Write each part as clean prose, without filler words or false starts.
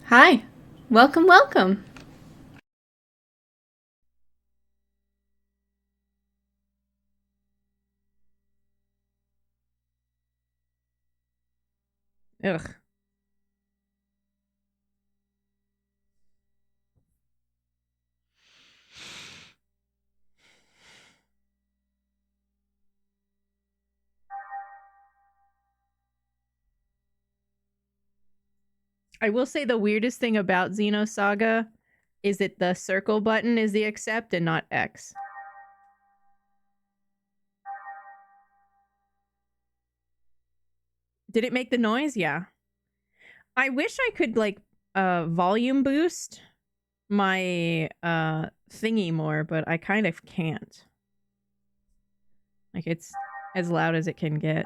Hi. Welcome, welcome. Ugh. I will say the weirdest thing about Xenosaga is that the circle button is the accept and not X. Did it make the noise? Yeah. I wish I could like volume boost my thingy more, but I kind of can't. Like it's as loud as it can get.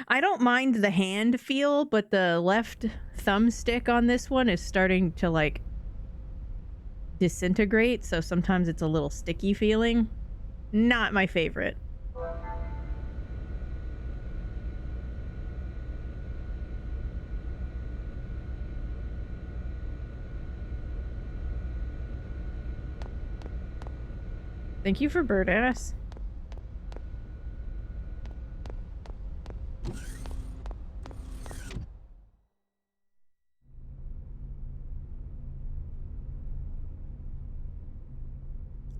I don't mind the hand feel, but the left thumbstick on this one is starting to like disintegrate, so sometimes it's a little sticky feeling. Not my favorite. Thank you for bird ass.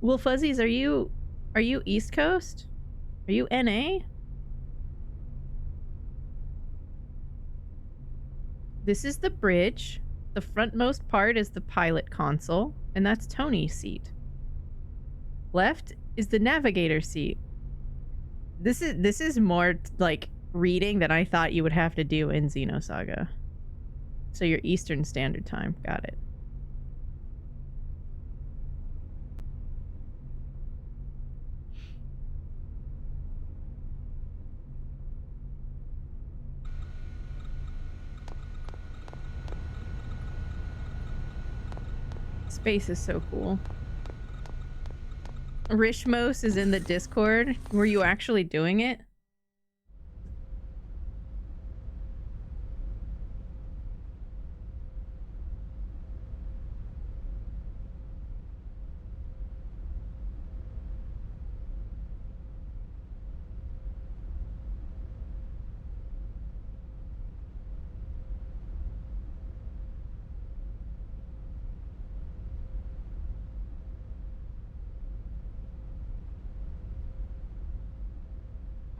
Well, Fuzzies, are you East Coast? Are you NA? This is the bridge. The frontmost part is the pilot console, and that's Tony's seat. Left is the navigator seat. This is more like reading than I thought you would have to do in Xenosaga. So your Eastern Standard Time. Got it. Space is so cool. Rishmos is in the Discord. Were you actually doing it?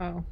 Oh.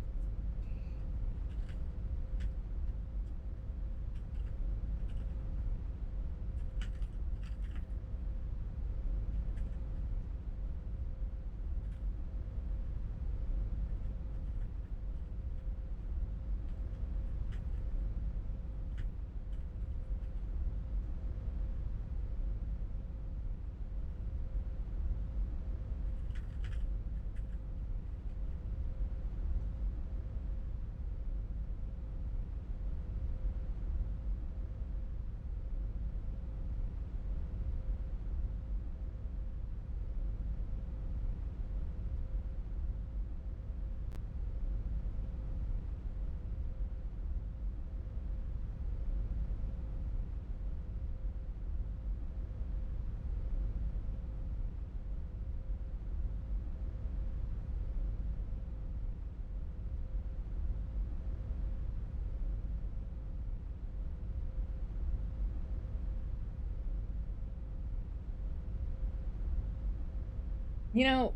You know,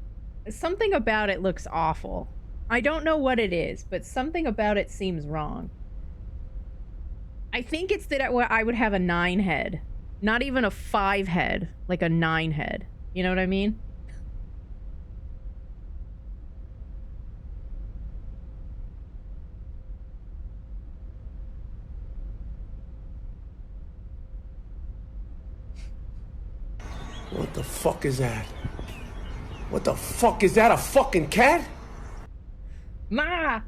something about it looks awful. I don't know what it is, but something about it seems wrong. I think it's that I would have a 9 head. Not even a 5 head, like a 9 head. You know what I mean? What the fuck is that? What the fuck is that? A fucking cat? Ma!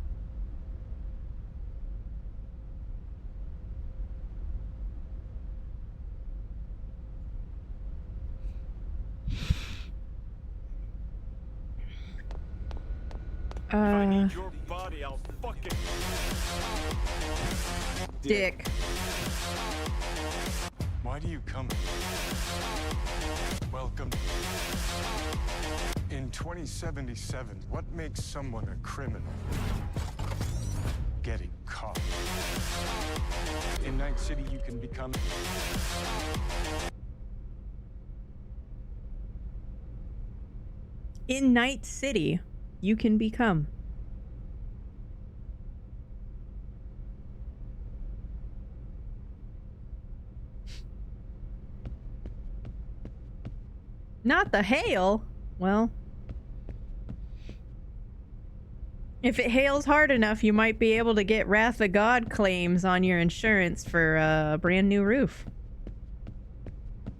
If I need your body, I'll fucking... Dick. Why do you come? Welcome. In 2077, what makes someone a criminal? Getting caught. In Night City, you can become... In Night City, you can become. Not the hail. Well, if it hails hard enough, you might be able to get Wrath of God claims on your insurance for a brand new roof.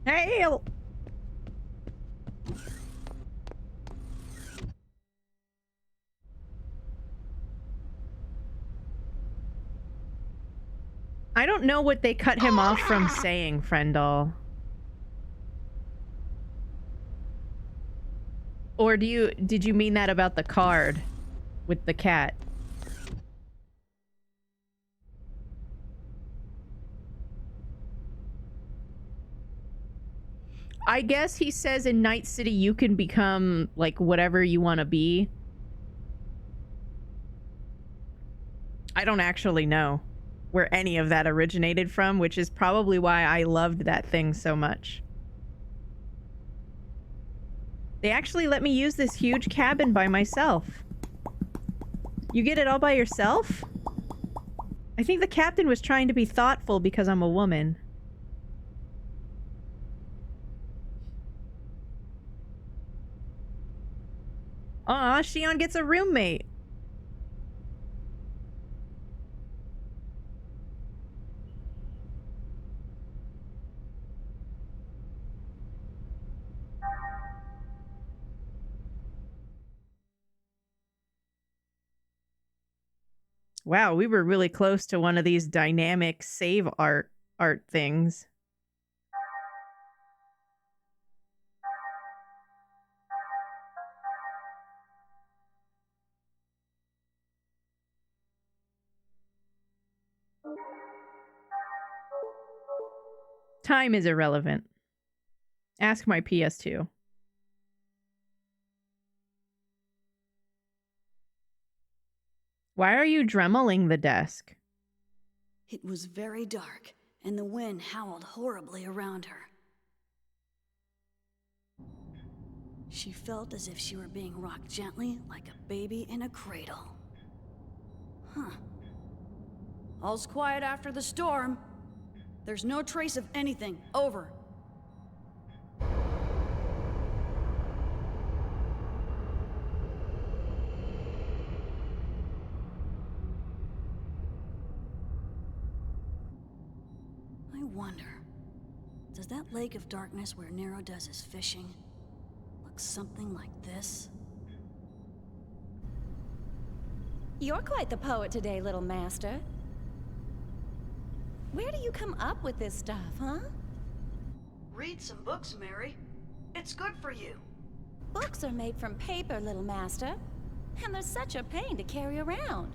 Hail! I don't know what they cut him off from saying, Friendall. Or did you mean that about the card with the cat? I guess he says in Night City you can become like whatever you want to be. I don't actually know where any of that originated from, which is probably why I loved that thing so much. They actually let me use this huge cabin by myself. You get it all by yourself? I think the captain was trying to be thoughtful because I'm a woman. Aw, Shion gets a roommate. Wow, we were really close to one of these dynamic save art things. Time is irrelevant. Ask my PS2. Why are you dremeling the desk? It was very dark, and the wind howled horribly around her. She felt as if she were being rocked gently like a baby in a cradle. Huh. All's quiet after the storm. There's no trace of anything. Over. I wonder, does that lake of darkness where Nero does his fishing look something like this? You're quite the poet today, little master. Where do you come up with this stuff, huh? Read some books, Mary. It's good for you. Books are made from paper, little master. And they're such a pain to carry around.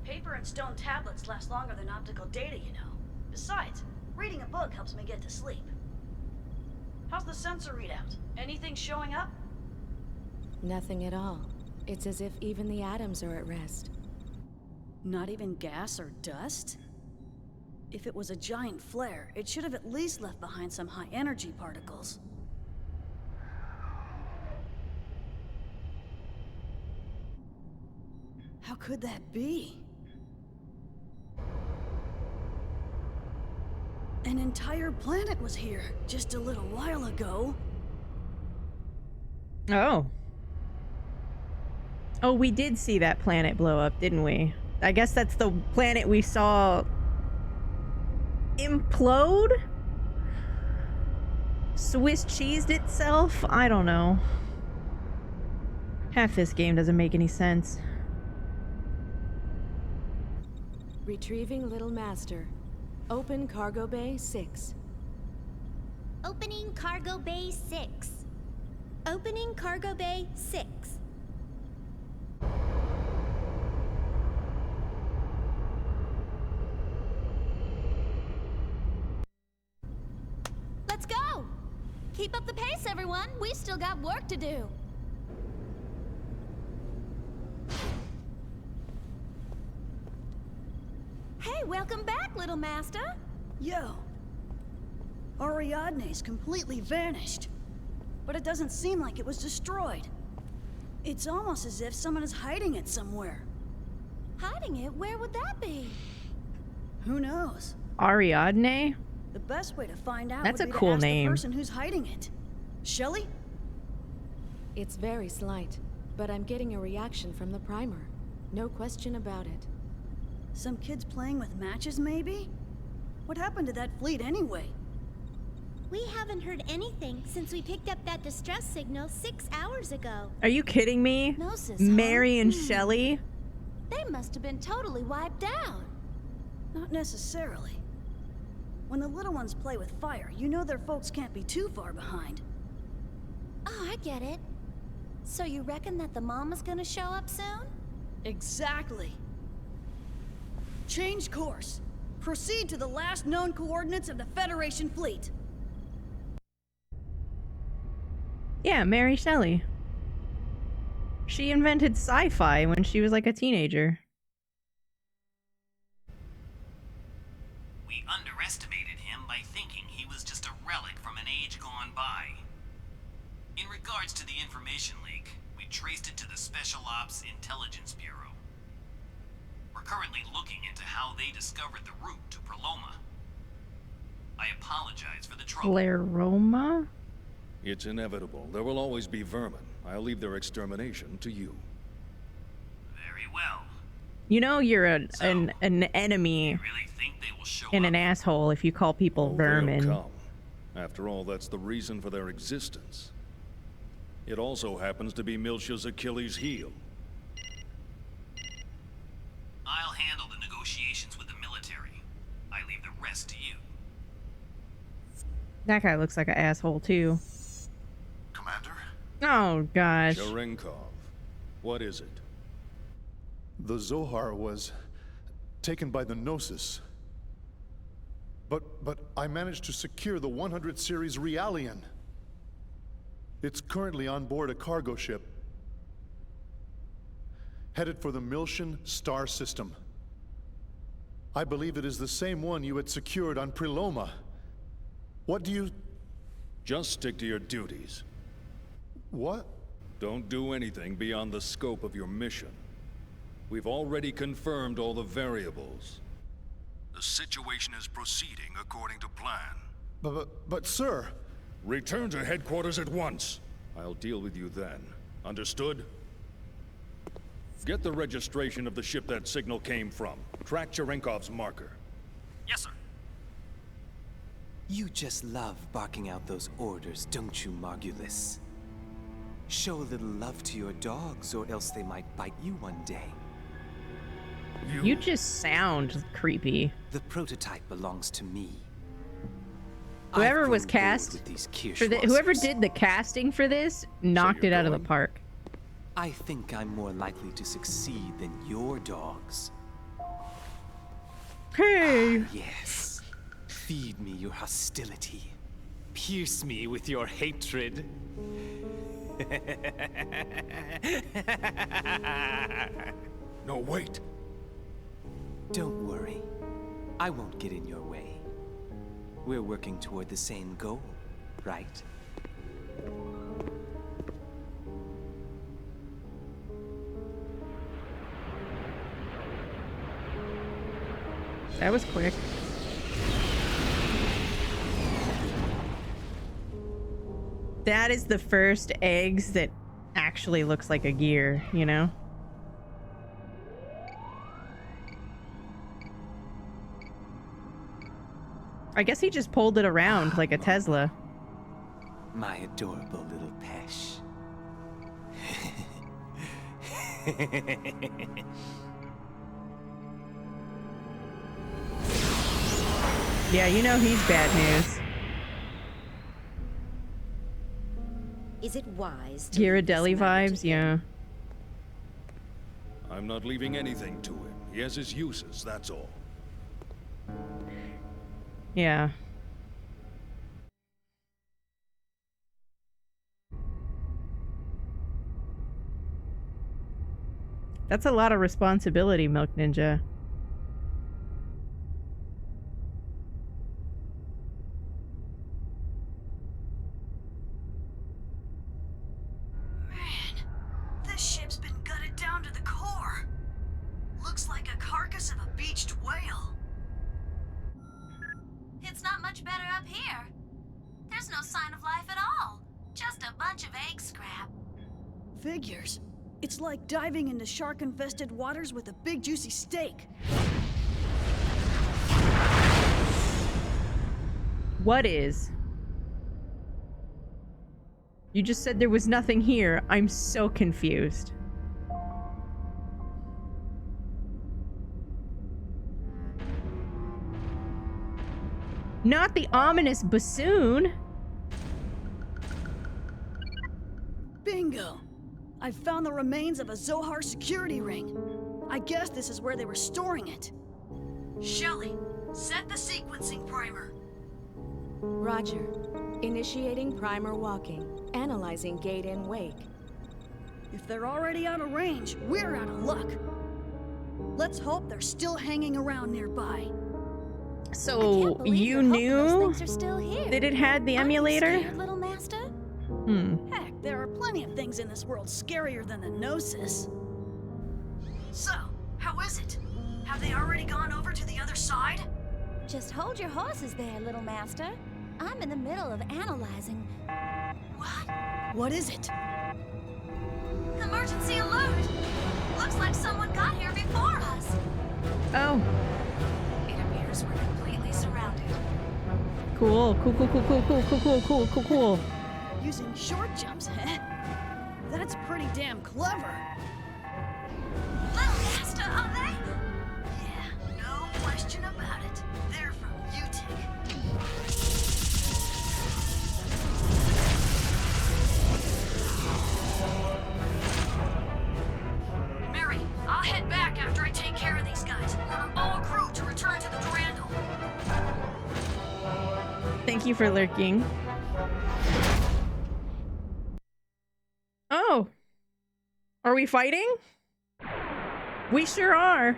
Paper and stone tablets last longer than optical data, you know. Besides, reading a book helps me get to sleep. How's the sensor readout? Anything showing up? Nothing at all. It's as if even the atoms are at rest. Not even gas or dust? If it was a giant flare, it should have at least left behind some high-energy particles. How could that be? An entire planet was here just a little while ago. Oh. Oh, we did see that planet blow up, didn't we? I guess that's the planet we saw implode? Swiss cheesed itself? I don't know. Half this game doesn't make any sense. Retrieving Little Master. Open Cargo Bay 6. Opening Cargo Bay 6. Opening Cargo Bay 6. Keep up the pace, everyone. We still got work to do. Hey, welcome back, little master. Yo. Ariadne's completely vanished. But it doesn't seem like it was destroyed. It's almost as if someone is hiding it somewhere. Hiding it? Where would that be? Who knows? Ariadne? The best way to find out That's would a be cool to ask name. the person who's hiding it. Shelley? It's very slight, but I'm getting a reaction from the primer. No question about it. Some kids playing with matches, maybe? What happened to that fleet anyway? We haven't heard anything since we picked up that distress signal 6 hours ago. Are you kidding me? Gnosis, huh? Mary and Shelley? They must have been totally wiped out. Not necessarily. When the little ones play with fire, you know their folks can't be too far behind. Oh, I get it. So you reckon that the mama's gonna show up soon? Exactly. Change course. Proceed to the last known coordinates of the Federation fleet. Yeah, Mary Shelley. She invented sci-fi when she was like a teenager. We underestimated him by thinking he was just a relic from an age gone by. In regards to the information leak, we traced it to the Special Ops Intelligence Bureau. We're currently looking into how they discovered the route to Proloma. I apologize for the trouble. Pleroma? It's inevitable. There will always be vermin. I'll leave their extermination to you. Very well. You know you're an You enemy really think they will show and up? an asshole if you call people Oh, vermin. they'll come. After all, that's the reason for their existence. It also happens to be Miltia's Achilles' heel. I'll handle the negotiations with the military. I leave the rest to you. That guy looks like an asshole too. Commander? Oh gosh. Cherenkov. What is it? The Zohar was taken by the Gnosis. But I managed to secure the 100 series Realian. It's currently on board a cargo ship, headed for the Miltian star system. I believe it is the same one you had secured on Preloma. What do you... Just stick to your duties. What? Don't do anything beyond the scope of your mission. We've already confirmed all the variables. The situation is proceeding according to plan. But sir... Return to headquarters at once. I'll deal with you then. Understood? Get the registration of the ship that signal came from. Track Cherenkov's marker. Yes, sir. You just love barking out those orders, don't you, Margulis? Show a little love to your dogs, or else they might bite you one day. You just sound creepy. The prototype belongs to me. Whoever I've was grown bored cast with these for whoever Kirschwassers. did the casting for this knocked it out of the park. I think I'm more likely to succeed than your dogs. Hey. Yes. Feed me your hostility. Pierce me with your hatred. No, wait. Don't worry. I won't get in your way. We're working toward the same goal, right? That was quick. That is the first eggs that actually looks like a gear, you know? I guess he just pulled it around like a Tesla. My adorable little Pesh. Yeah, you know he's bad news. Is it wise to Ghirardelli vibes, yeah. I'm not leaving anything to him. He has his uses, that's all. Yeah. That's a lot of responsibility, Milk Ninja. Man, this ship's been gutted down to the core. Looks like a carcass of a beached whale. It's not much better up here. There's no sign of life at all. Just a bunch of egg scrap. Figures. It's like diving into shark-infested waters with a big juicy steak. What is? You just said there was nothing here. I'm so confused. Not the ominous bassoon. Bingo! I found the remains of a Zohar security ring. I guess this is where they were storing it. Shelly, set the sequencing primer. Roger. Initiating primer walking. Analyzing gate in wake. If they're already out of range, we're out of luck. Let's hope they're still hanging around nearby. So you knew that it had the emulator? Scared, little master? Heck, there are plenty of things in this world scarier than the Gnosis. So, how is it? Have they already gone over to the other side? Just hold your horses there, little master. I'm in the middle of analyzing. What? What is it? Emergency alert! Looks like someone got here before us. Oh. It appears we're completely surrounded. Cool. Cool. Using short jumps, huh? That's pretty damn clever. Little master, are they? Yeah, no question about it. They're from UTIC. Mary, I'll head back after I take care of these guys. Order all crew to return to the Durandal. Thank you for lurking. Oh. Are we fighting? We sure are.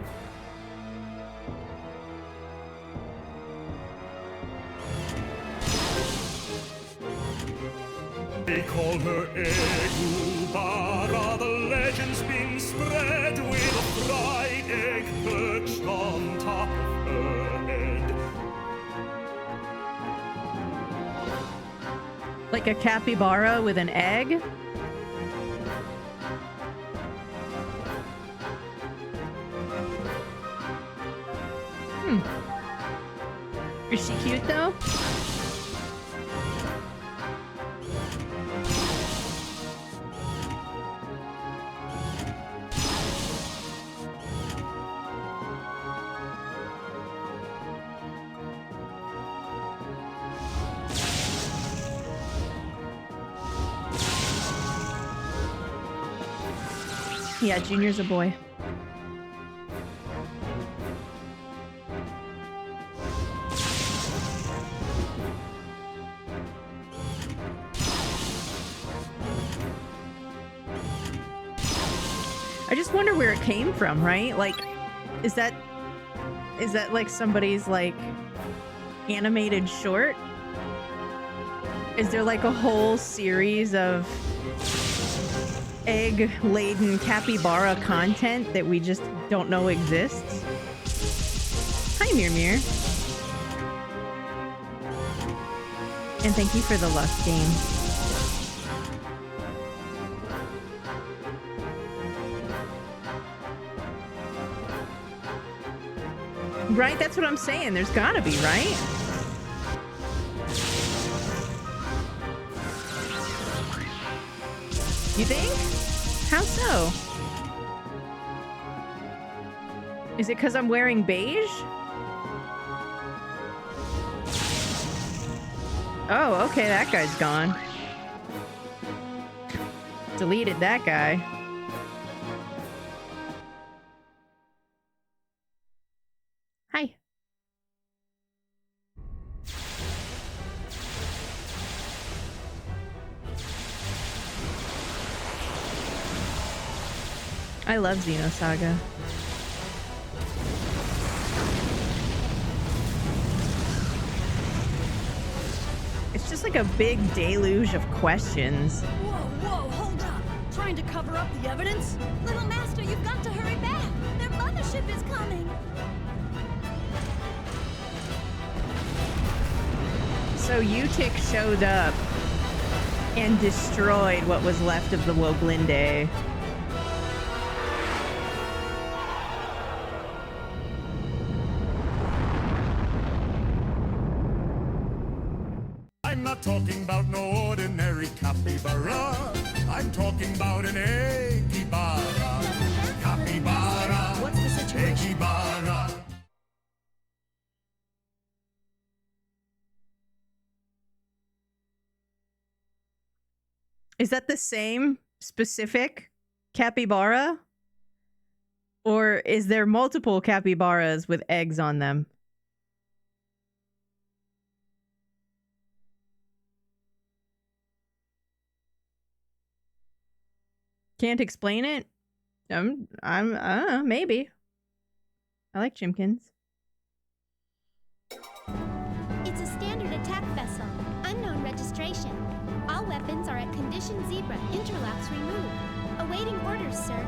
They call her Egubara, the legend's been spread with a fried egg perched on top of her head. Like a capybara with an egg? Is she cute though? Yeah, Junior's a boy. I just wonder where it came from, right? Like, is that like somebody's like animated short? Is there like a whole series of egg-laden capybara content that we just don't know exists? Hi, Mir. And thank you for the Lust game. Right? That's what I'm saying. There's gotta be, right? You think? How so? Is it because I'm wearing beige? Oh, okay, that guy's gone. Deleted that guy. Hi. I love Xenosaga. It's just like a big deluge of questions. Whoa, hold up. Trying to cover up the evidence? Little Master, you've got to hurry back. Their mothership is coming. So Utic showed up and destroyed what was left of the Woglinde. I'm not talking about no ordinary capybara. I'm talking about an Ekibara. Capybara. What's the situation? Ekibara. Is that the same specific capybara? Or is there multiple capybaras with eggs on them? Can't explain it? Maybe. I like chimkins. It's a standard attack vessel. Unknown registration. All weapons are at condition zebra. Interlocks removed. Awaiting orders, sir.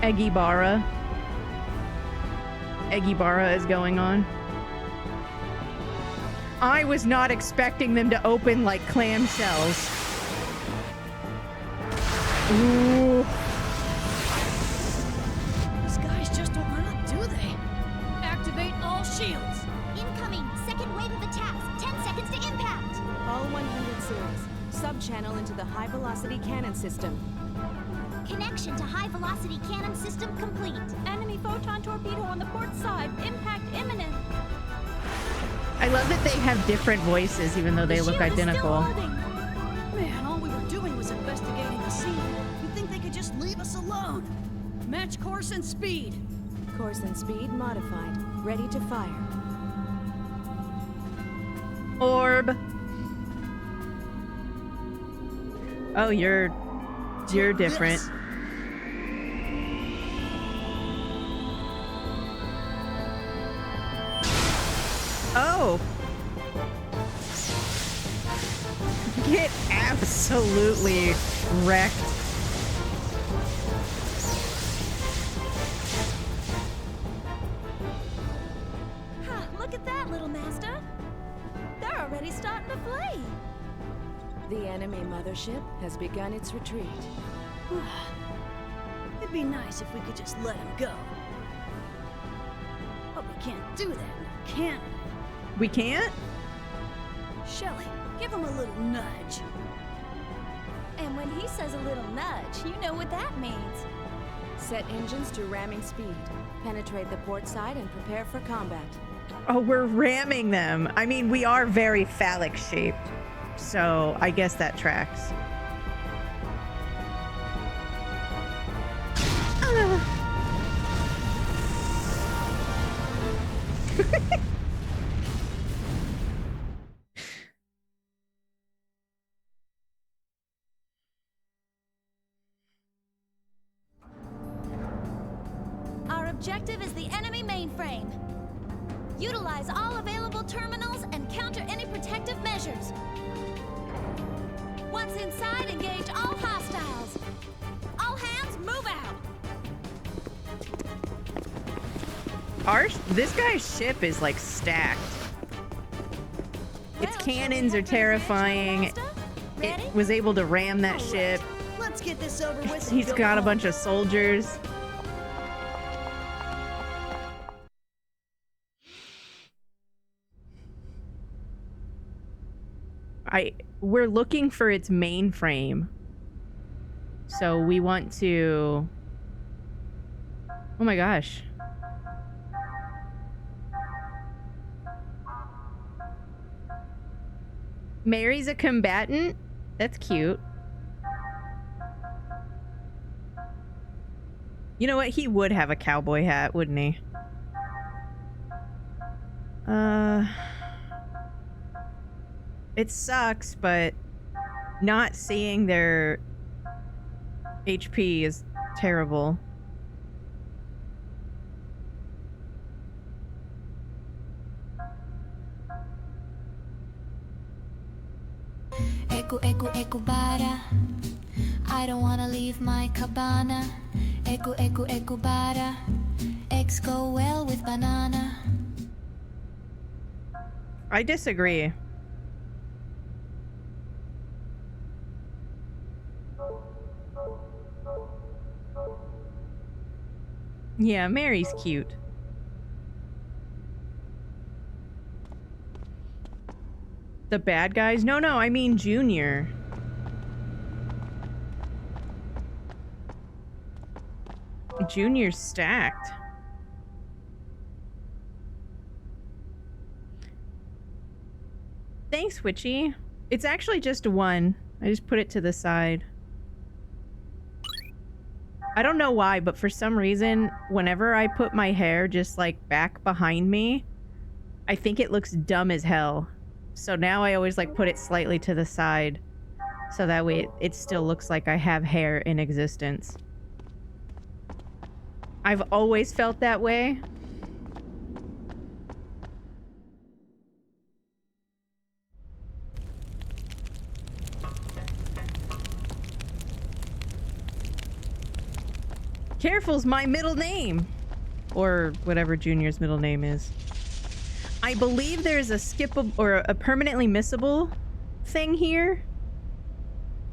Eggibara. Eggibara is going on. I was not expecting them to open like clamshells. Ooh. These guys just don't let up, do they? Activate all shields. Incoming. Second wave of attacks. 10 seconds to impact. All 100 series. Sub-channel into the high-velocity cannon system. Connection to high-velocity cannon system complete. Enemy photon torpedo on the port side. Impact imminent. I love that they have different voices even though they look identical. Man, all we were doing was investigating the scene. You'd think they could just leave us alone. Match course and speed. Course and speed modified. Ready to fire. Orb. Oh, you're different. Yes. Oh. Get absolutely wrecked. Look at that, little master. They're already starting to play. The enemy mothership has begun its retreat. It'd be nice if we could just let him go. But we can't do that now, can we? We can't? Shelley, give him a little nudge. And when he says a little nudge, you know what that means. Set engines to ramming speed. Penetrate the port side and prepare for combat. Oh, we're ramming them. I mean, we are very phallic shaped. So I guess that tracks. Our objective is the enemy mainframe. Utilize all available terminals and counter any protective measures. Once inside, engage all hostiles. All hands, move out. This guy's ship is like stacked. Its cannons are terrifying. It was able to ram that ship. Let's get this over with. He's got a bunch of soldiers. We're looking for its mainframe. So we want to... Oh my gosh. Mary's a combatant? That's cute. You know what? He would have a cowboy hat, wouldn't he? It sucks, but not seeing their HP is terrible. Eku eku eku bara. I don't wanna leave my cabana. Eku eku eku bara. Eggs go well with banana. I disagree. Yeah, Mary's cute. The bad guys? No, I mean Junior. Junior's stacked. Thanks, Witchy. It's actually just one. I just put it to the side. I don't know why, but for some reason, whenever I put my hair just like back behind me, I think it looks dumb as hell. So now I always like put it slightly to the side, so that way it still looks like I have hair in existence. I've always felt that way. Careful's my middle name. Or whatever Junior's middle name is. I believe there's a skippable or a permanently missable thing here.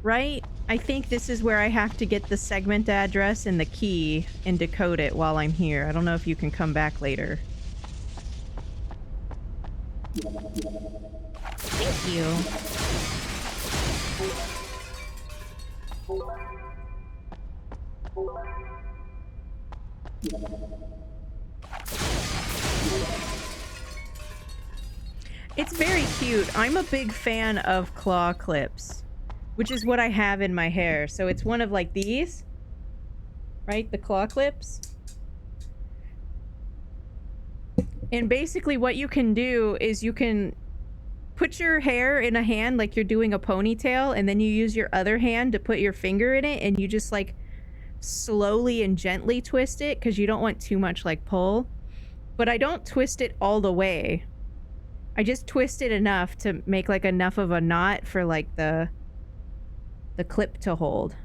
Right? I think this is where I have to get the segment address and the key and decode it while I'm here. I don't know if you can come back later. Thank you. It's very cute. I'm a big fan of claw clips, which is what I have in my hair. So it's one of like these, right? The claw clips. And basically what you can do is you can put your hair in a hand like you're doing a ponytail, and then you use your other hand to put your finger in it, and you just like slowly and gently twist it because you don't want too much like pull. But I don't twist it all the way. I just twist it enough to make like enough of a knot for like the clip to hold.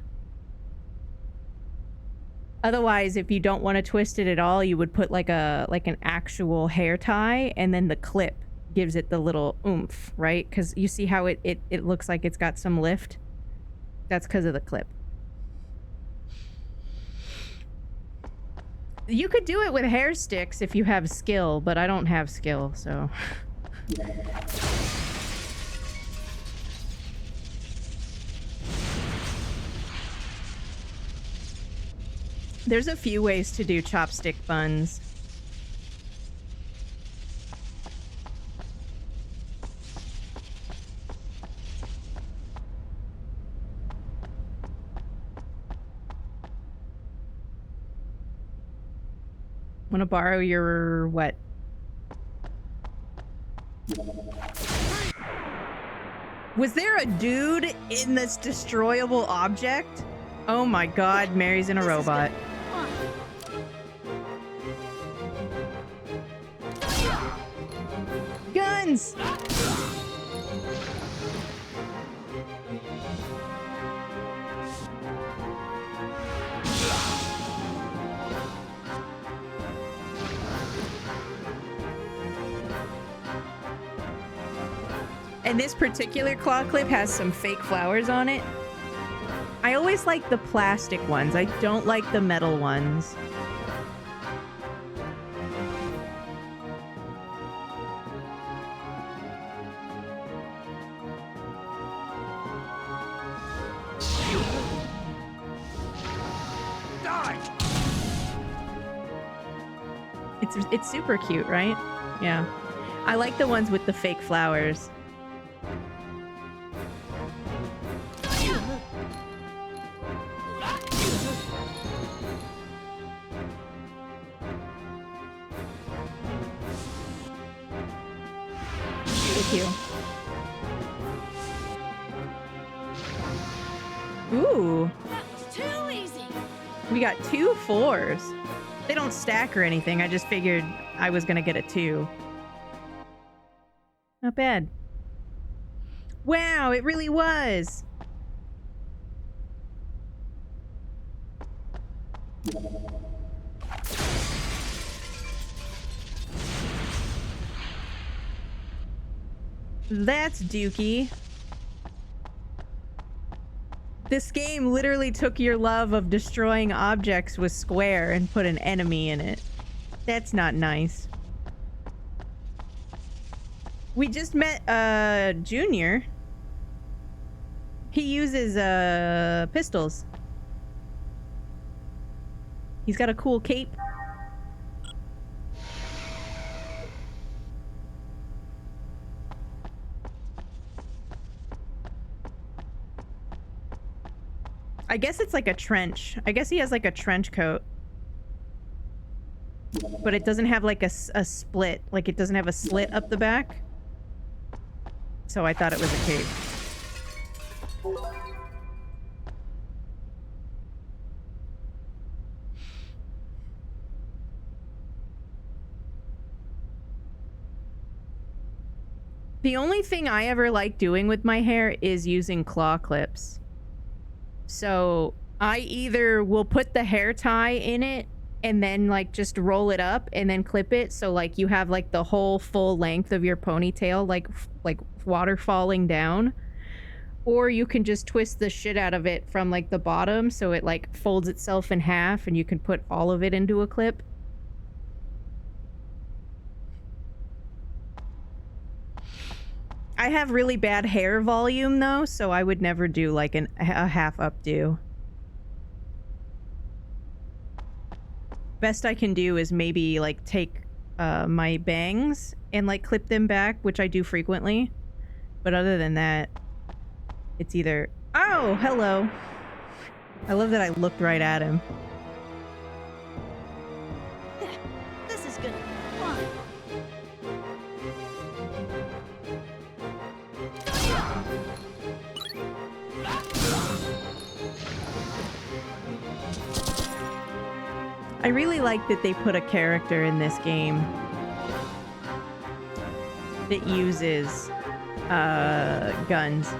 Otherwise, if you don't want to twist it at all, you would put like an actual hair tie, and then the clip gives it the little oomph, right? Because you see how it looks like it's got some lift? That's because of the clip. You could do it with hair sticks if you have skill, but I don't have skill, so... There's a few ways to do chopstick buns. Want to borrow your what? Was there a dude in this destroyable object? Oh my god, Mary's in a robot. Guns! And this particular claw clip has some fake flowers on it. I always like the plastic ones. I don't like the metal ones. It's super cute, right? Yeah. I like the ones with the fake flowers. Thank you. Ooh. That was too easy. We got 2 4s. They don't stack or anything. I just figured I was gonna get a 2. Not bad. Wow, it really was. That's dookie. This game literally took your love of destroying objects with square and put an enemy in it. That's not nice. We just met Junior. He uses pistols. He's got a cool cape. I guess it's like a trench. I guess he has like a trench coat. But it doesn't have like a split. Like it doesn't have a slit up the back. So I thought it was a cape. The only thing I ever like doing with my hair is using claw clips. So I either will put the hair tie in it and then like just roll it up and then clip it. So like you have like the whole full length of your ponytail, like water falling down. Or you can just twist the shit out of it from like the bottom. So it like folds itself in half and you can put all of it into a clip. I have really bad hair volume though, so I would never do like a half updo. Best I can do is maybe like take my bangs and like clip them back, which I do frequently. But other than that, it's either... Oh, hello. I love that I looked right at him. This is gonna be fun. I really like that they put a character in this game that uses guns.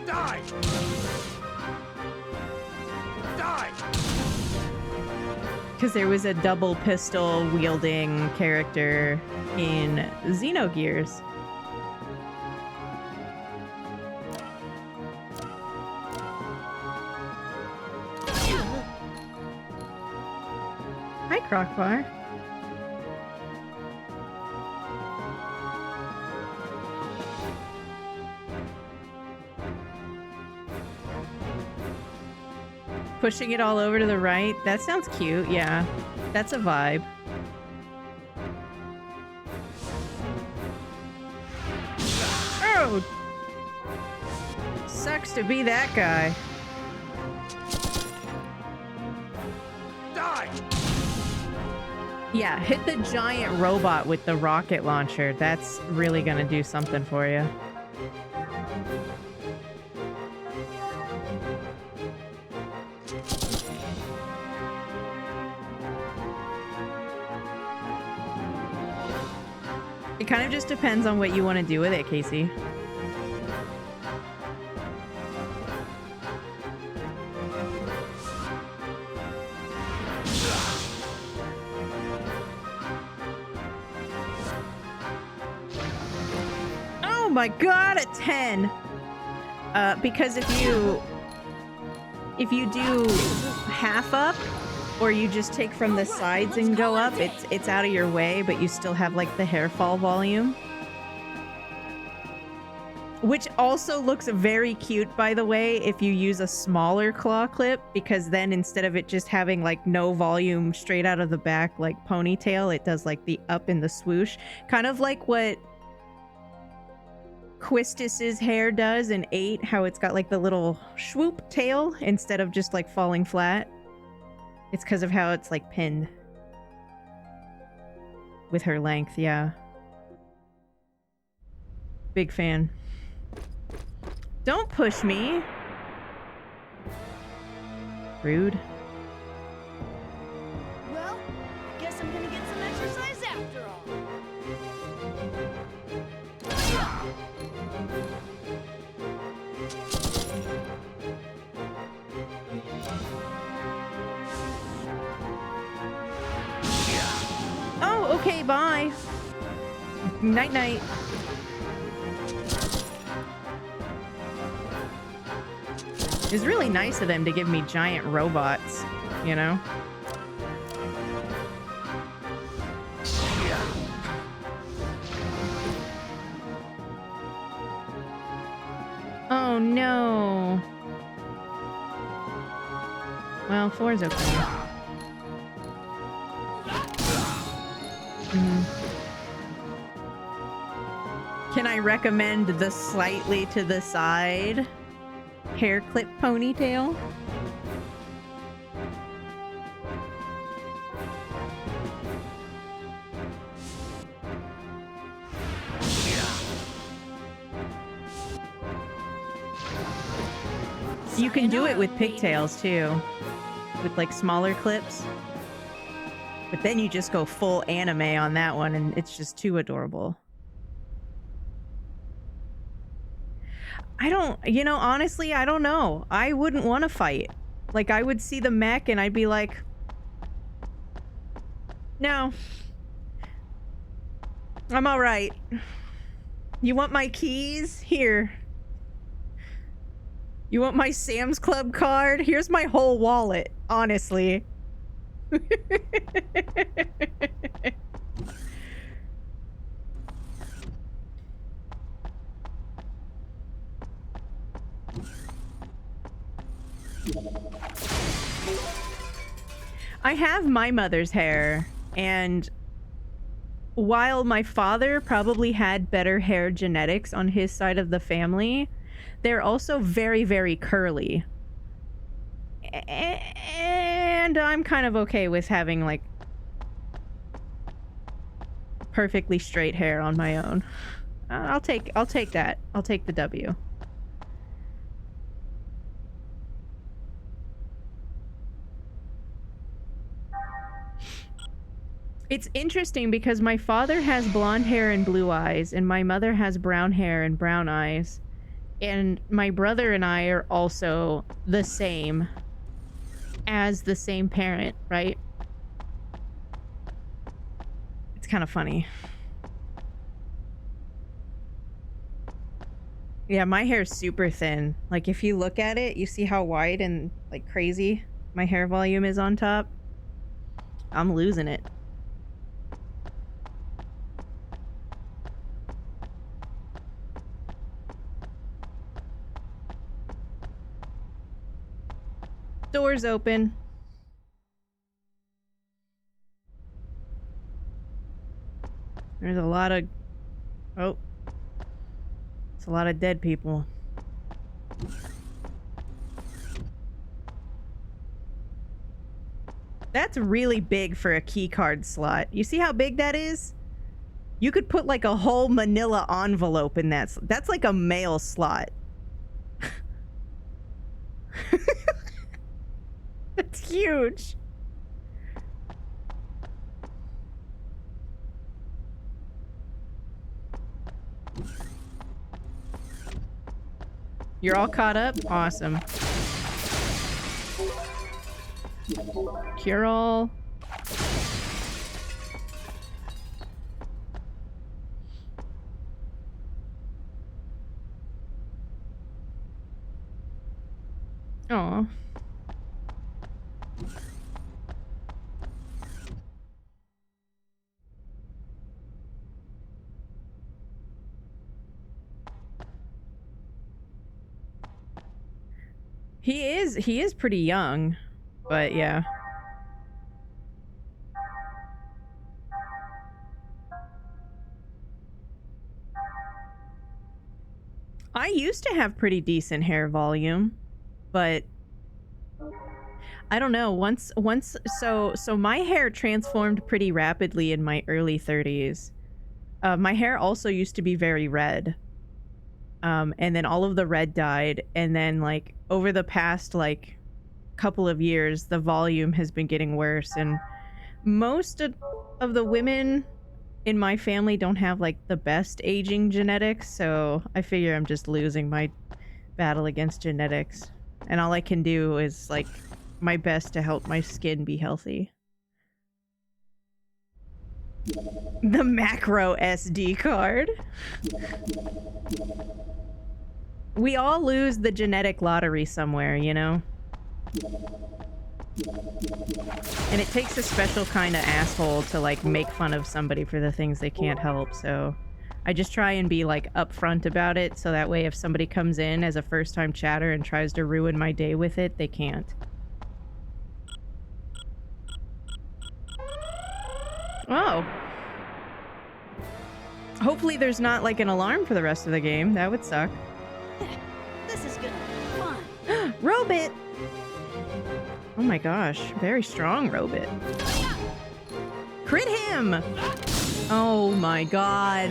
Die! Die! Because there was a double pistol wielding character in Xenogears. Hi, Crockbar. Pushing it all over to the right. That sounds cute. Yeah, that's a vibe. Oh! Sucks to be that guy. Die! Yeah, hit the giant robot with the rocket launcher. That's really gonna do something for you. It kind of just depends on what you want to do with it, Casey. Oh my god, a 10! Because if you do half up, or you just take from the sides and go up, it's out of your way, but you still have like the hair fall volume. Which also looks very cute, by the way, if you use a smaller claw clip, because then instead of it just having like no volume straight out of the back like ponytail, it does like the up and the swoosh. Kind of like what Quistis's hair does in 8, how it's got like the little swoop tail instead of just like falling flat. It's because of how it's like pinned with her length, yeah. Big fan. Don't push me. Rude. Well, guess I'm gonna get some exercise after all. Oh, okay, bye. Night-night. It's really nice of them to give me giant robots, you know? Oh no. Well, 4's okay. Can I recommend the slightly to the side hair clip ponytail? You can do it with pigtails too, with like smaller clips. But then you just go full anime on that one and it's just too adorable. I don't, you know, honestly, I don't know. I wouldn't want to fight. Like, I would see the mech and I'd be like, no. I'm all right. You want my keys? Here. You want my Sam's Club card? Here's my whole wallet, honestly. I have my mother's hair, and while my father probably had better hair genetics on his side of the family, they're also very, very curly. And I'm kind of okay with having, like, perfectly straight hair on my own. I'll take that. I'll take the W. It's interesting because my father has blonde hair and blue eyes, and my mother has brown hair and brown eyes. And my brother and I are also the same as the same parent, right? It's kind of funny. Yeah, my hair's super thin. Like, if you look at it, you see how wide and, like, crazy my hair volume is on top? I'm losing it. Doors open. There's a lot of... Oh. It's a lot of dead people. That's really big for a key card slot. You see how big that is? You could put like a whole manila envelope in that. That's like a mail slot. That's huge. You're all caught up? Awesome. Cure all. Aw. He is pretty young, but yeah. I used to have pretty decent hair volume, but I don't know, so my hair transformed pretty rapidly in my early 30s. My hair also used to be very red. and then all of the red died, and then like over the past like couple of years the volume has been getting worse, and most of the women in my family don't have like the best aging genetics, so I figure I'm just losing my battle against genetics, and all I can do is like my best to help my skin be healthy. The macro SD card. We all lose the genetic lottery somewhere, you know? And it takes a special kind of asshole to like make fun of somebody for the things they can't help, so I just try and be like upfront about it, so that way if somebody comes in as a first-time chatter and tries to ruin my day with it, they can't. Oh. Hopefully there's not like an alarm for the rest of the game. That would suck. This is gonna be fun. Robit! Oh my gosh. Very strong Robit. Crit him! Oh my god.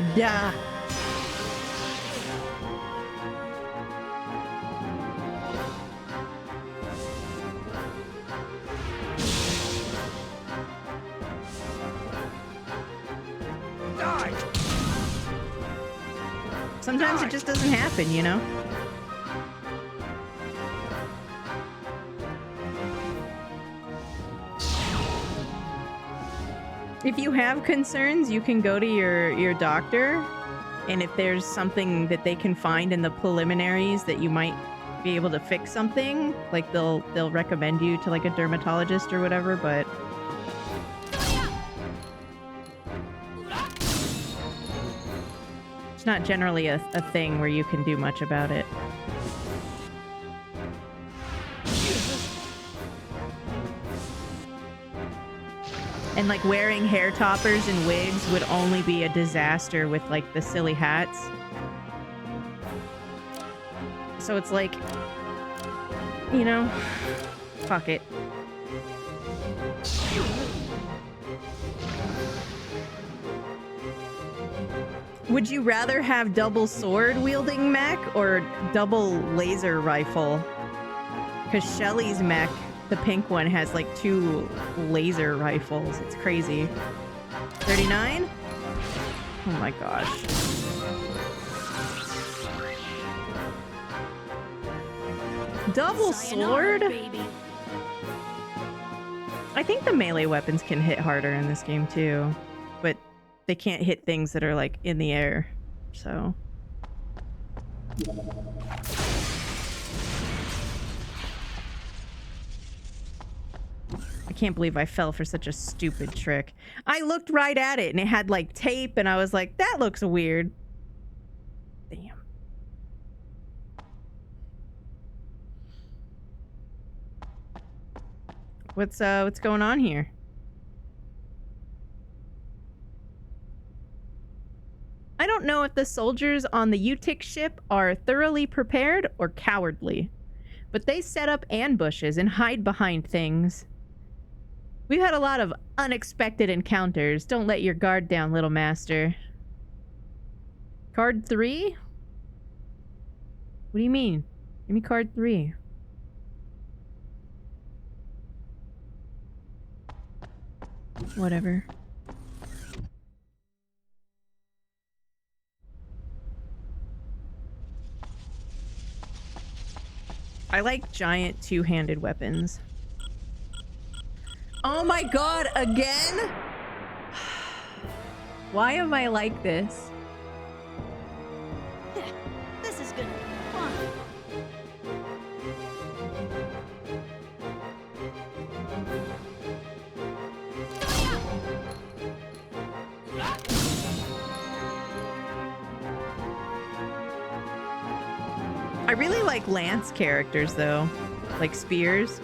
Sometimes it just doesn't happen, you know? If you have concerns, you can go to your doctor, and if there's something that they can find in the preliminaries that you might be able to fix something, like they'll recommend you to like a dermatologist or whatever, but it's not generally a thing where you can do much about it. And like wearing hair toppers and wigs would only be a disaster with like the silly hats. So it's like, you know, fuck it. Would you rather have double sword wielding mech or double laser rifle? Because Shelly's mech, the pink one, has like 2 laser rifles. It's crazy. 39? Oh my gosh. Double sword? I think the melee weapons can hit harder in this game too, but they can't hit things that are like in the air, so. I can't believe I fell for such a stupid trick. I looked right at it and it had like tape and I was like, that looks weird. Damn. What's going on here? I don't know if the soldiers on the UTIC ship are thoroughly prepared or cowardly, but they set up ambushes and hide behind things. We've had a lot of unexpected encounters. Don't let your guard down, little master. Card 3? What do you mean? Give me card 3. Whatever. I like giant two-handed weapons. Oh my god, again? Why am I like this? This is gonna be fun. I really like Lance characters though, like spears.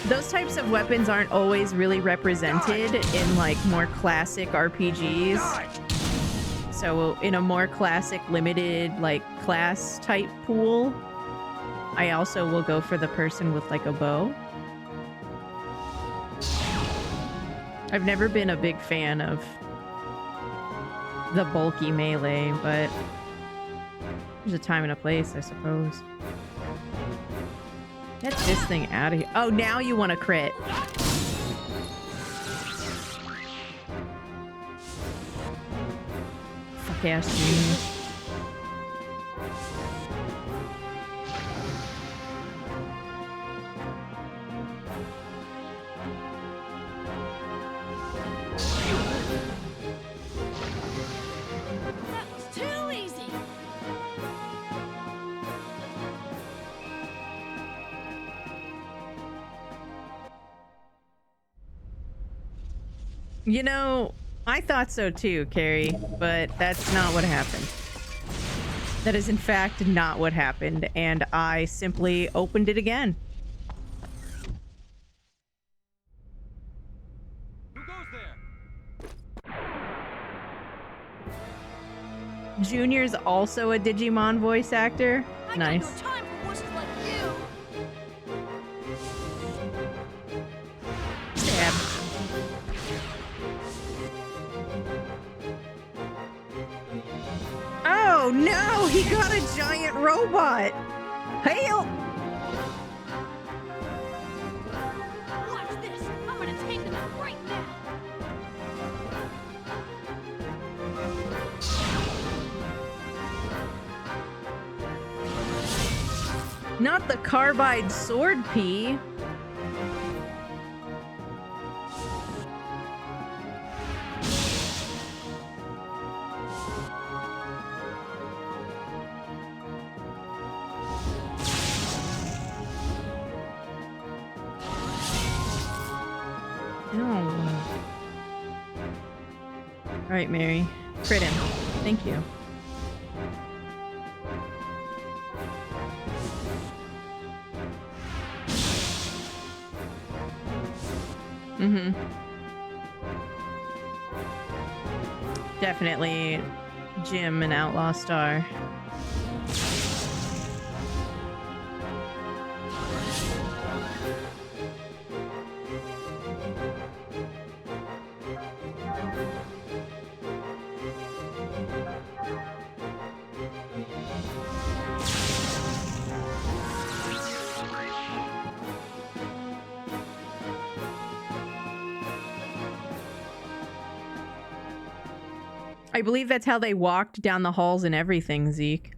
Those types of weapons aren't always really represented in like more classic RPGs. So in a more classic limited like class type pool, I also will go for the person with like a bow. I've never been a big fan of the bulky melee, but there's a time and a place, I suppose. Get this thing out of here. Oh, now you want to crit. Fuck ass Junior. You know, I thought so too, Carrie, but that's not what happened. That is in fact not what happened, and I simply opened it again. Who goes there? Junior's also a Digimon voice actor. Nice. No time for wusses like you. Stab. Oh no, he got a giant robot. Help! Watch this. I'm gonna take them out right now. Not the carbide sword P. All right, Mary. Crit him. Thank you. Mm-hmm. Definitely Jim and Outlaw Star. I believe that's how they walked down the halls and everything, Zeke.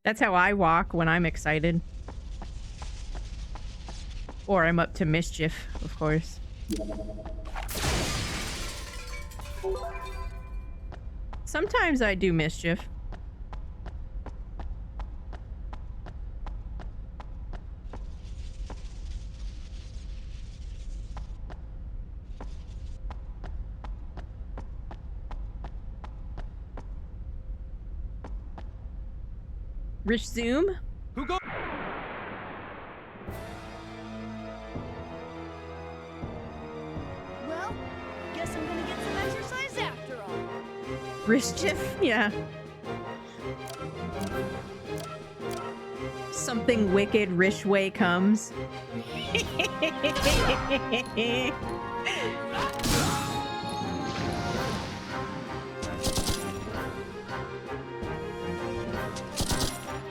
That's how I walk when I'm excited. Or I'm up to mischief, of course. Sometimes I do mischief. Rich Zoom? Who go? Well, guess I'm gonna get some exercise after all. Mischief? Yeah. Something wicked Rishway comes.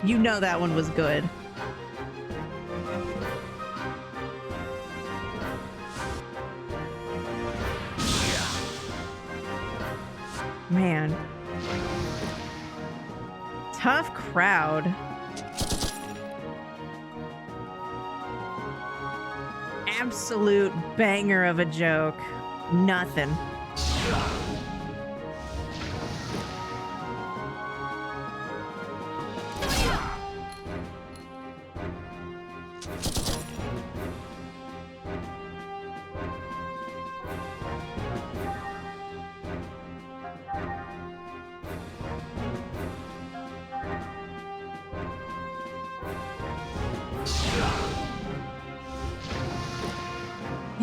You know that one was good. Man. Tough crowd. Absolute banger of a joke. Nothing.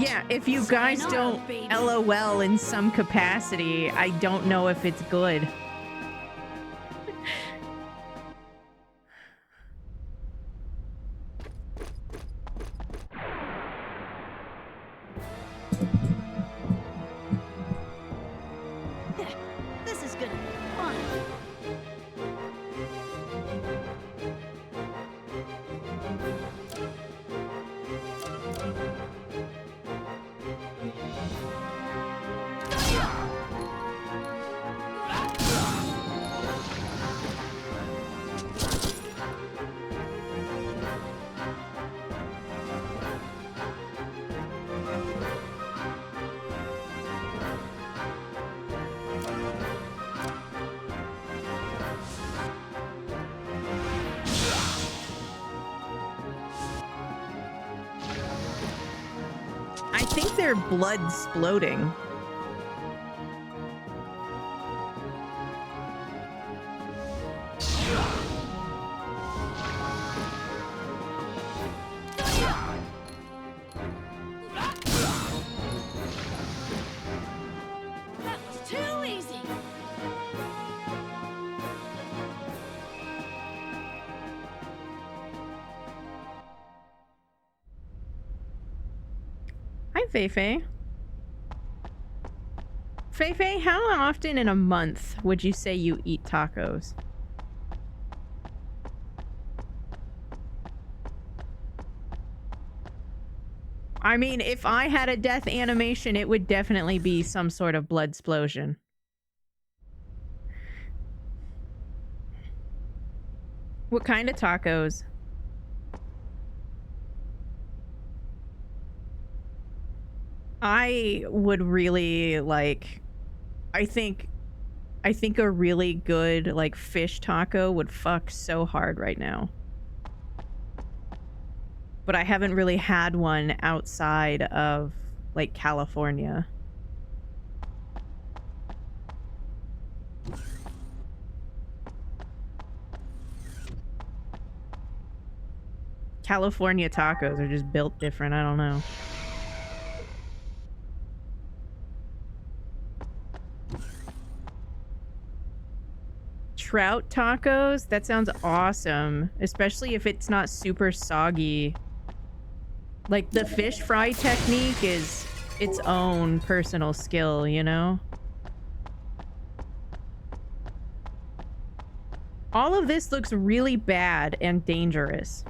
Yeah, if you guys don't LOL in some capacity, I don't know if it's good. This is gonna be fun. I think their blood's sploding. That was too easy. Hi, Feifei. Feifei, how often in a month would you say you eat tacos? I mean, if I had a death animation, it would definitely be some sort of blood explosion. What kind of tacos? I would really like, I think a really good like fish taco would fuck so hard right now. But I haven't really had one outside of like California. California tacos are just built different, I don't know. Trout tacos? That sounds awesome. Especially if it's not super soggy. Like, the fish fry technique is its own personal skill, you know? All of this looks really bad and dangerous.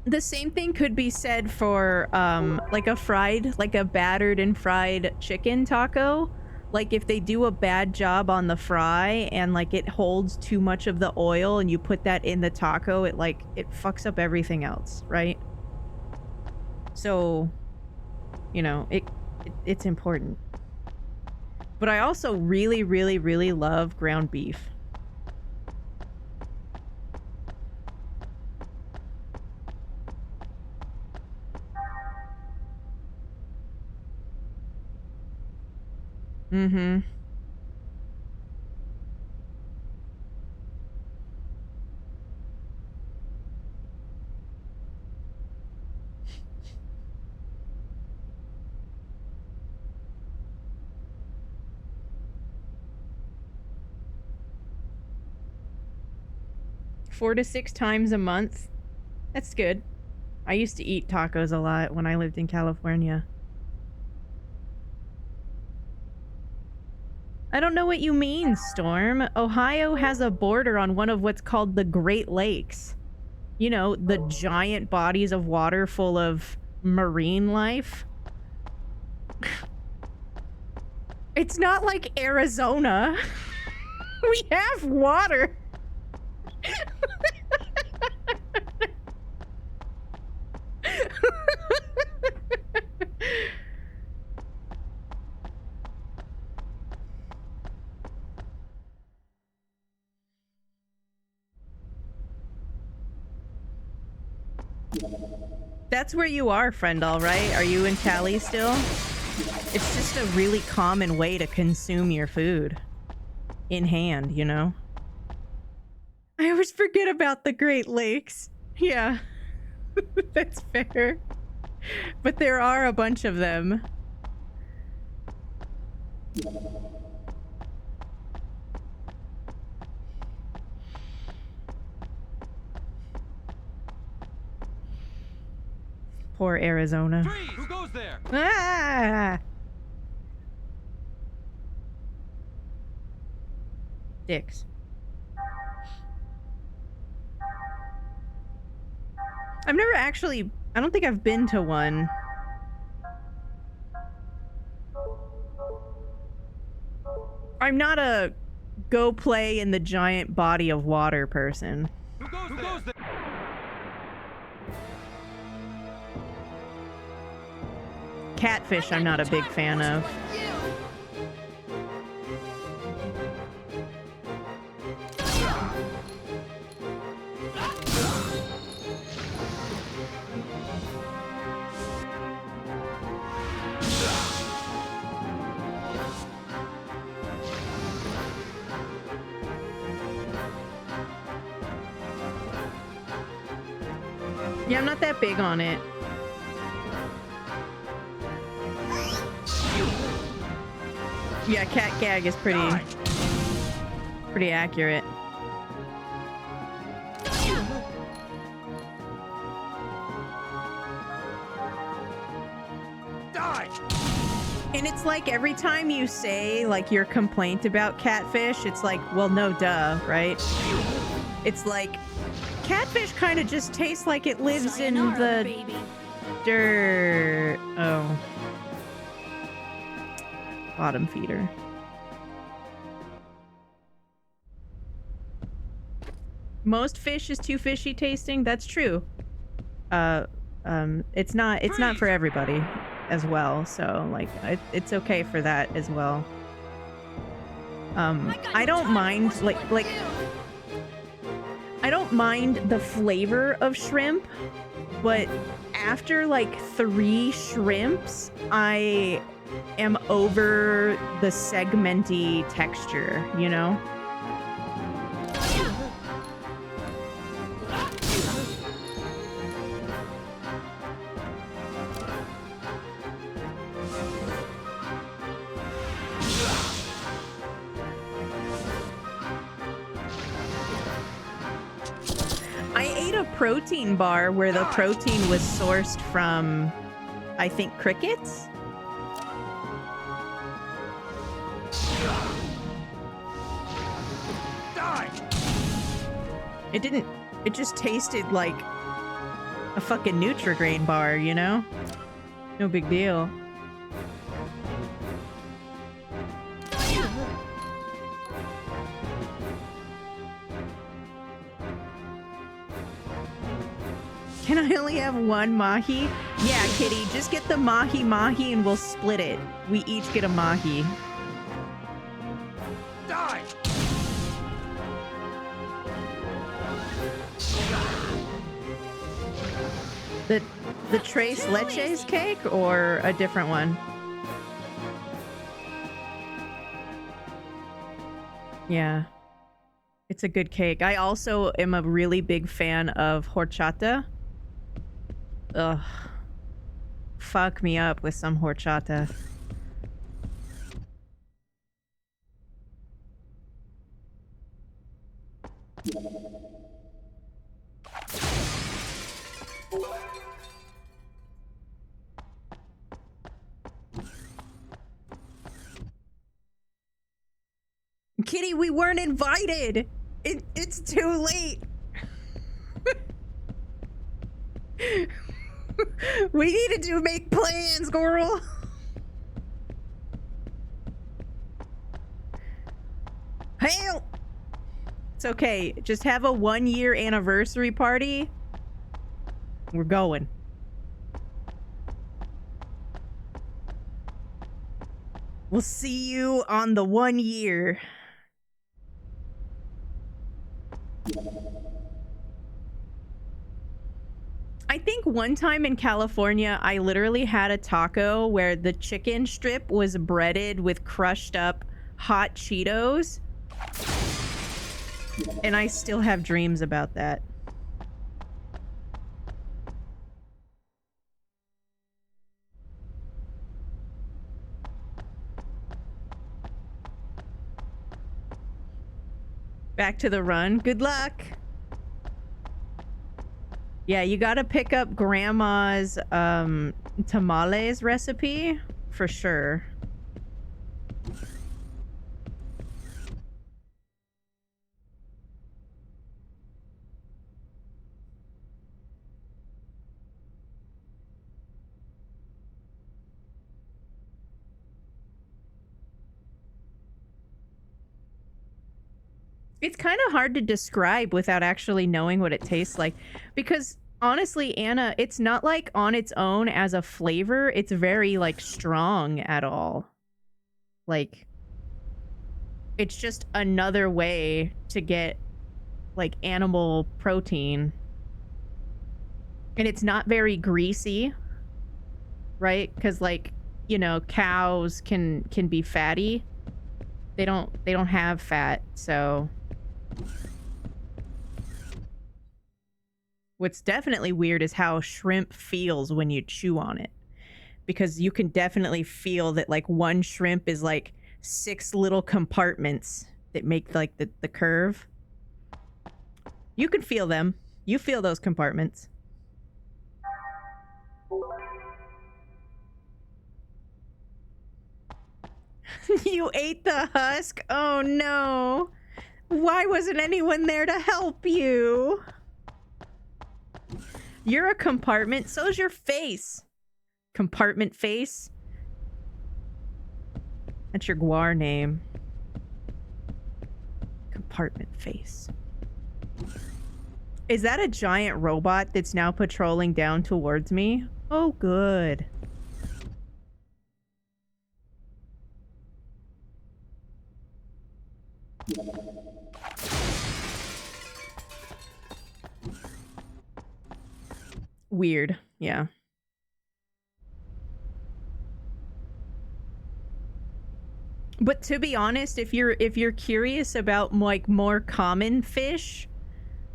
The same thing could be said for, like a battered and fried chicken taco. Like, if they do a bad job on the fry and, like, it holds too much of the oil and you put that in the taco, it fucks up everything else, right? So, you know, it's important. But I also really, really, really love ground beef. Mm-hmm. Four to 6 times a month. That's good. I used to eat tacos a lot when I lived in California. I don't know what you mean, Storm. Ohio has a border on one of what's called the Great Lakes. You know, the giant bodies of water full of marine life. It's not like Arizona. We have water. That's where you are, friend, all right? Are you in Cali still? It's just a really common way to consume your food. In hand, you know? I always forget about the Great Lakes. Yeah, that's fair. But there are a bunch of them. Poor Arizona. Freeze! Who goes there? Ah! Dicks. I've never actually... I don't think I've been to one. I'm not a go play in the giant body of water person. Who goes there? Catfish I'm not a big fan of. Yeah, I'm not that big on it. Yeah, cat gag is pretty accurate. Die! And it's like every time you say like your complaint about catfish, it's like, well, no, duh, right? It's like catfish kind of just tastes like it lives in the dirt. Oh. Bottom feeder. Most fish is too fishy tasting. That's true. It's not for everybody as well. So like, it's okay for that as well. I don't mind like I don't mind the flavor of shrimp, but after like 3 shrimps, I am over the segmenty texture, you know? I ate a protein bar where the protein was sourced from, I think, crickets? It just tasted like a fucking Nutri-Grain bar, you know? No big deal. Can I only have 1 mahi? Yeah, kitty, just get the mahi and we'll split it. We each get a mahi. Die! The Tres Leches cake or a different one? Yeah. It's a good cake. I also am a really big fan of horchata. Ugh. Fuck me up with some horchata. Kitty, we weren't invited. It's too late. We needed to make plans, girl. Hell. It's okay. Just have a 1-year anniversary party. We're going. We'll see you on the 1 year. I think one time in California, I literally had a taco where the chicken strip was breaded with crushed up hot Cheetos. And I still have dreams about that. Back to the run. Good luck. Yeah, you gotta pick up Grandma's tamales recipe for sure. It's kind of hard to describe without actually knowing what it tastes like. Because, honestly, Anna, it's not like on its own as a flavor, it's very, like, strong at all. Like, it's just another way to get, like, animal protein. And it's not very greasy, right? Because, like, you know, cows can be fatty. They don't have fat, so... What's definitely weird is how shrimp feels when you chew on it. Because you can definitely feel that, like, one shrimp is, like, 6 little compartments that make, like, the curve. You can feel them. You feel those compartments. You ate the husk? Oh, no. Why wasn't anyone there to help you? You're a compartment. So's your face. Compartment face. That's your guar name. Compartment face. Is that a giant robot that's now patrolling down towards me? Oh, good. Weird, yeah. But to be honest, if you're curious about, like, more common fish,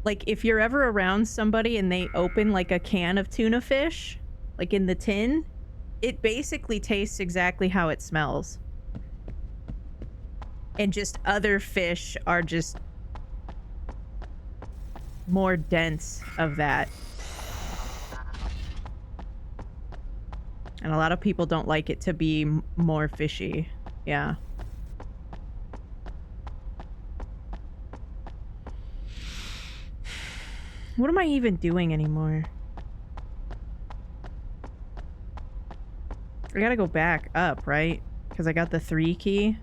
like, if you're ever around somebody and they open, like, a can of tuna fish, like in the tin, it basically tastes exactly how it smells. And just other fish are just more dense of that. And a lot of people don't like it to be more fishy. Yeah. What am I even doing anymore? I gotta go back up, right? Because I got the 3 key.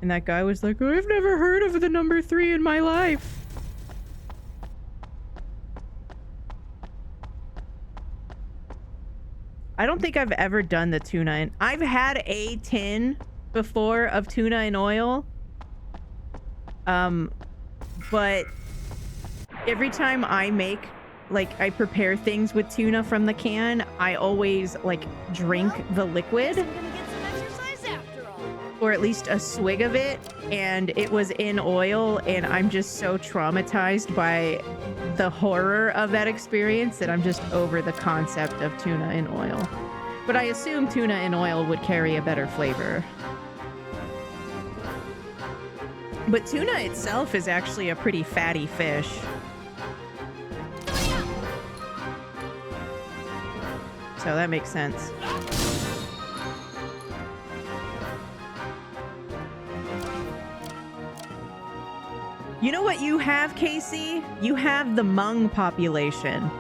And that guy was like, I've never heard of the number 3 in my life. I don't think I've ever done the tuna in... I've had a tin before of tuna in oil. But every time I make, like, I prepare things with tuna from the can, I always, like, drink the liquid. Or at least a swig of it, and it was in oil, and I'm just so traumatized by the horror of that experience that I'm just over the concept of tuna in oil. But I assume tuna in oil would carry a better flavor. But tuna itself is actually a pretty fatty fish. So that makes sense. You know what you have, Casey? You have the Hmong population.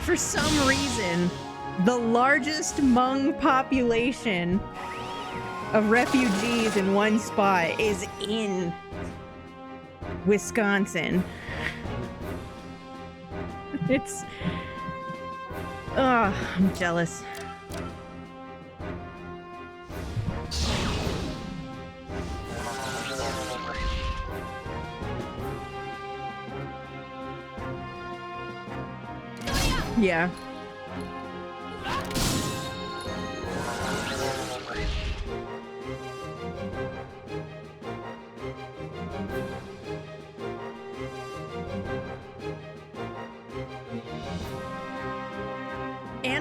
For some reason, the largest Hmong population of refugees in one spot is in Wisconsin. It's... Ugh, I'm jealous. Yeah.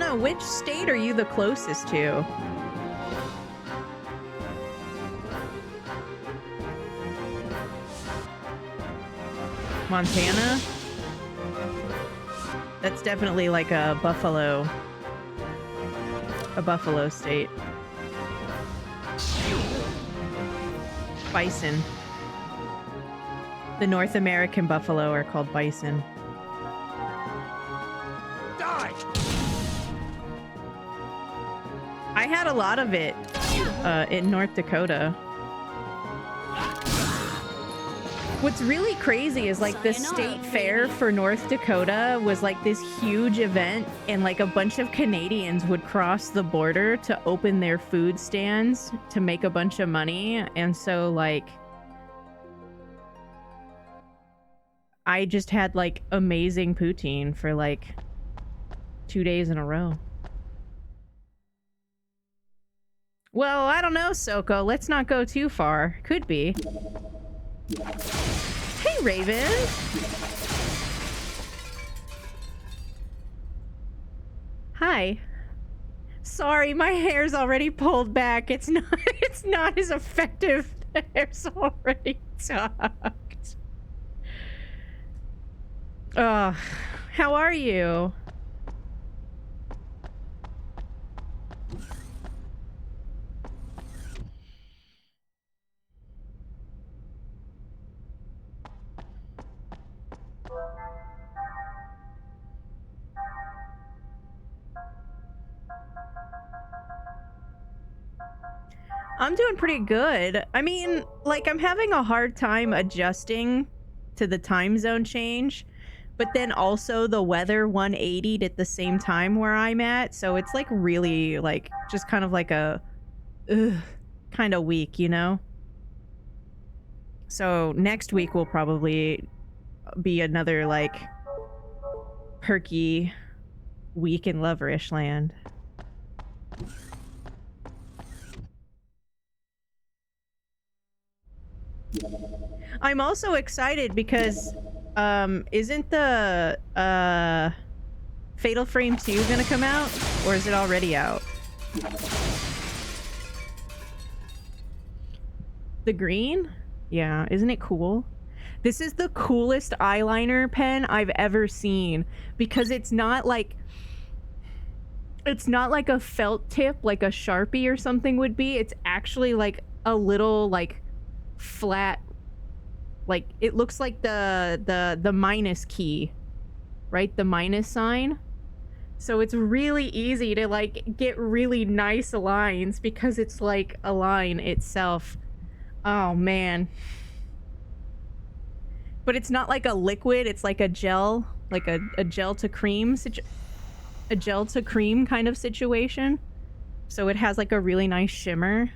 Montana, which state are you the closest to? Montana? That's definitely like a buffalo state. Bison. The North American buffalo are called bison. Die! I had a lot of it in North Dakota. What's really crazy is like the state fair for North Dakota was like this huge event, and like a bunch of Canadians would cross the border to open their food stands to make a bunch of money. And so like I just had like amazing poutine for like 2 days in a row. Well, I don't know, Soko. Let's not go too far. Could be. Hey, Raven. Hi. Sorry, my hair's already pulled back. It's not as effective. The hair's already tucked. How are you? I'm doing pretty good. I mean, like, I'm having a hard time adjusting to the time zone change, but then also the weather 180'd at the same time where I'm at, so it's like really like just kind of like a kind of week, you know? So next week will probably be another like perky week in Loverish land. I'm also excited because isn't the Fatal Frame 2 gonna come out, or is it already out? The green? Yeah, isn't it cool? This is the coolest eyeliner pen I've ever seen because it's not like a felt tip like a Sharpie or something would be. It's actually like a little like flat, like it looks like the minus key, right? The minus sign. So it's really easy to like get really nice lines because it's like a line itself. Oh man. But it's not like a liquid, it's like a gel, like a gel to cream kind of situation. So it has like a really nice shimmer.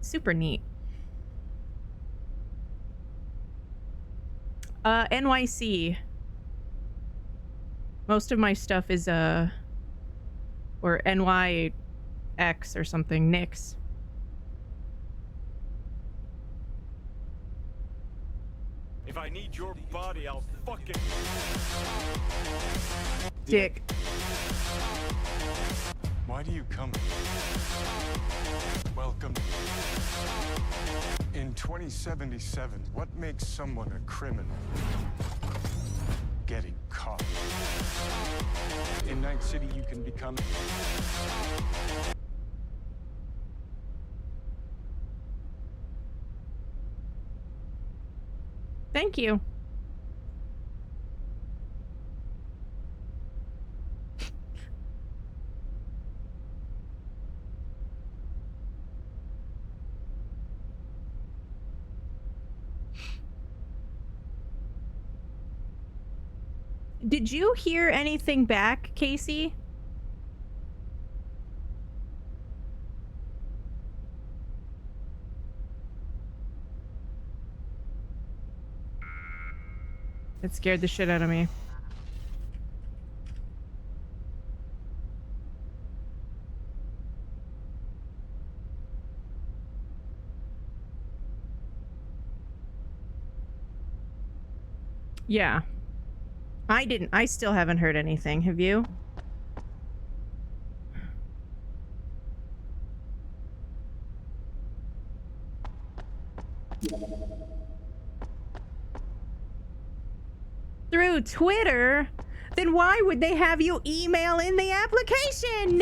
Super neat. NYC. Most of my stuff is or NYX or something, NYX. If I need your body, I'll fucking... Dick. Why do you come? Welcome. In 2077, what makes someone a criminal? Getting caught. In Night City, you can become... Thank you. Did you hear anything back, Casey? It scared the shit out of me. Yeah. I still haven't heard anything. Have you? you Twitter, then why would they have you email in the application?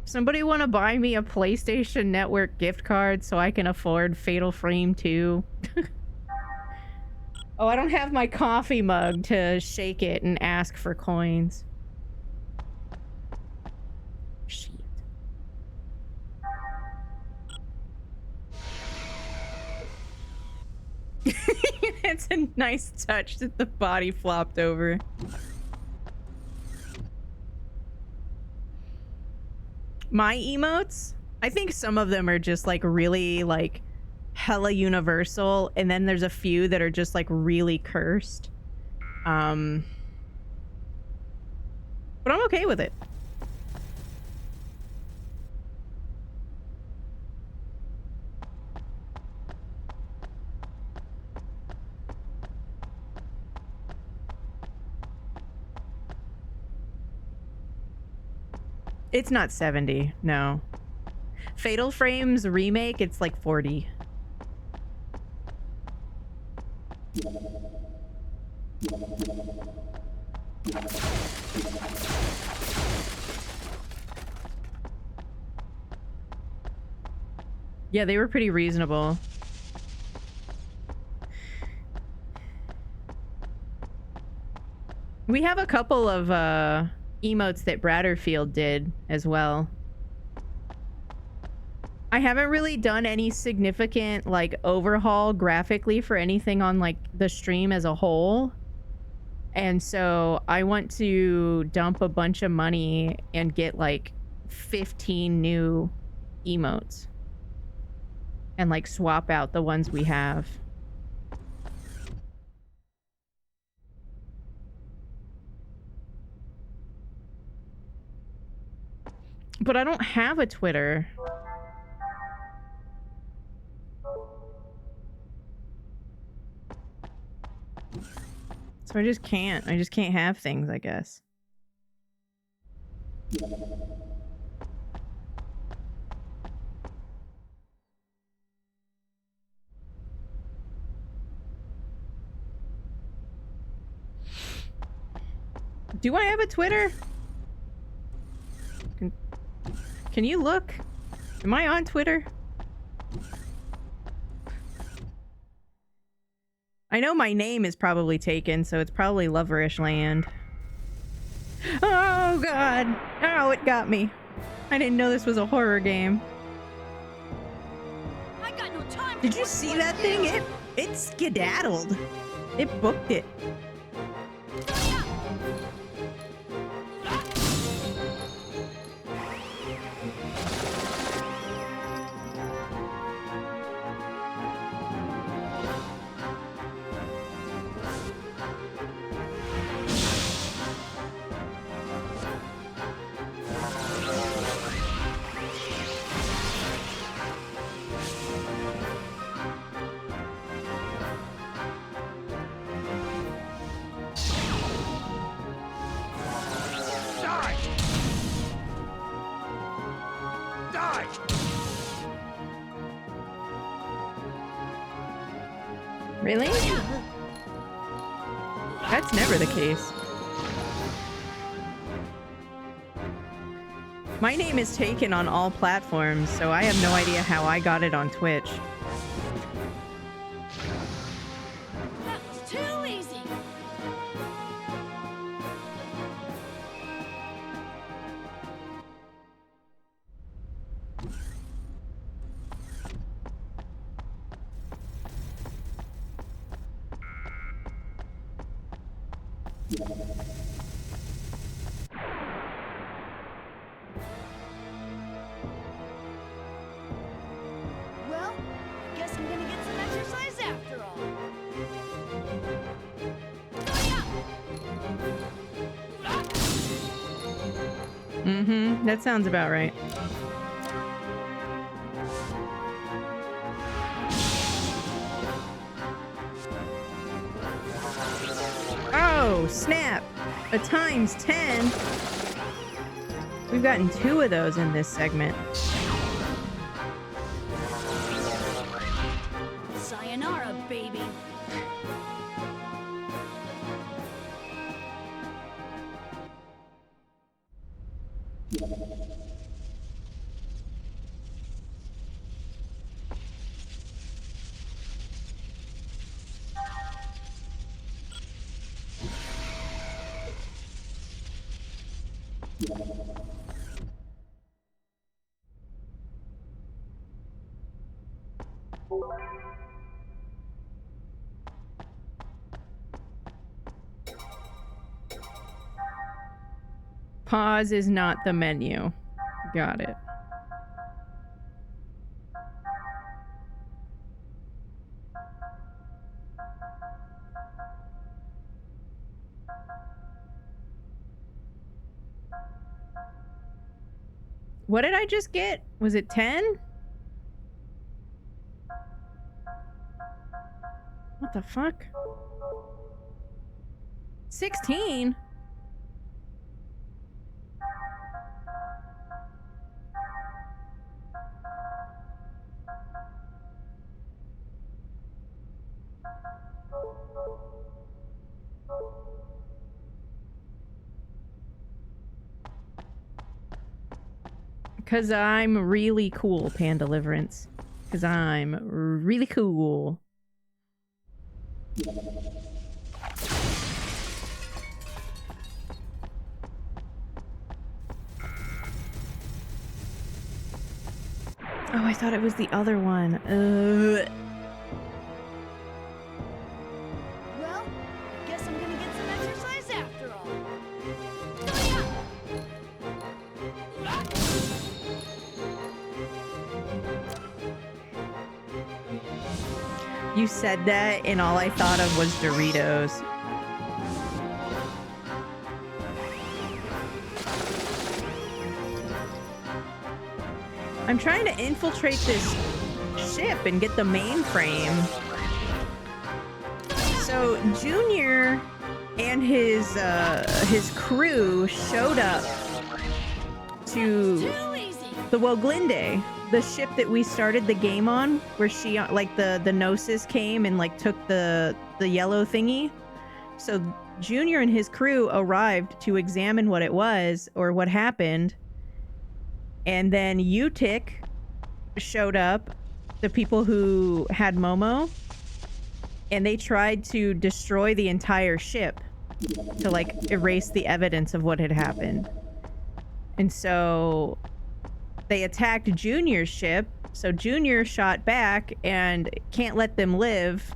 Somebody want to buy me a PlayStation Network gift card so I can afford Fatal Frame 2? Oh, I don't have my coffee mug to shake it and ask for coins. Shit. It's a nice touch that the body flopped over. My emotes? I think some of them are just like really like hella universal, and then there's a few that are just like really cursed. But I'm okay with it. It's not 70, no. Fatal Frames remake, it's like 40. Yeah, they were pretty reasonable. We have a couple of emotes that Bratterfield did as well. I haven't really done any significant like overhaul graphically for anything on like the stream as a whole. And so I want to dump a bunch of money and get like 15 new emotes and like swap out the ones we have. But I don't have a Twitter. So I just can't have things, I guess. Do I have a Twitter? Can you look? Am I on Twitter? I know my name is probably taken, so it's probably Loverish Land. Oh god! Oh, it got me. I didn't know this was a horror game. I got no time. Did you see that thing? It skedaddled. It booked it. Really? That's never the case. My name is taken on all platforms, so I have no idea how I got it on Twitch. That was too easy. Well, guess I'm gonna get some exercise after all. Mm-hmm. That sounds about right. Oh, snap! A ×10. We've gotten 2 of those in this segment. Sayonara, baby. Pause is not the menu. Got it. What did I just get? Was it 10? What the fuck? 16? Because I'm really cool, Pandeliverance. Because I'm really cool. Oh, I thought it was the other one. Well, I guess I'm gonna get some exercise after all. You said that, and all I thought of was Doritos. I'm trying to infiltrate this ship and get the mainframe. So Junior and his crew showed up to the Woglinde, the ship that we started the game on, where she, like, the Gnosis came and, like, took the yellow thingy. So Junior and his crew arrived to examine what it was, or what happened. And then Utic showed up, the people who had Momo, and they tried to destroy the entire ship to, like, erase the evidence of what had happened. And so they attacked Junior's ship, so Junior shot back and can't let them live.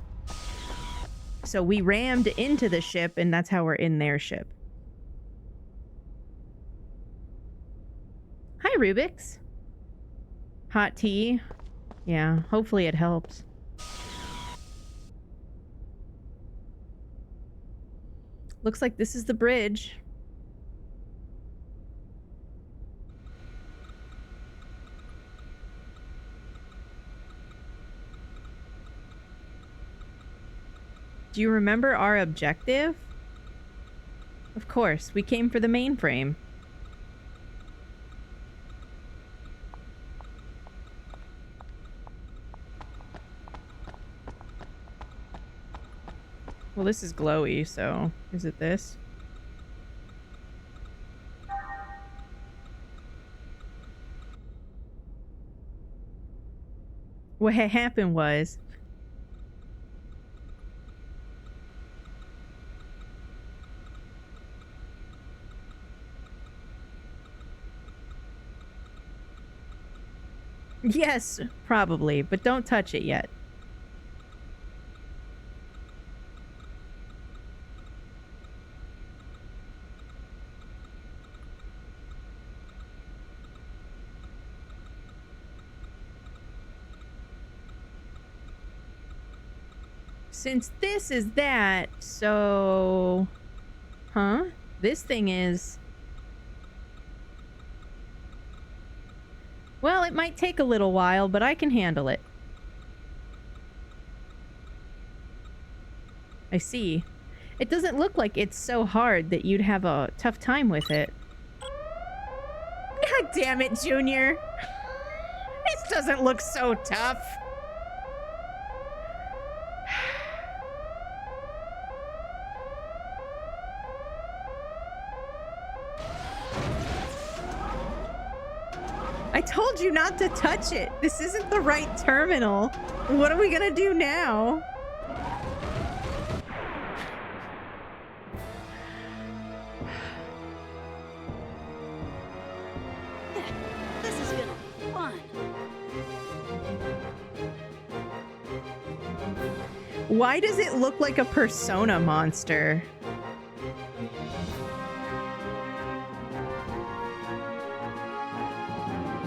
So we rammed into the ship, and that's how we're in their ship. Hi, Rubik's. Hot tea. Yeah, hopefully it helps. Looks like this is the bridge. Do you remember our objective? Of course, we came for the mainframe. Well, this is glowy, so is it this? What had happened was yes, probably, but don't touch it yet. Since this is that, so... Huh? This thing is... Well, it might take a little while, but I can handle it. I see. It doesn't look like it's so hard that you'd have a tough time with it. damn it, Junior. This doesn't look so tough. I told you not to touch it. This isn't the right terminal. What are we gonna do now? This is gonna be fun. Why does it look like a Persona monster?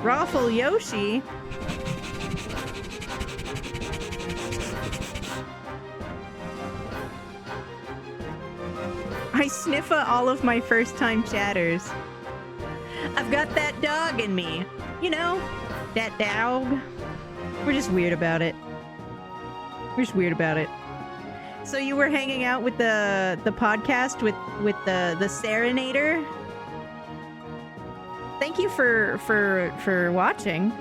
Raffle Yoshi? I sniffa all of my first-time chatters. I've got that dog in me. You know, that dog. We're just weird about it. We're just weird about it. So you were hanging out with the podcast with the Serenader? Thank you for watching.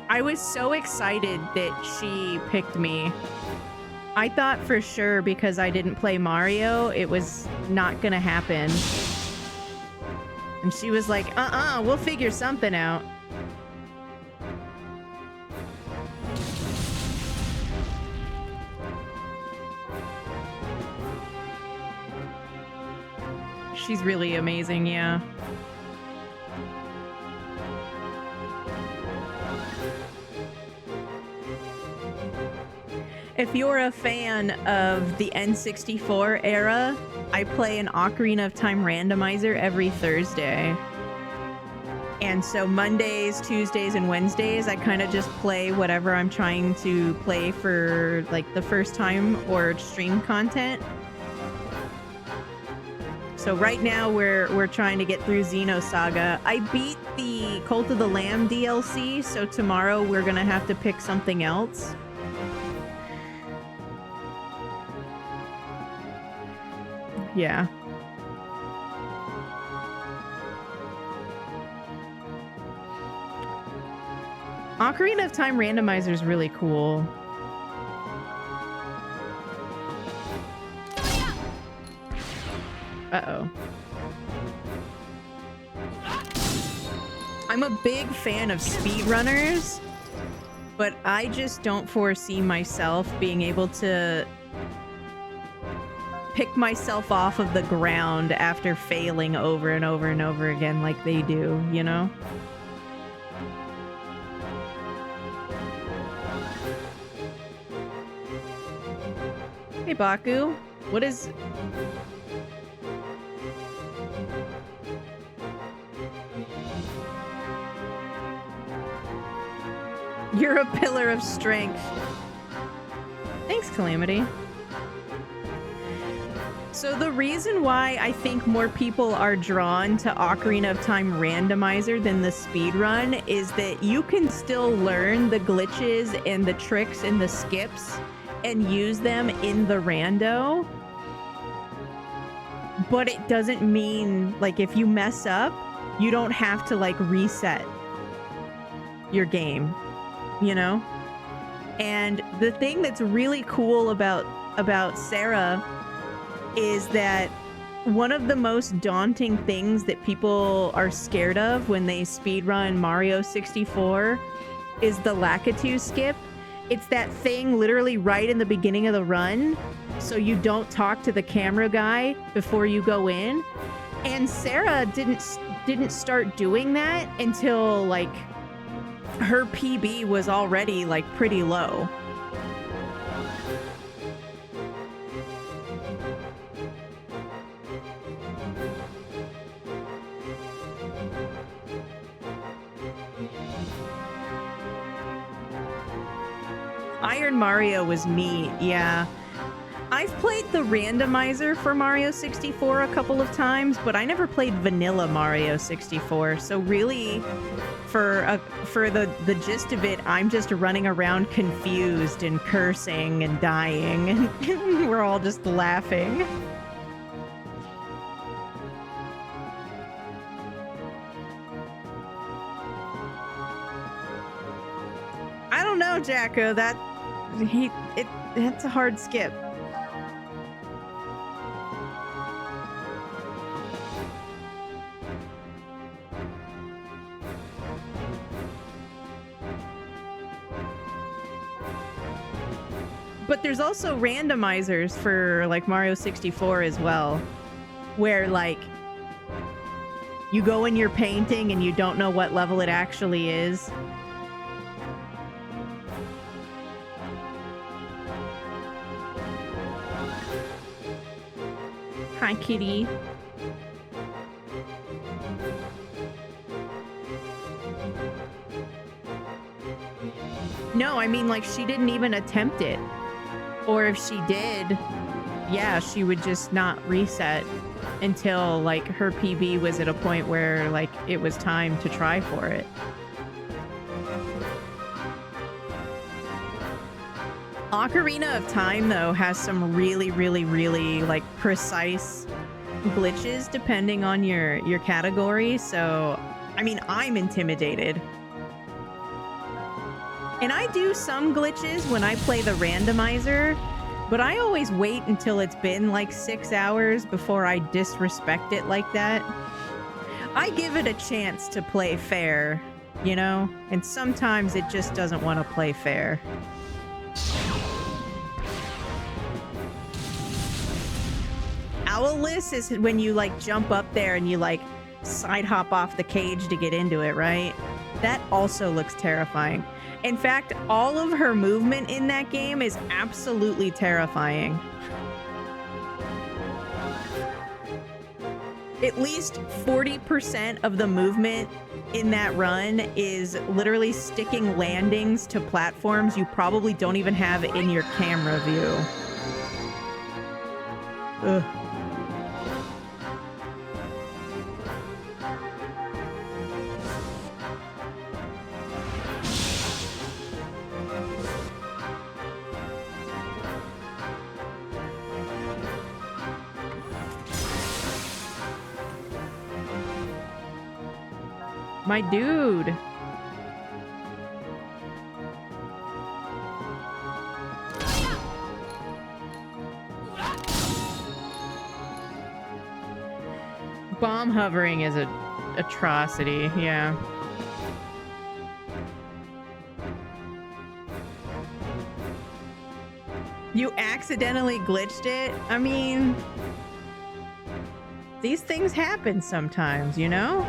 I was so excited that she picked me. I thought for sure because I didn't play Mario, it was not gonna happen. And she was like, we'll figure something out. She's really amazing, yeah. If you're a fan of the N64 era, I play an Ocarina of Time randomizer every Thursday. And so Mondays, Tuesdays, and Wednesdays, I kind of just play whatever I'm trying to play for like the first time or stream content. So right now we're trying to get through Xenosaga. I beat the Cult of the Lamb DLC, so tomorrow we're gonna have to pick something else. Yeah. Ocarina of Time randomizer is really cool. Uh-oh. I'm a big fan of speedrunners, but I just don't foresee myself being able to pick myself off of the ground after failing over and over and over again like they do, you know? Hey, Baku. What is... You're a pillar of strength. Thanks, Calamity. So the reason why I think more people are drawn to Ocarina of Time randomizer than the speedrun is that you can still learn the glitches and the tricks and the skips and use them in the rando. But it doesn't mean, like, if you mess up, you don't have to, like, reset your game, you know? And the thing that's really cool about Sarah is that one of the most daunting things that people are scared of when they speedrun Mario 64 is the Lakitu skip. It's that thing literally right in the beginning of the run, so you don't talk to the camera guy before you go in. And Sarah didn't start doing that until, like, her PB was already, like, pretty low. Iron Mario was neat, yeah. I've played the randomizer for Mario 64 a couple of times, but I never played vanilla Mario 64. So really, for the gist of it, I'm just running around confused and cursing and dying, and we're all just laughing. don't know, Jacko. That's a hard skip. But there's also randomizers for like Mario 64 as well, where like you go in your painting and you don't know what level it actually is. Hi, kitty. No, I mean like she didn't even attempt it. Or if she did, yeah, she would just not reset until like her PB was at a point where like it was time to try for it. Ocarina of Time though has some really like precise glitches depending on your category. So, I mean, I'm intimidated. And I do some glitches when I play the randomizer, but I always wait until it's been like 6 hours before I disrespect it like that. I give it a chance to play fair, you know? And sometimes it just doesn't want to play fair. Owless is when you like jump up there and you like side hop off the cage to get into it, right? That also looks terrifying. In fact, all of her movement in that game is absolutely terrifying. At least 40% of the movement in that run is literally sticking landings to platforms you probably don't even have in your camera view. Ugh. My dude. Bomb hovering is an atrocity, yeah. You accidentally glitched it? I mean, these things happen sometimes, you know?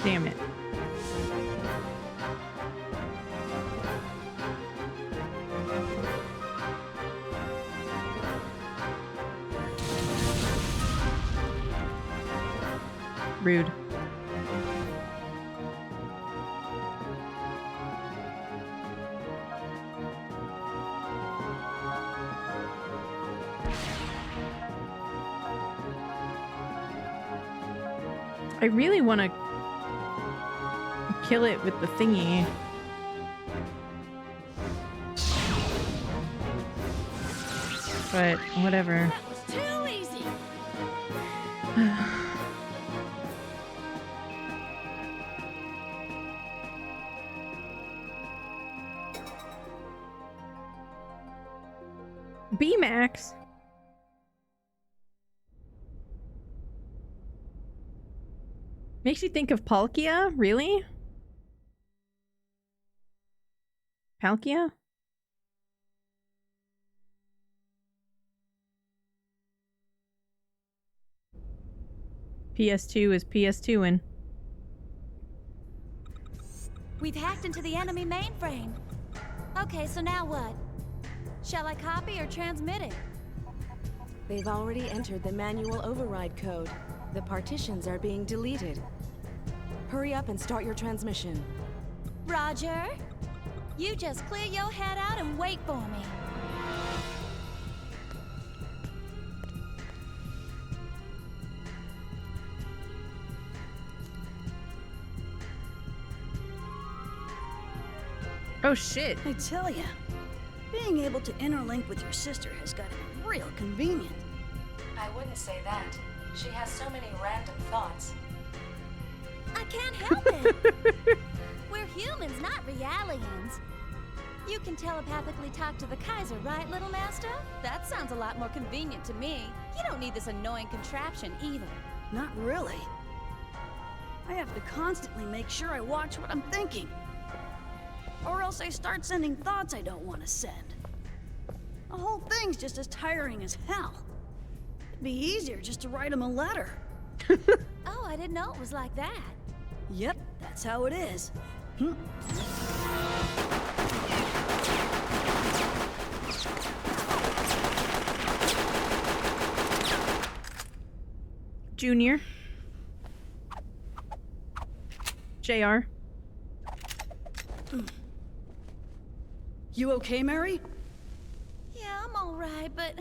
Damn it. Rude. I really want to kill it with the thingy. But whatever. That was too easy. B-Max. Makes you think of Palkia? Really? Palkia? PS2 is PS2-ing. We've hacked into the enemy mainframe. Okay, so now what? Shall I copy or transmit it? They've already entered the manual override code. The partitions are being deleted. Hurry up and start your transmission. Roger. You just clear your head out and wait for me. Oh shit. I tell ya, being able to interlink with your sister has got to be real convenient. I wouldn't say that. She has so many random thoughts. I can't help it. We're humans, not realians. You can telepathically talk to the Kaiser, right, little master? That sounds a lot more convenient to me. You don't need this annoying contraption either. Not really. I have to constantly make sure I watch what I'm thinking. Or else I start sending thoughts I don't want to send. The whole thing's just as tiring as hell. It'd be easier just to write him a letter. Oh, I didn't know it was like that. Yep, that's how it is. Junior. JR. You okay, Mary? Yeah, I'm all right, but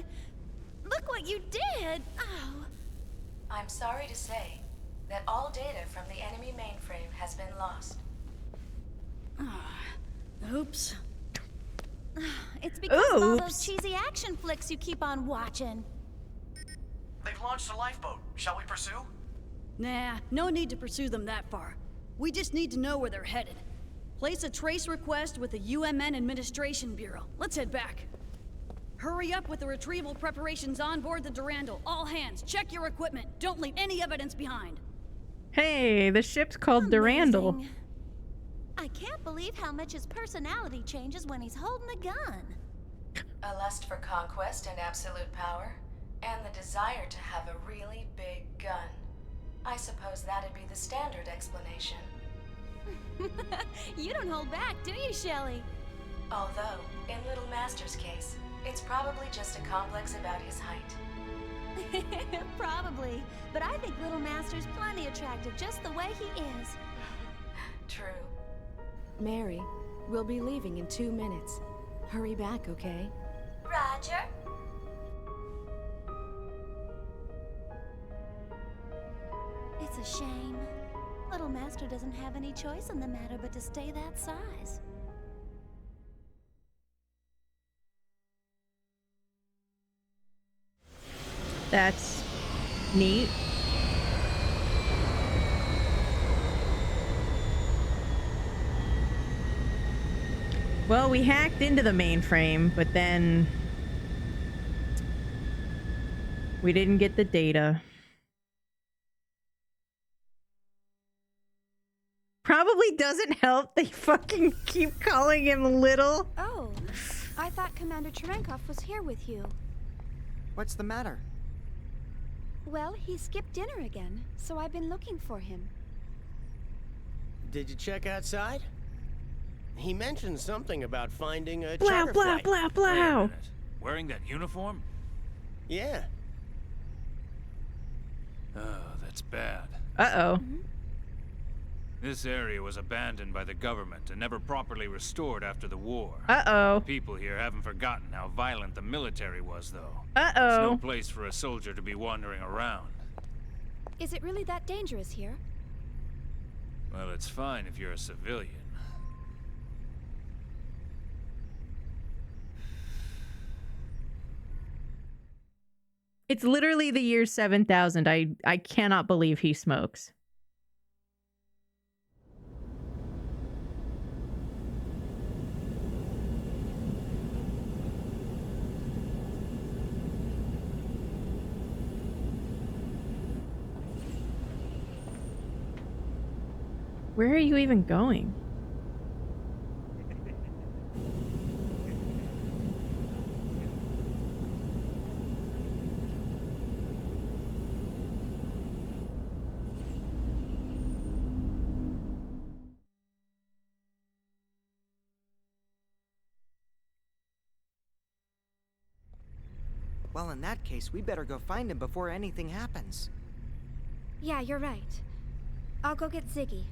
look what you did. Oh. I'm sorry to say that all data from the enemy mainframe has been lost. Oops. It's because of all those cheesy action flicks you keep on watching. They've launched a lifeboat. Shall we pursue? Nah, no need to pursue them that far. We just need to know where they're headed. Place a trace request with the UMN Administration Bureau. Let's head back. Hurry up with the retrieval preparations on board the Durandal. All hands, check your equipment. Don't leave any evidence behind. Hey, the ship's called Durandal. I can't believe how much his personality changes when he's holding a gun. A lust for conquest and absolute power, and the desire to have a really big gun. I suppose that'd be the standard explanation. You don't hold back, do you, Shelley? Although, in Little Master's case, it's probably just a complex about his height. Probably, but I think Little Master's plenty attractive just the way he is. True. Mary, we'll be leaving in 2 minutes. Hurry back, okay? Roger. It's a shame. Little Master doesn't have any choice in the matter but to stay that size. That's neat. Well, we hacked into the mainframe, but then we didn't get the data. Probably doesn't help they fucking keep calling him Little. Oh, I thought Commander Cherenkov was here with you. What's the matter? Well, he skipped dinner again, so I've been looking for him. Did you check outside? He mentioned something about finding a Blah, charter blah, flight. blah, blah. Wearing that uniform? Yeah. Oh, that's bad. Uh-oh. This area was abandoned by the government and never properly restored after the war. Uh-oh. The people here haven't forgotten how violent the military was, though. Uh-oh. It's no place for a soldier to be wandering around. Is it really that dangerous here? Well, it's fine if you're a civilian. It's literally the year 7000. I cannot believe he smokes. Where are you even going? Well, in that case, we better go find him before anything happens. Yeah, you're right. I'll go get Ziggy.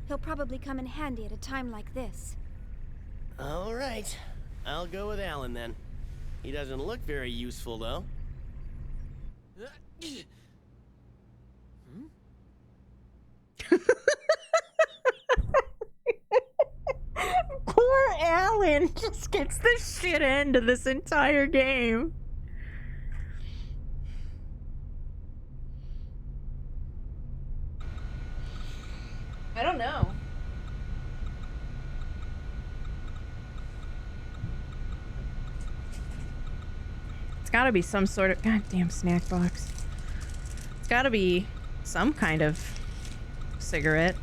He'll probably come in handy at a time like this. All right. I'll go with Alan then. He doesn't look very useful, though. Poor Alan just gets the shit end of this entire game. I don't know. It's gotta be some sort of goddamn snack box. It's gotta be some kind of cigarette.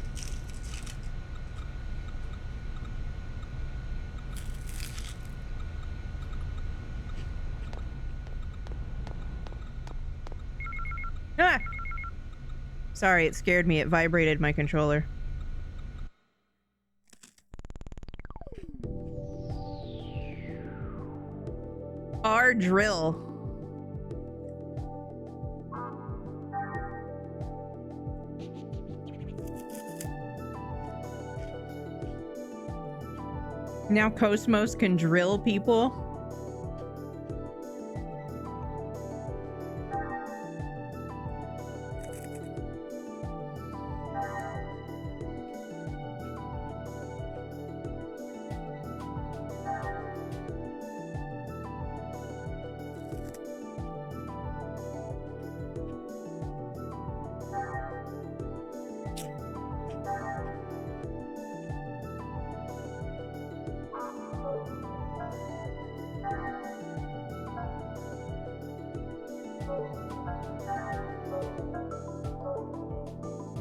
Ah! Sorry, it scared me. It vibrated my controller. Our drill. Now Cosmos can drill people.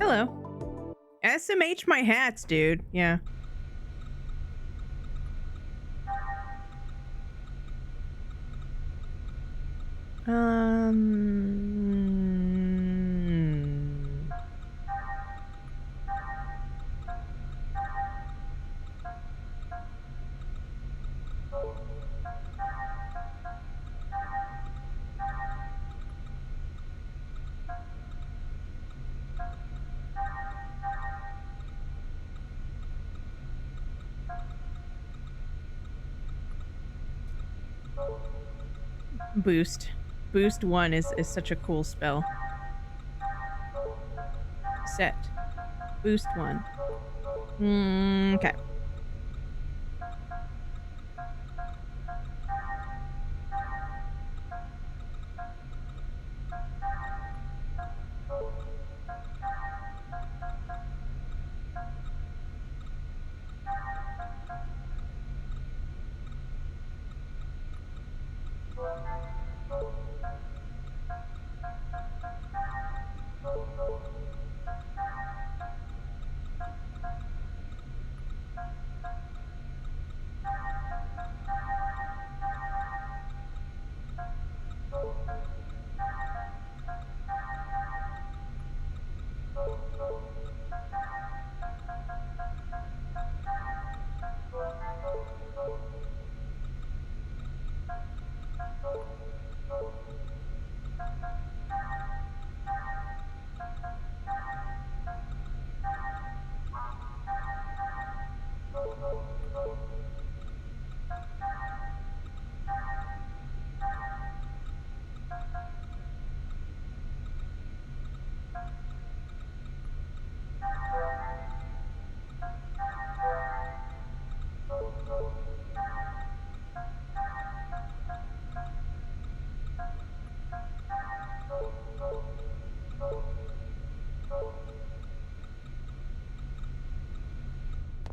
Hello. SMH my hats, dude. Yeah. Boost. Boost 1 is such a cool spell. Set. Boost 1. Okay.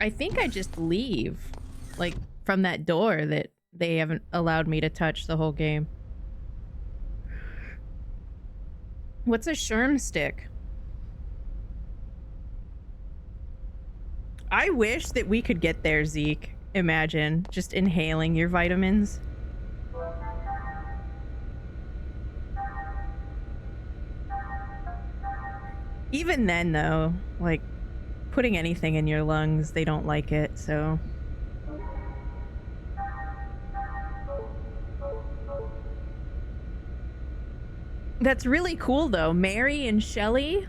I think I just leave, like, from that door that they haven't allowed me to touch the whole game. What's a Sherm stick? I wish that we could get there, Zeke. Imagine just inhaling your vitamins. Even then, though, like, putting anything in your lungs, they don't like it, so... That's really cool, though. Mary and Shelley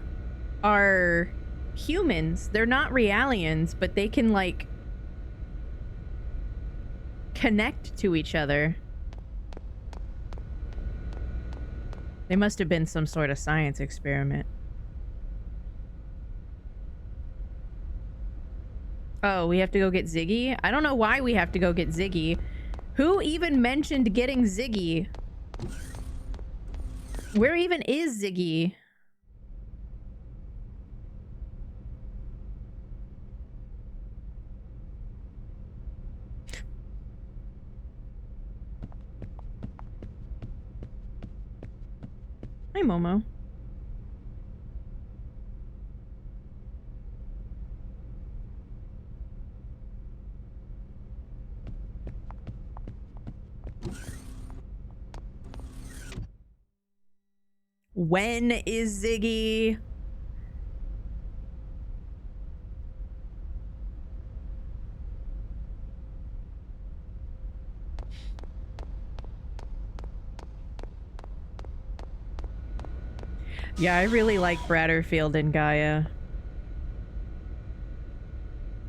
are humans. They're not Realians, but they can, like... connect to each other. They must have been some sort of science experiment. Oh, we have to go get Ziggy? I don't know why we have to go get Ziggy. Who even mentioned getting Ziggy? Where even is Ziggy? Hi, Momo. When is Ziggy? Yeah, I really like Bratterfield and Gaia.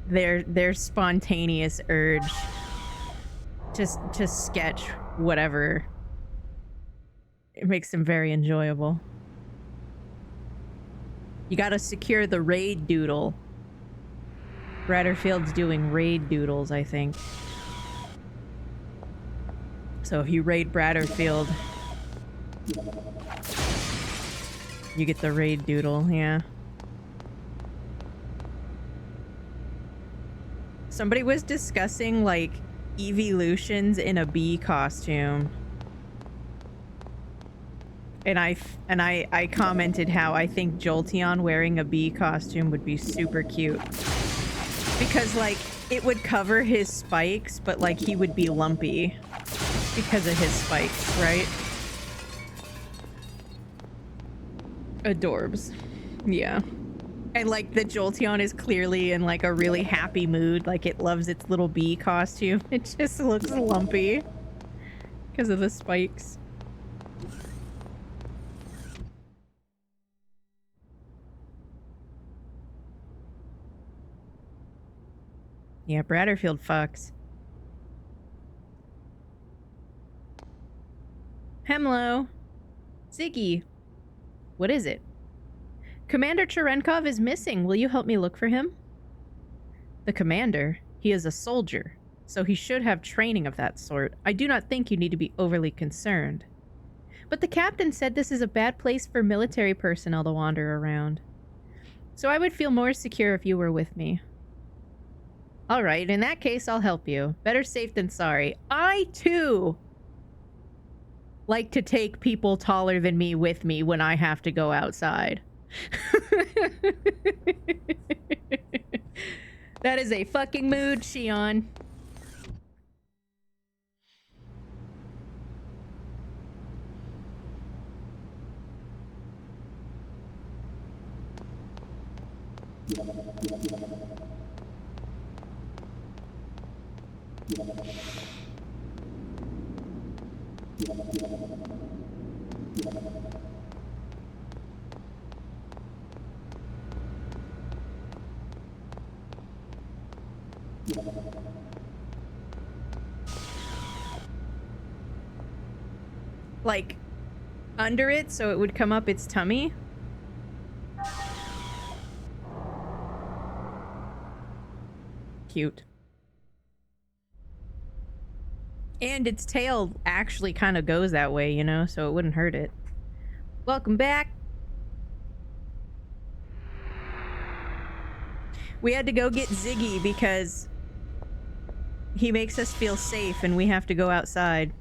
Their spontaneous urge to sketch whatever. It makes them very enjoyable. You gotta secure the raid doodle. Bratterfield's doing raid doodles, I think. So if you raid Bratterfield, you get the raid doodle, yeah. Somebody was discussing, like, evolutions in a bee costume. And I commented how I think Jolteon wearing a bee costume would be super cute. Because, like, it would cover his spikes, but, like, he would be lumpy because of his spikes, right? Adorbs. Yeah. And, like, the Jolteon is clearly in, like, a really happy mood. Like, it loves its little bee costume. It just looks lumpy because of the spikes. Yeah, Bratterfield fucks. Hemlo. Ziggy. What is it? Commander Cherenkov is missing. Will you help me look for him? The commander? He is a soldier, so he should have training of that sort. I do not think you need to be overly concerned. But the captain said this is a bad place for military personnel to wander around. So I would feel more secure if you were with me. Alright, in that case, I'll help you. Better safe than sorry. I, too, like to take people taller than me with me when I have to go outside. That is a fucking mood, Shion. Like, under it so it would come up its tummy? Cute. And its tail actually kind of goes that way, you know, so it wouldn't hurt it. Welcome back. We had to go get Ziggy because he makes us feel safe and we have to go outside.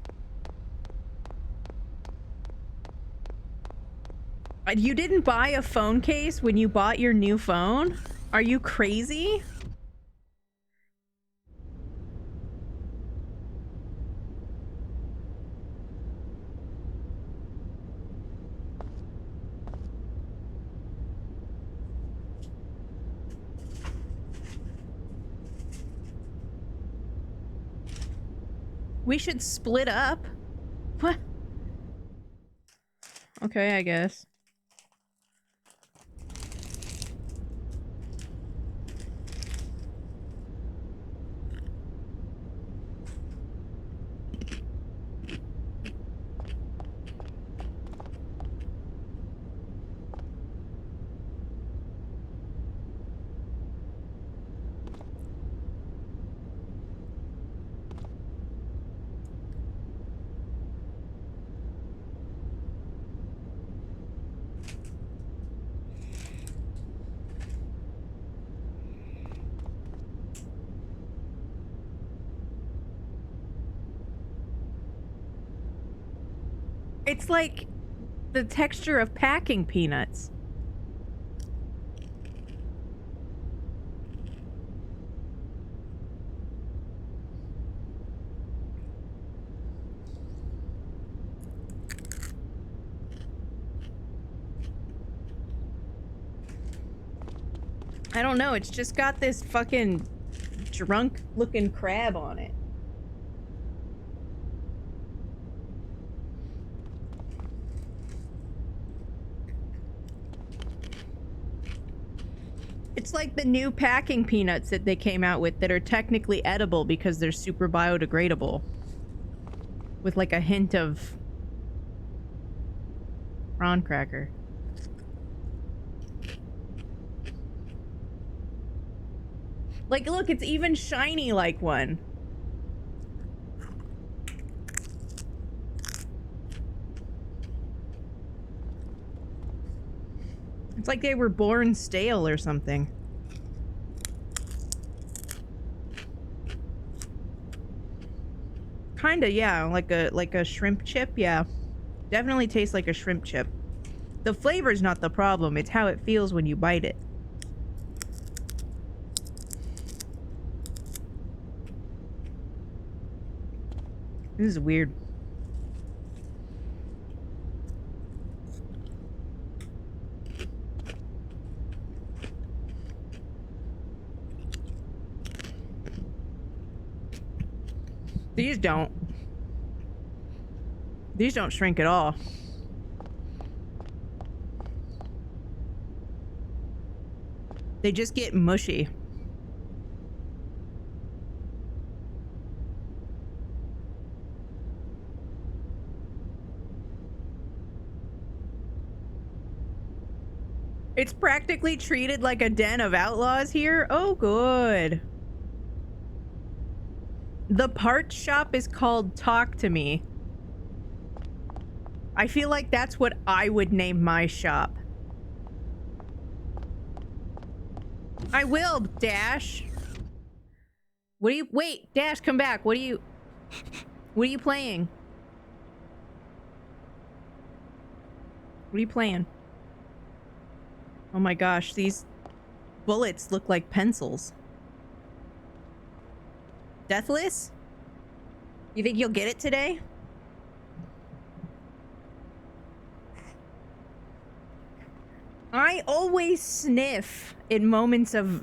You didn't buy a phone case when you bought your new phone? Are you crazy? We should split up. What? Okay, I guess. It's like the texture of packing peanuts. I don't know, it's just got this fucking drunk looking crab on it. It's like the new packing peanuts that they came out with that are technically edible because they're super biodegradable. With like a hint of prawn cracker. Like, look, it's even shiny like one. It's like they were born stale or something. Kinda, yeah, like a shrimp chip, yeah. Definitely tastes like a shrimp chip. The flavor's not the problem, it's how it feels when you bite it. This is weird. These don't shrink at all. They just get mushy. It's practically treated like a den of outlaws here. Oh, good. The part shop is called Talk to Me. I feel like that's what I would name my shop. I will, Dash. What do you... Wait, Dash, come back. What are you playing? What are you playing? Oh my gosh, these bullets look like pencils. Deathless? You think you'll get it today? I always sniff in moments of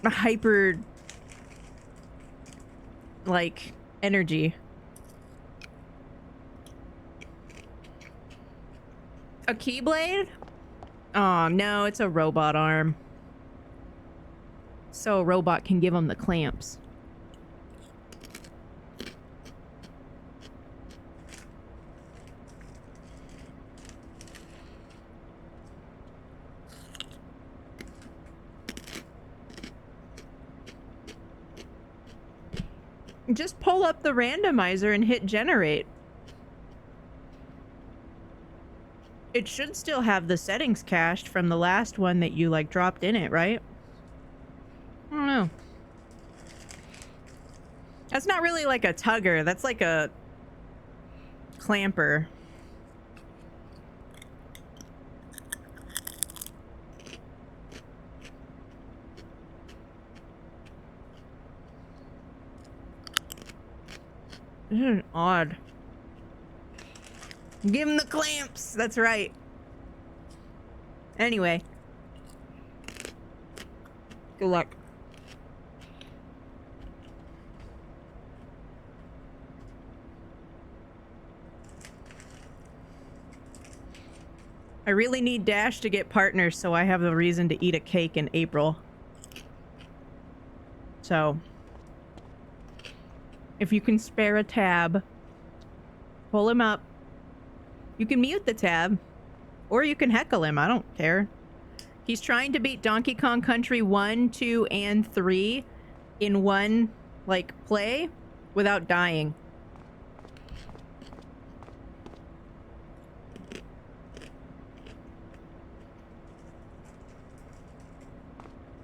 hyper, like, energy. A keyblade? Oh, no, it's a robot arm. So a robot can give him the clamps. Just pull up the randomizer and hit generate. It should still have the settings cached from the last one that you, like, dropped in it, right? I don't know. That's not really like a tugger. That's like a clamper. This is odd. Give him the clamps. That's right. Anyway. Good luck. I really need Dash to get partners so I have a reason to eat a cake in April. So, if you can spare a tab, pull him up. You can mute the tab, or you can heckle him. I don't care. He's trying to beat Donkey Kong Country 1, 2, and 3 in one, like, play without dying.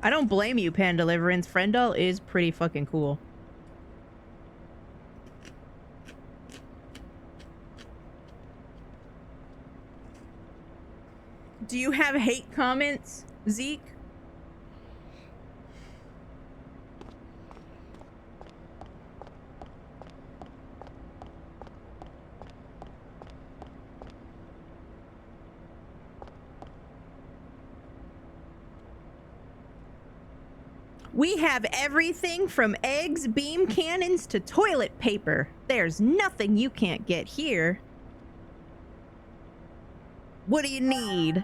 I don't blame you, Pan Deliverance. Friendall is pretty fucking cool. Do you have hate comments, Zeke? We have everything from eggs, beam cannons, to toilet paper. There's nothing you can't get here. What do you need?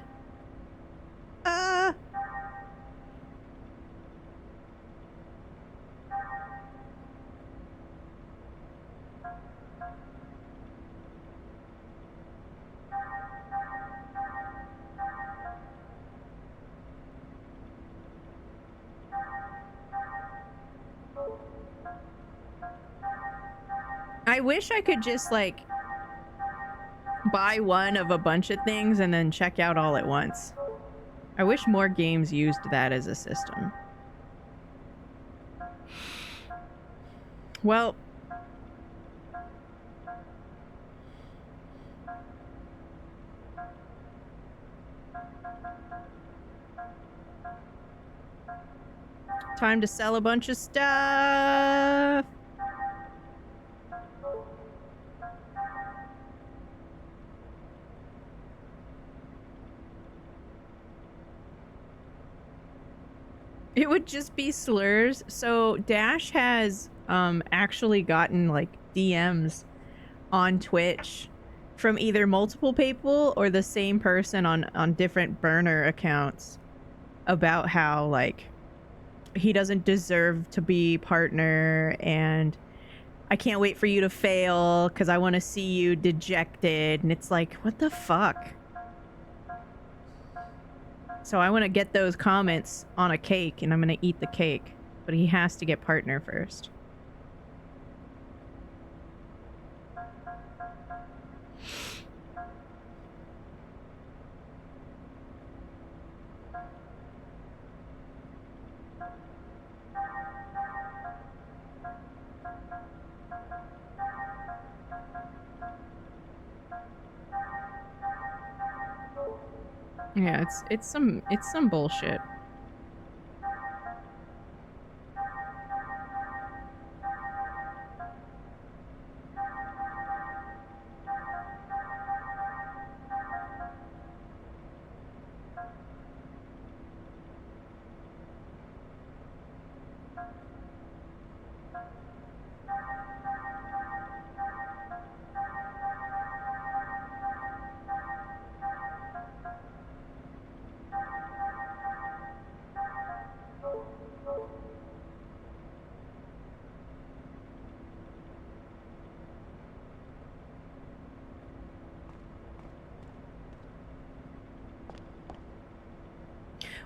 I wish I could just, like, buy one of a bunch of things and then check out all at once. I wish more games used that as a system. Well, time to sell a bunch of stuff. It would just be slurs. So Dash has actually gotten like DMs on Twitch from either multiple people or the same person on different burner accounts about how like he doesn't deserve to be partner and I can't wait for you to fail because I want to see you dejected. And it's like, what the fuck? So I want to get those comments on a cake and I'm going to eat the cake. But he has to get partner first. Yeah, it's some bullshit.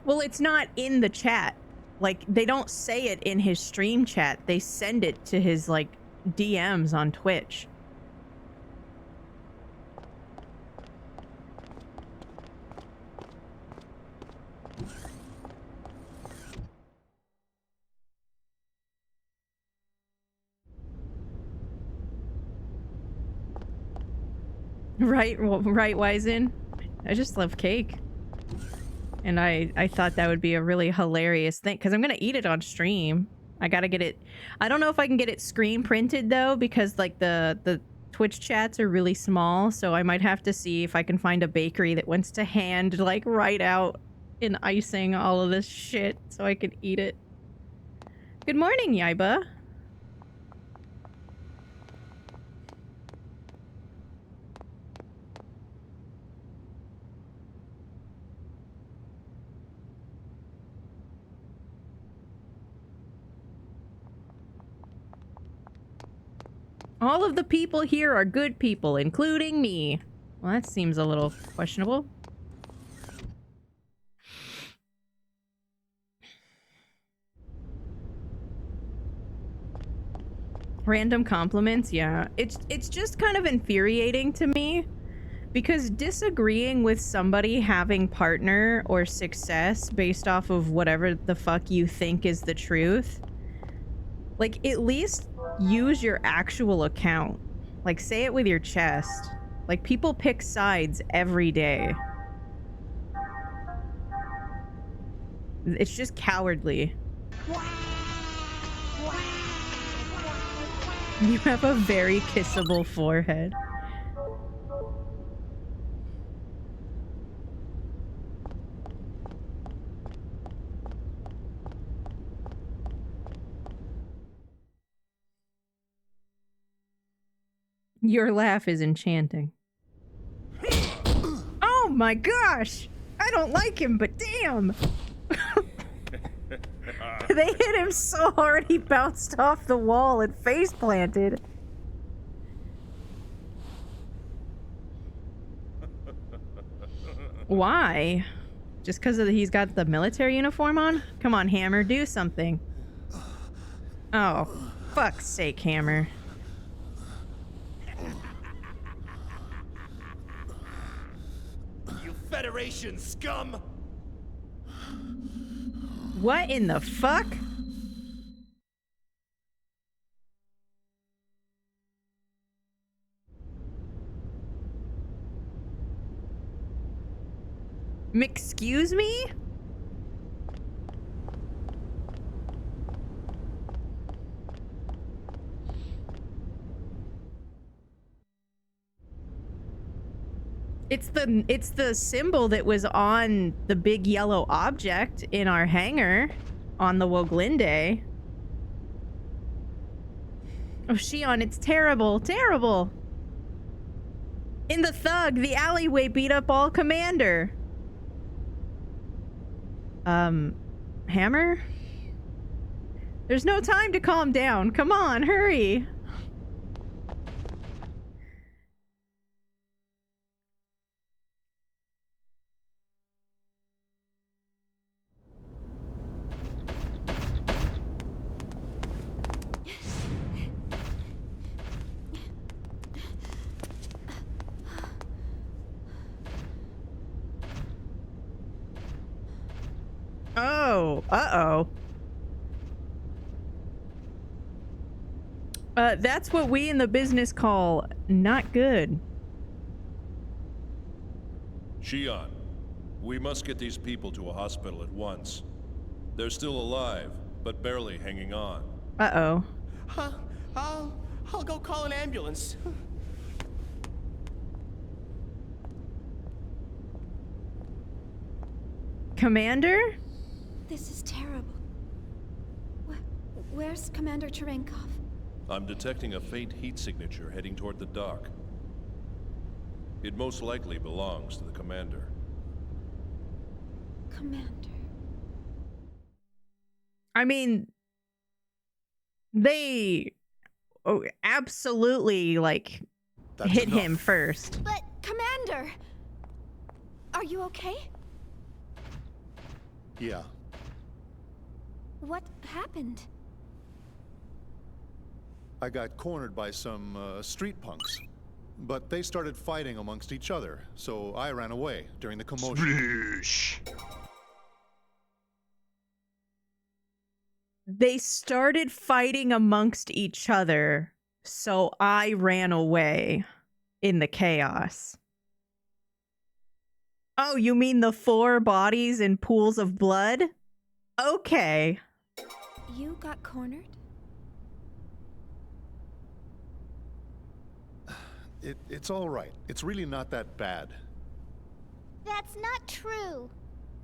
Well, it's not in the chat. Like, they don't say it in his stream chat. They send it to his, like, DMs on Twitch. Right, Wizen? I just love cake. And I thought that would be a really hilarious thing, because I'm going to eat it on stream. I got to get it. I don't know if I can get it screen printed, though, because, like, the Twitch chats are really small, so I might have to see if I can find a bakery that wants to hand, like, write out in icing all of this shit so I can eat it. Good morning, Yaiba. All of the people here are good people, including me. Well, that seems a little questionable. Random compliments, yeah. It's just kind of infuriating to me, because disagreeing with somebody having partner or success based off of whatever the fuck you think is the truth, like, at least use your actual account. Like, say it with your chest. Like, people pick sides every day. It's just cowardly. You have a very kissable forehead. Your laugh is enchanting. Oh my gosh! I don't like him, but damn! They hit him so hard he bounced off the wall and face planted. Why? Just because he's got the military uniform on? Come on, Hammer, do something. Oh, fuck's sake, Hammer. You Federation scum! What in the fuck? Excuse me? It's the symbol that was on the big yellow object in our hangar on the Woglinde. Oh, Shion, it's terrible, terrible. In the thug, the alleyway beat up all commander. Hammer? There's no time to calm down. Come on, hurry. Oh, uh-oh. That's what we in the business call not good. Shion, we must get these people to a hospital at once. They're still alive, but barely hanging on. Uh-oh. Huh? I'll go call an ambulance. Commander? This is terrible. Where's Commander Cherenkov? I'm detecting a faint heat signature heading toward the dock. It most likely belongs to the commander. Commander. I mean, they absolutely, like, hit him first. But, Commander! Are you okay? Yeah. What happened? I got cornered by some street punks. But they started fighting amongst each other, so I ran away during the commotion. They started fighting amongst each other, so I ran away in the chaos. Oh, you mean the 4 bodies in pools of blood? Okay. You got cornered? It's all right. It's really not that bad. That's not true.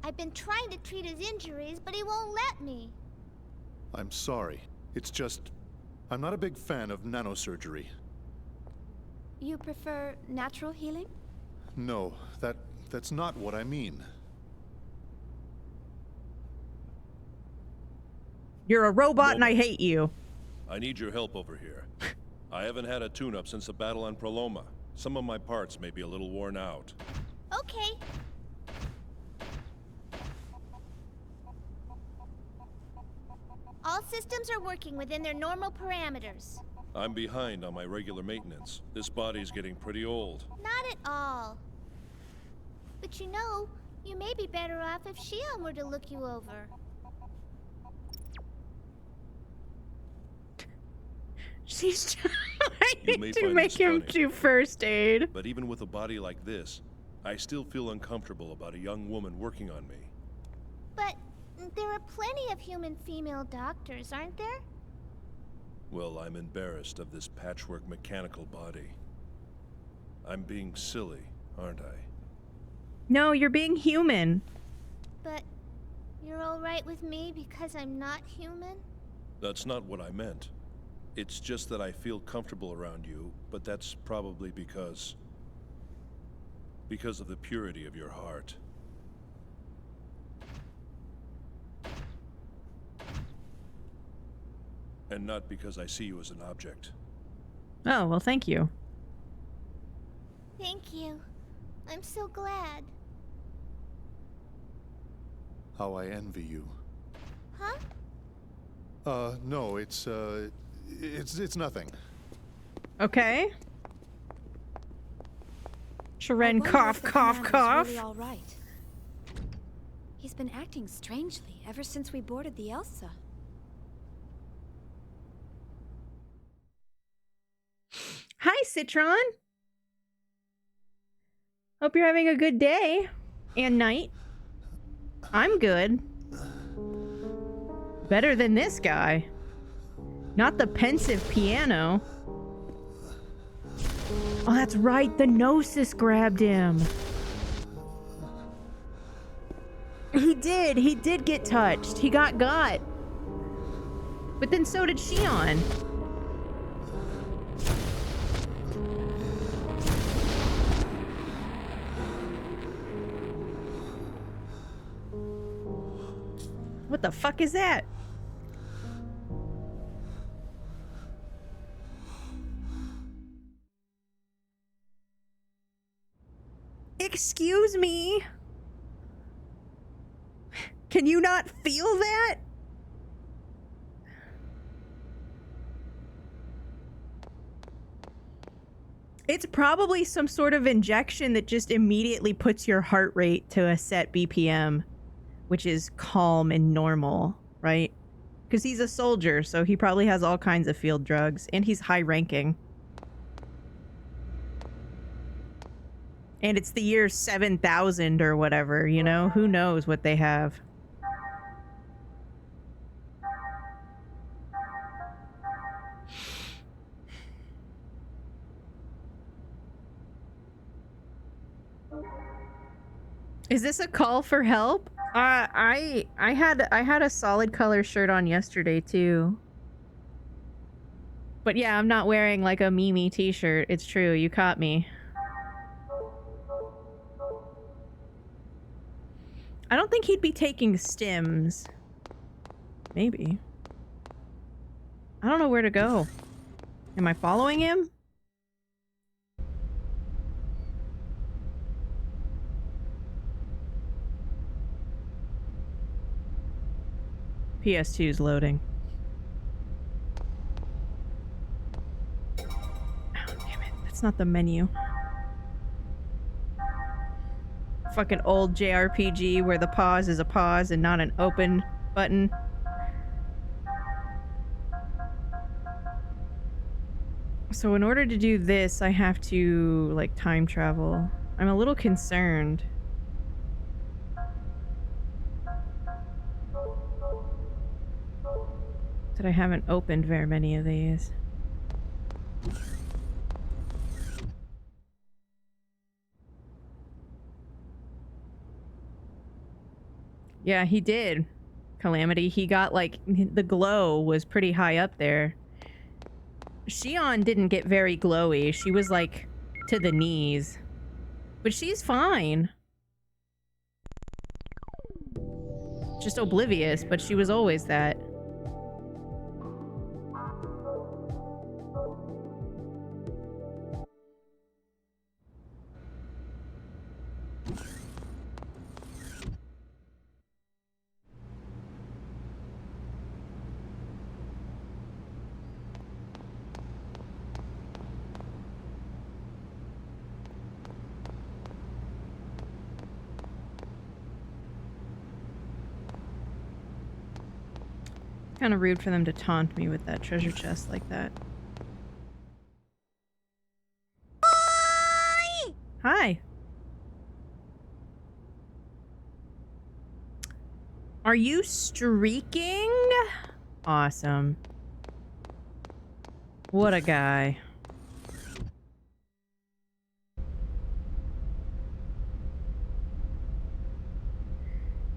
I've been trying to treat his injuries, but he won't let me. I'm sorry. It's just, I'm not a big fan of nanosurgery. You prefer natural healing? No, that's not what I mean. You're a robot and I hate you. I need your help over here. I haven't had a tune-up since the battle on Proloma. Some of my parts may be a little worn out. Okay. All systems are working within their normal parameters. I'm behind on my regular maintenance. This body's getting pretty old. Not at all. But you know, you may be better off if Shion were to look you over. She's trying to make him do first aid. But even with a body like this, I still feel uncomfortable about a young woman working on me. But There are plenty of human female doctors, aren't there? Well, I'm embarrassed of this patchwork mechanical body. I'm being silly, aren't I? No, you're being human. But you're alright with me because I'm not human? That's not what I meant. It's just that I feel comfortable around you, but that's probably because of the purity of your heart. And not because I see you as an object. Oh, well, thank you. Thank you. I'm so glad. How I envy you. Huh? No, it's nothing. Okay. Sharon, I wonder cough, if the cough, commander's cough. Really all right. He's been acting strangely ever since we boarded the Elsa. Hi, Citron. Hope you're having a good day and night. I'm good. Better than this guy. Not the pensive piano. Oh, that's right. The Gnosis grabbed him. He did get touched. He got. But then so did Xion. What the fuck is that? Excuse me? Can you not feel that? It's probably some sort of injection that just immediately puts your heart rate to a set BPM, which is calm and normal, right? Because he's a soldier, so he probably has all kinds of field drugs, and he's high ranking. And it's the year 7000 or whatever, you know? Who knows what they have? Is this a call for help? I had a solid color shirt on yesterday too. But yeah, I'm not wearing like a Mimi t-shirt. It's true, you caught me. I don't think he'd be taking stims. Maybe. I don't know where to go. Am I following him? PS2 is loading. Oh, damn it. That's not the menu. Fucking old JRPG where the pause is a pause and not an open button. So in order to do this, I have to, like, time travel. I'm a little concerned. That I haven't opened very many of these. Yeah, he did. Calamity. He got, like, the glow was pretty high up there. Xion didn't get very glowy. She was, like, to the knees. But she's fine. Just oblivious, but she was always that. Kind of rude for them to taunt me with that treasure chest like that. Hi. Are you streaking? Awesome. What a guy.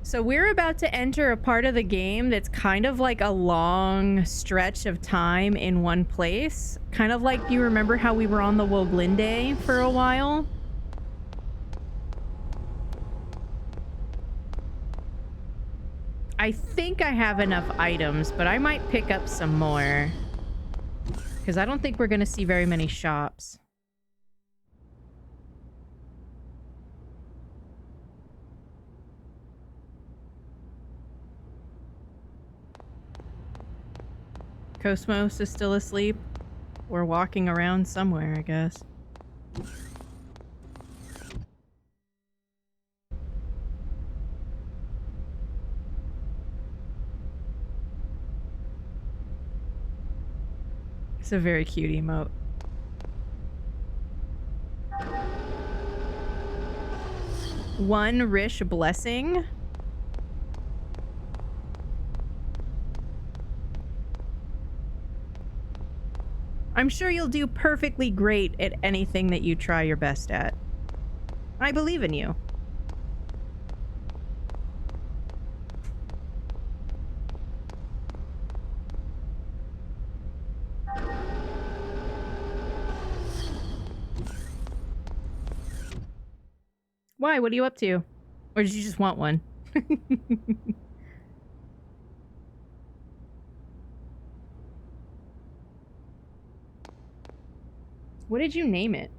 So we're about to enter a part of the game that's kind of like a long stretch of time in one place. Kind of like, you remember how we were on the Woglinde for a while? I think I have enough items, but I might pick up some more. Because I don't think we're going to see very many shops. Cosmos is still asleep. Or walking around somewhere, I guess. It's a very cute emote. One Rish blessing. I'm sure you'll do perfectly great at anything that you try your best at. I believe in you. Why? What are you up to? Or did you just want one? What did you name it?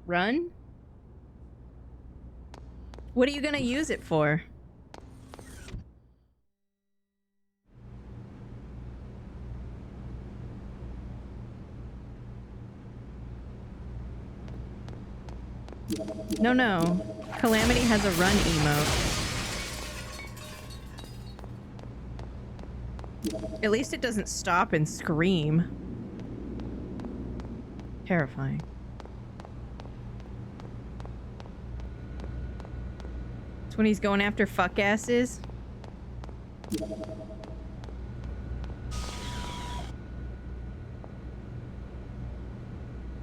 Run? What are you gonna use it for? No. Calamity has a run emote. At least it doesn't stop and scream. Terrifying. It's when he's going after fuck asses.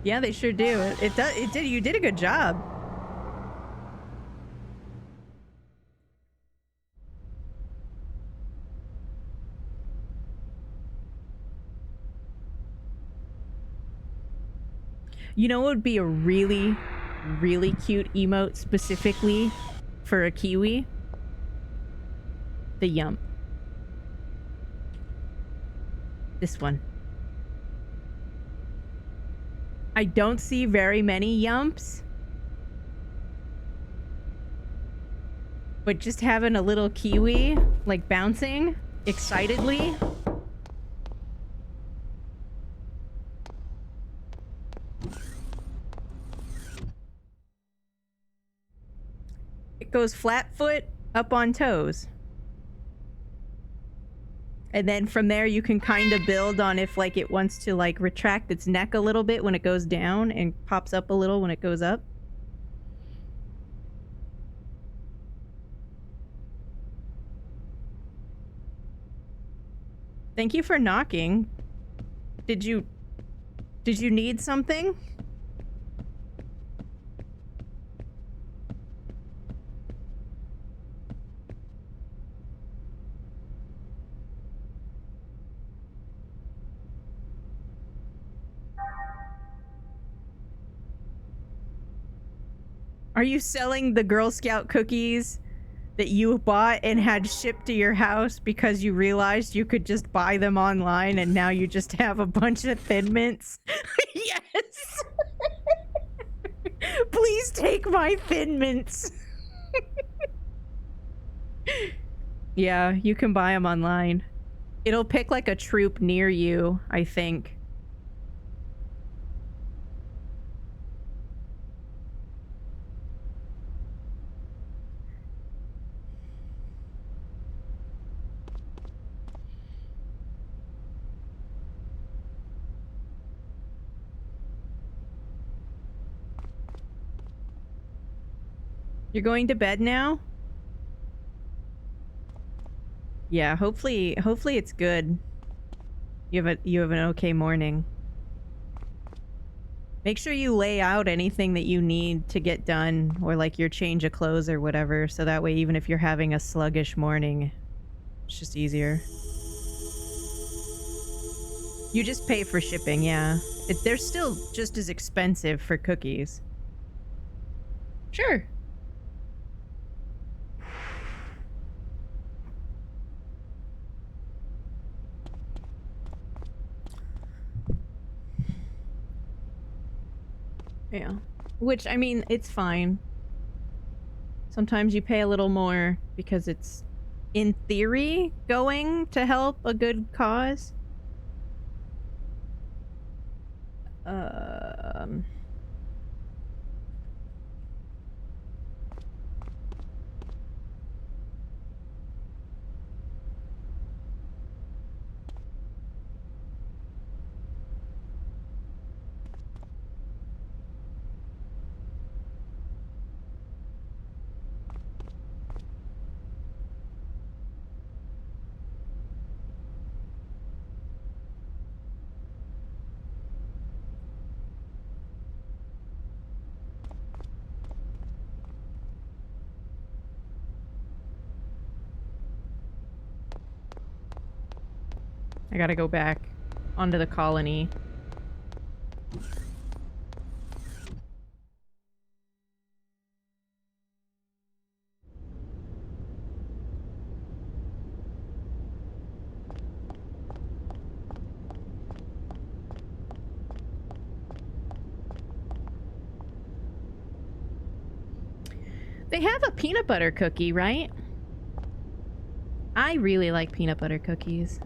Yeah, they sure do. You did a good job. You know what would be a really, really cute emote specifically for a Kiwi? The Yump. This one. I don't see very many Yumps. But just having a little Kiwi, like bouncing excitedly. It goes flat foot, up on toes. And then from there you can kind of build on if like it wants to like retract its neck a little bit when it goes down and pops up a little when it goes up. Thank you for knocking. Did you need something? Are you selling the Girl Scout cookies that you bought and had shipped to your house because you realized you could just buy them online and now you just have a bunch of Thin Mints? Yes! Please take my Thin Mints. Yeah, you can buy them online. It'll pick like a troop near you, I think. You're going to bed now? Yeah, hopefully it's good. You have an okay morning. Make sure you lay out anything that you need to get done, or like your change of clothes or whatever, so that way even if you're having a sluggish morning, it's just easier. You just pay for shipping, yeah. They're still just as expensive for cookies. Sure. Yeah. Which, I mean, it's fine. Sometimes you pay a little more because it's, in theory, going to help a good cause. I gotta go back onto the colony. They have a peanut butter cookie, right? I really like peanut butter cookies.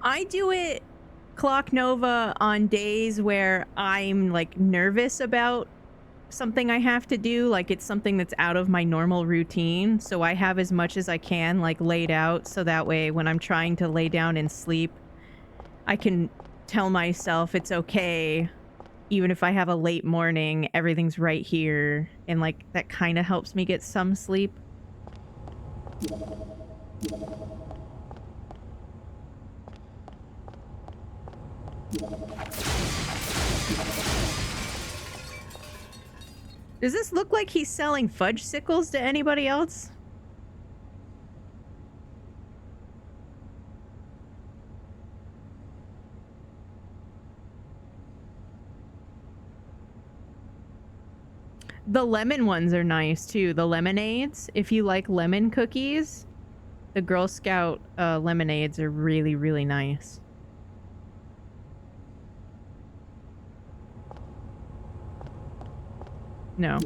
I do it, Clock Nova, on days where I'm like nervous about something I have to do, like it's something that's out of my normal routine, so I have as much as I can like laid out, so that way when I'm trying to lay down and sleep, I can tell myself it's okay, even if I have a late morning, everything's right here, and like that kind of helps me get some sleep. Does this look like he's selling fudge sickles to anybody else? The lemon ones are nice too. The lemonades, if you like lemon cookies, the Girl Scout lemonades are really, really nice. No.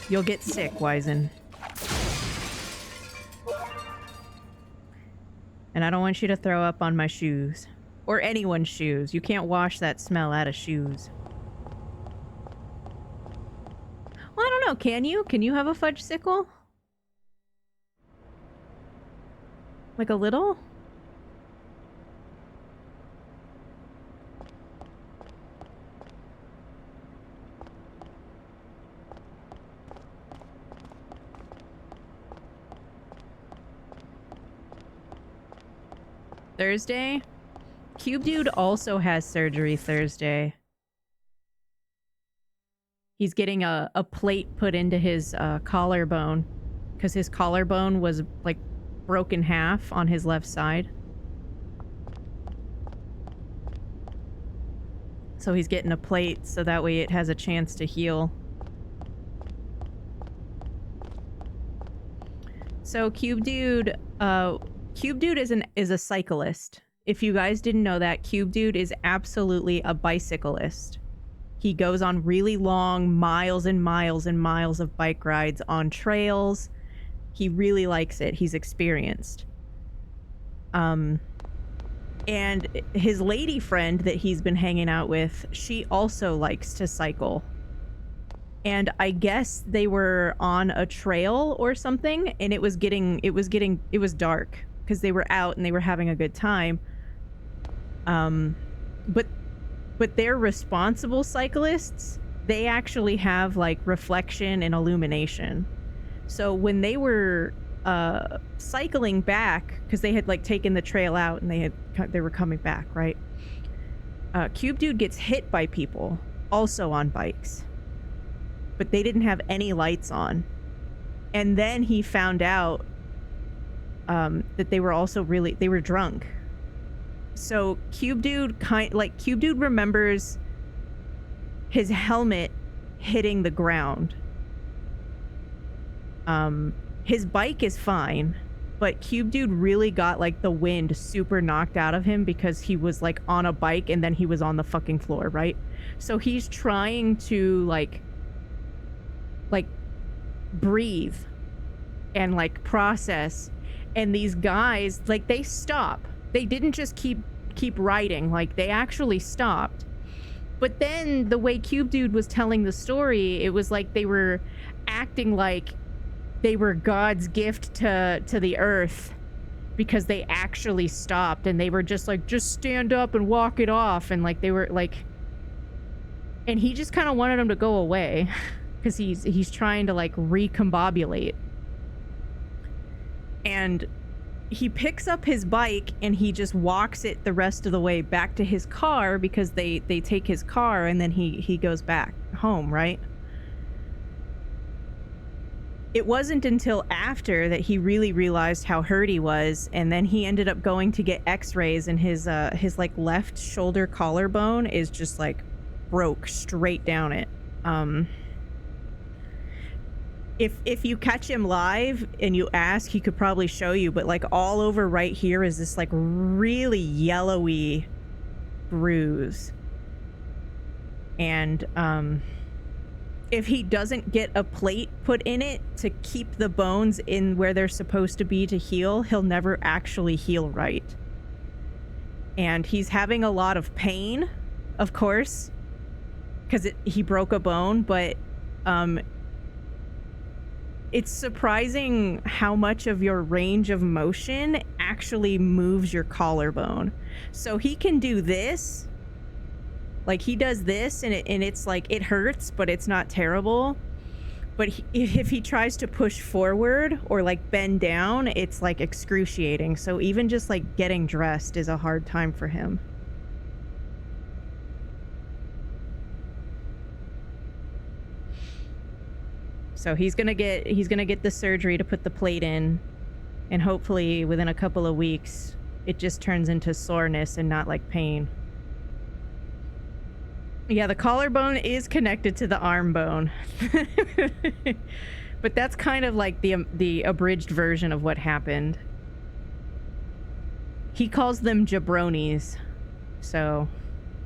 You'll get sick, Wizen. And I don't want you to throw up on my shoes. Or anyone's shoes. You can't wash that smell out of shoes. Well, I don't know. Can you? Can you have a fudge sickle? Like a little? Thursday? Cube Dude also has surgery Thursday. He's getting a plate put into his collarbone because his collarbone was like broken half on his left side. So he's getting a plate so that way it has a chance to heal. So Cube Dude is a cyclist. If you guys didn't know that, Cube Dude is absolutely a bicyclist. He goes on really long miles and miles and miles of bike rides on trails. He really likes it. He's experienced. And his lady friend that he's been hanging out with, she also likes to cycle. And I guess they were on a trail or something, and it was dark because they were out and they were having a good time. But they're responsible cyclists. They actually have like reflection and illumination. So when they were cycling back, because they had like taken the trail out and they were coming back, right? Cube Dude gets hit by people also on bikes, but they didn't have any lights on. And then he found out that they were also they were drunk. So Cube Dude remembers his helmet hitting the ground. His bike is fine, but Cube Dude really got like the wind super knocked out of him because he was like on a bike and then he was on the fucking floor, right? So he's trying to like breathe and like process, and these guys, like, they stop. They didn't just keep riding, like they actually stopped. But then the way Cube Dude was telling the story, it was like they were acting like they were God's gift to the earth, because they actually stopped, and they were just like, just stand up and walk it off, and like they were like, and he just kind of wanted them to go away because he's trying to like recombobulate. And he picks up his bike and he just walks it the rest of the way back to his car, because they take his car and then he goes back home, right? It wasn't until after that he really realized how hurt he was, and then he ended up going to get x-rays, and his like left shoulder collarbone is just like broke straight down it. If you catch him live and you ask, he could probably show you, but like all over right here is this like really yellowy bruise. And if he doesn't get a plate put in it to keep the bones in where they're supposed to be to heal, he'll never actually heal right. And he's having a lot of pain, of course, because he broke a bone, but it's surprising how much of your range of motion actually moves your collarbone. So he can do this, like he does this, and it's like, it hurts, but it's not terrible. But if he tries to push forward or like bend down, it's like excruciating. So even just like getting dressed is a hard time for him. So he's gonna get the surgery to put the plate in, and hopefully within a couple of weeks it just turns into soreness and not like pain. Yeah, the collarbone is connected to the arm bone. But that's kind of like the abridged version of what happened. He calls them jabronis. So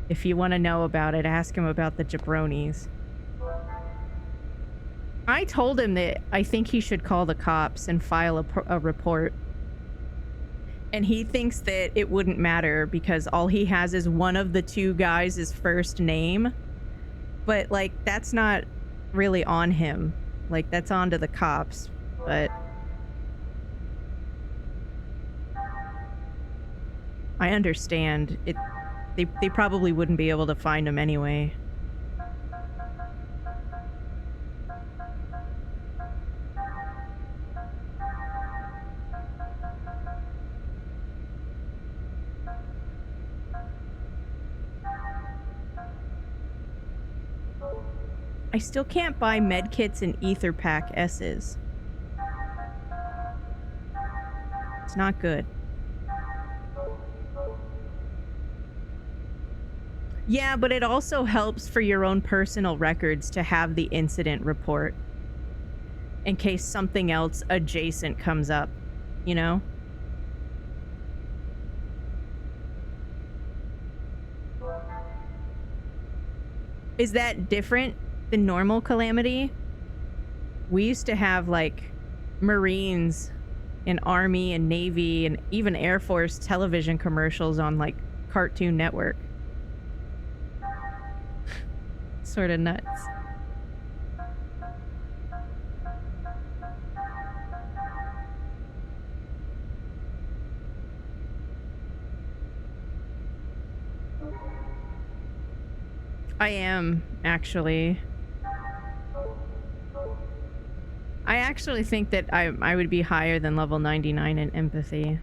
if you want to know about it, ask him about the jabronis. I told him that I think he should call the cops and file a report. And he thinks that it wouldn't matter because all he has is one of the two guys' first name. But, like, that's not really on him. Like, that's on to the cops. But I understand. They probably wouldn't be able to find him anyway. I still can't buy medkits and ether pack S's. It's not good. Yeah, but it also helps for your own personal records to have the incident report in case something else adjacent comes up, you know? Is that different than normal Calamity? We used to have like Marines and Army and Navy and even Air Force television commercials on like Cartoon Network. Sort of nuts. I am, actually. I actually think that I would be higher than level 99 in empathy.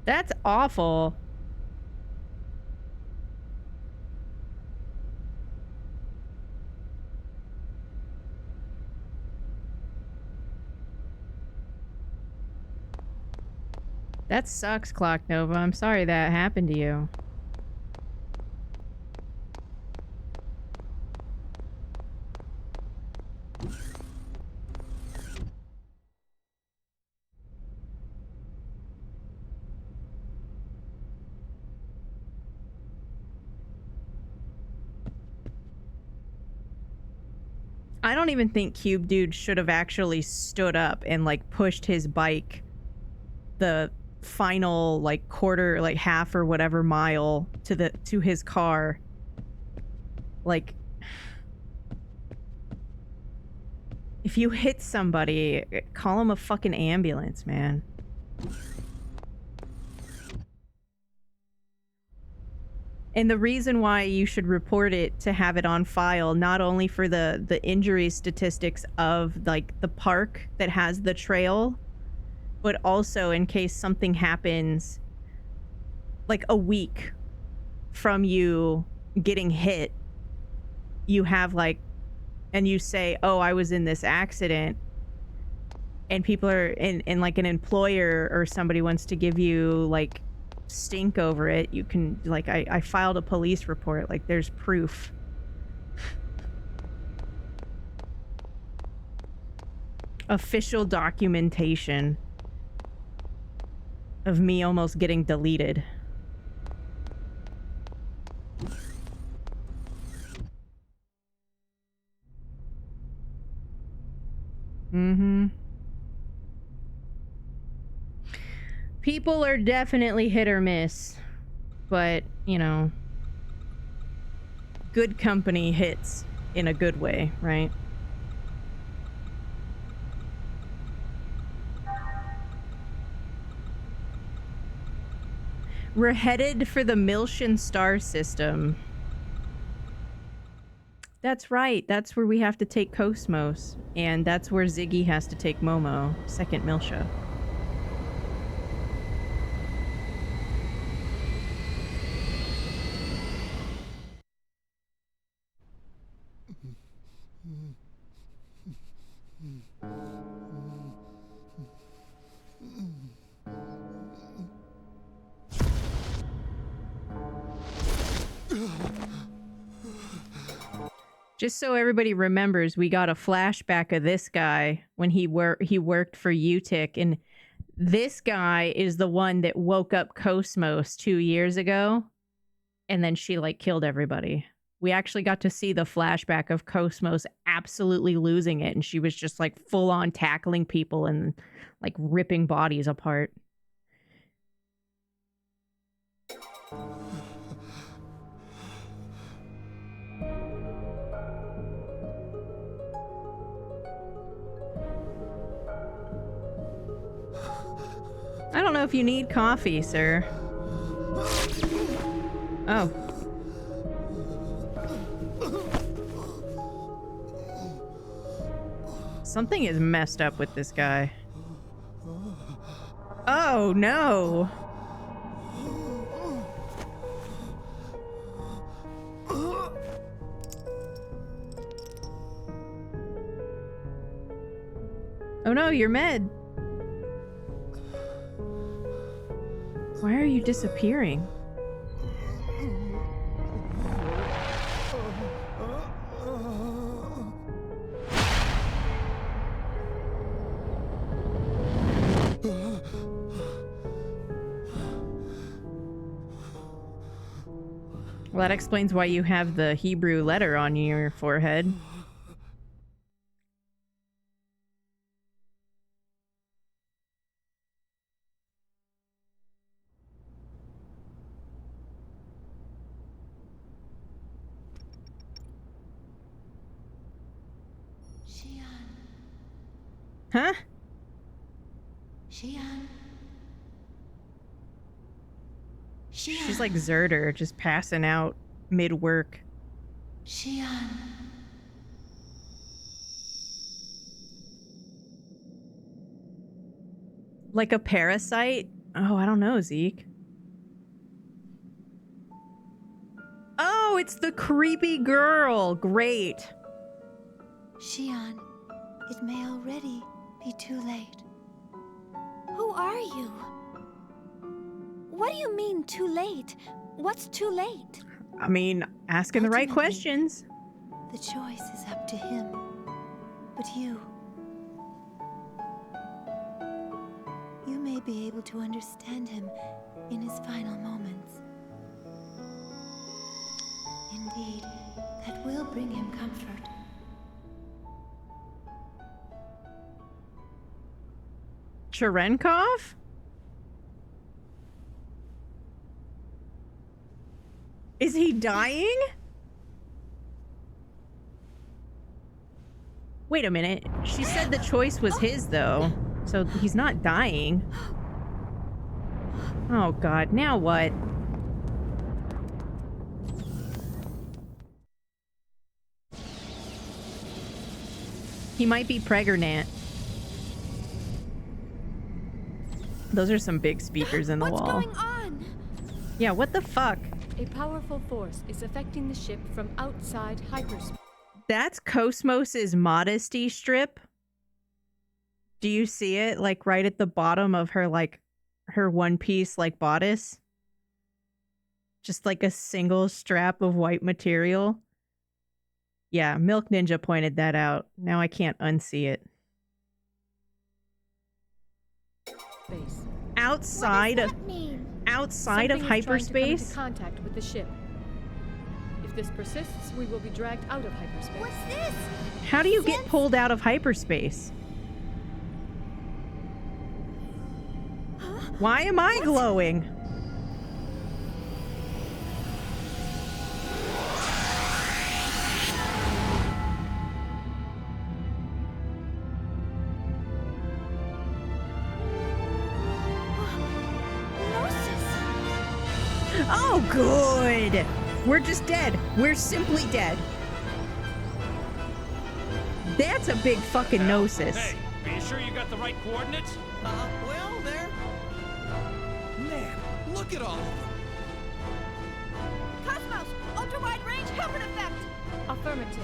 That's awful. That sucks, Clock Nova. I'm sorry that happened to you. I don't even think Cube Dude should have actually stood up and like pushed his bike the final like quarter, like half or whatever mile to his car. Like, if you hit somebody, call them a fucking ambulance, man. And the reason why you should report it to have it on file, not only for the injury statistics of like the park that has the trail, but also in case something happens like a week from you getting hit, you have like, and you say, oh, I was in this accident, and people are in like an employer or somebody wants to give you like stink over it, you can like, I filed a police report, like there's proof. Official documentation of me almost getting deleted. Mm-hmm. People are definitely hit or miss, but, you know, good company hits in a good way, right? We're headed for the Miltian star system. That's right. That's where we have to take Cosmos. And that's where Ziggy has to take Momo, second Miltia. Just so everybody remembers, we got a flashback of this guy when he worked for UTIC, and this guy is the one that woke up Cosmos 2 years ago, and then she like killed everybody. We actually got to see the flashback of Cosmos absolutely losing it, and she was just like full on tackling people and like ripping bodies apart. I don't know if you need coffee, sir. Oh. Something is messed up with this guy. Oh, no. Oh no, you're med. Why are you disappearing? Well, that explains why you have the Hebrew letter on your forehead. Huh? Xian. She's like Zerder, just passing out mid-work. Xian. Like a parasite? Oh, I don't know, Zeke. Oh, it's the creepy girl. Great. Xian, it may already be too late. Who are you? What do you mean, too late? What's too late? I mean, asking the right questions. The choice is up to him. But you may be able to understand him in his final moments. Indeed, that will bring him comfort. Cherenkov? Is he dying? Wait a minute. She said the choice was his, though. So he's not dying. Oh, God. Now what? He might be pregnant. Those are some big speakers in the wall. What's going on? Yeah, what the fuck? A powerful force is affecting the ship from outside hyperspace. That's Cosmos's modesty strip. Do you see it? Like right at the bottom of her, like, her one piece, like, bodice? Just like a single strap of white material. Yeah, Milk Ninja pointed that out. Now I can't unsee it. Space. Outside of Something of hyperspace? Is trying to come into contact with the ship. If this persists, we will be dragged out of hyperspace. What's this? How do you get pulled out of hyperspace? Why am I glowing? Oh, good. We're just dead. We're simply dead. That's a big fucking gnosis. Hey, are you sure you got the right coordinates? Well, there. Man, look at all of them. Cosmos, ultra-wide range helmet effect. Affirmative.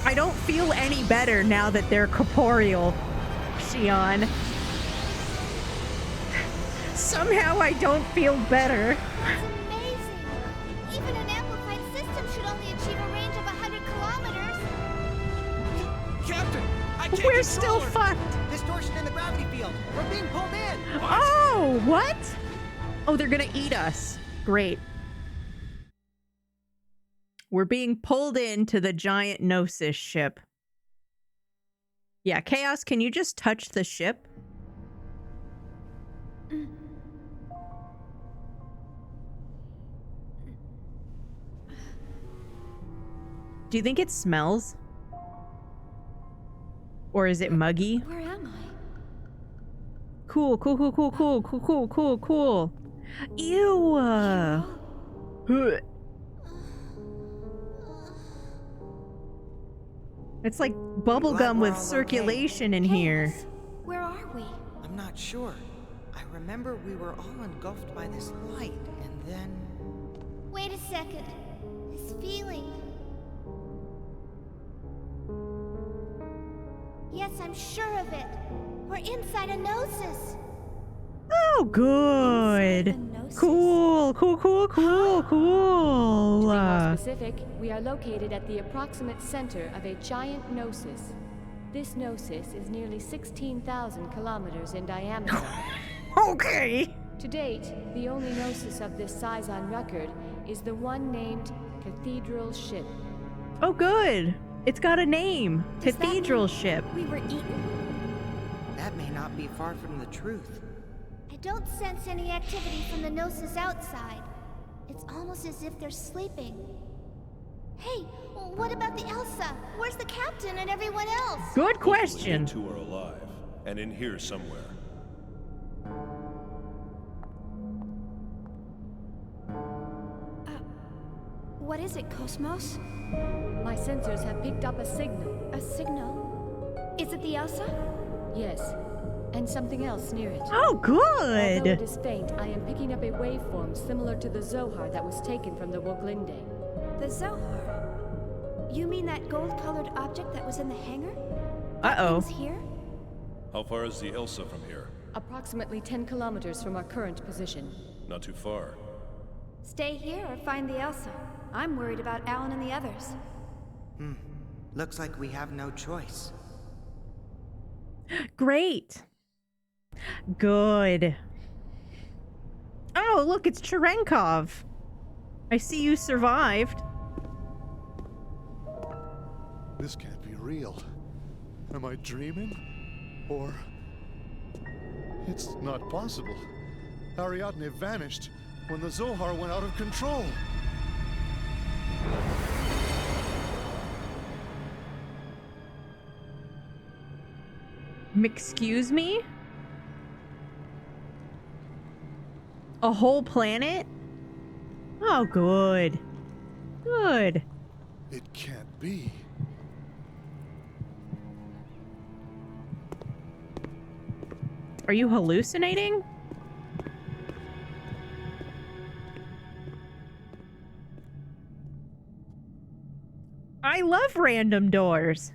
I don't feel any better now that they're corporeal, Xian. Somehow I don't feel better. That's amazing. Even an amplified system should only achieve a range of 100 kilometers. Captain, I can't We're still her. fucked. Distortion in the gravity field. We're being pulled in. Oh, what? Oh, they're gonna eat us. Great. We're being pulled into the giant Gnosis ship. Yeah, Chaos, can you just touch the ship? Do you think it smells? Or is it muggy? Where am I? Cool, cool, cool, cool, cool, cool, cool, cool, cool. Ew. It's like bubblegum with circulation in here. Where are we? I'm not sure. I remember we were all engulfed by this light, and then... Wait a second. This feeling. Yes, I'm sure of it. We're inside a Gnosis. Oh, good. Cool, cool, cool, cool, cool. To be more specific, we are located at the approximate center of a giant Gnosis. This Gnosis is nearly 16,000 kilometers in diameter. Okay. To date, the only Gnosis of this size on record is the one named Cathedral Ship. Oh, good. It's got a name. Does that Cathedral mean Ship. We were eaten? That may not be far from the truth. I don't sense any activity from the Gnosis outside. It's almost as if they're sleeping. Hey, what about the Elsa? Where's the captain and everyone else? Good question. You two are alive, and in here somewhere. What is it, Cosmos? My sensors have picked up a signal. A signal? Is it the Elsa? Yes, and something else near it. Oh, good! Although it is faint, I am picking up a waveform similar to the Zohar that was taken from the Woglinde. The Zohar? You mean that gold-colored object that was in the hangar? Uh-oh. Thing's here? How far is the Elsa from here? Approximately 10 kilometers from our current position. Not too far. Stay here or find the Elsa. I'm worried about Alan and the others. Looks like we have no choice. Great. Good. Oh, look, it's Cherenkov. I see you survived. This can't be real. Am I dreaming? Or... It's not possible. Ariadne vanished when the Zohar went out of control. Excuse me? A whole planet? Oh, good. Good. It can't be. Are you hallucinating? I love random doors.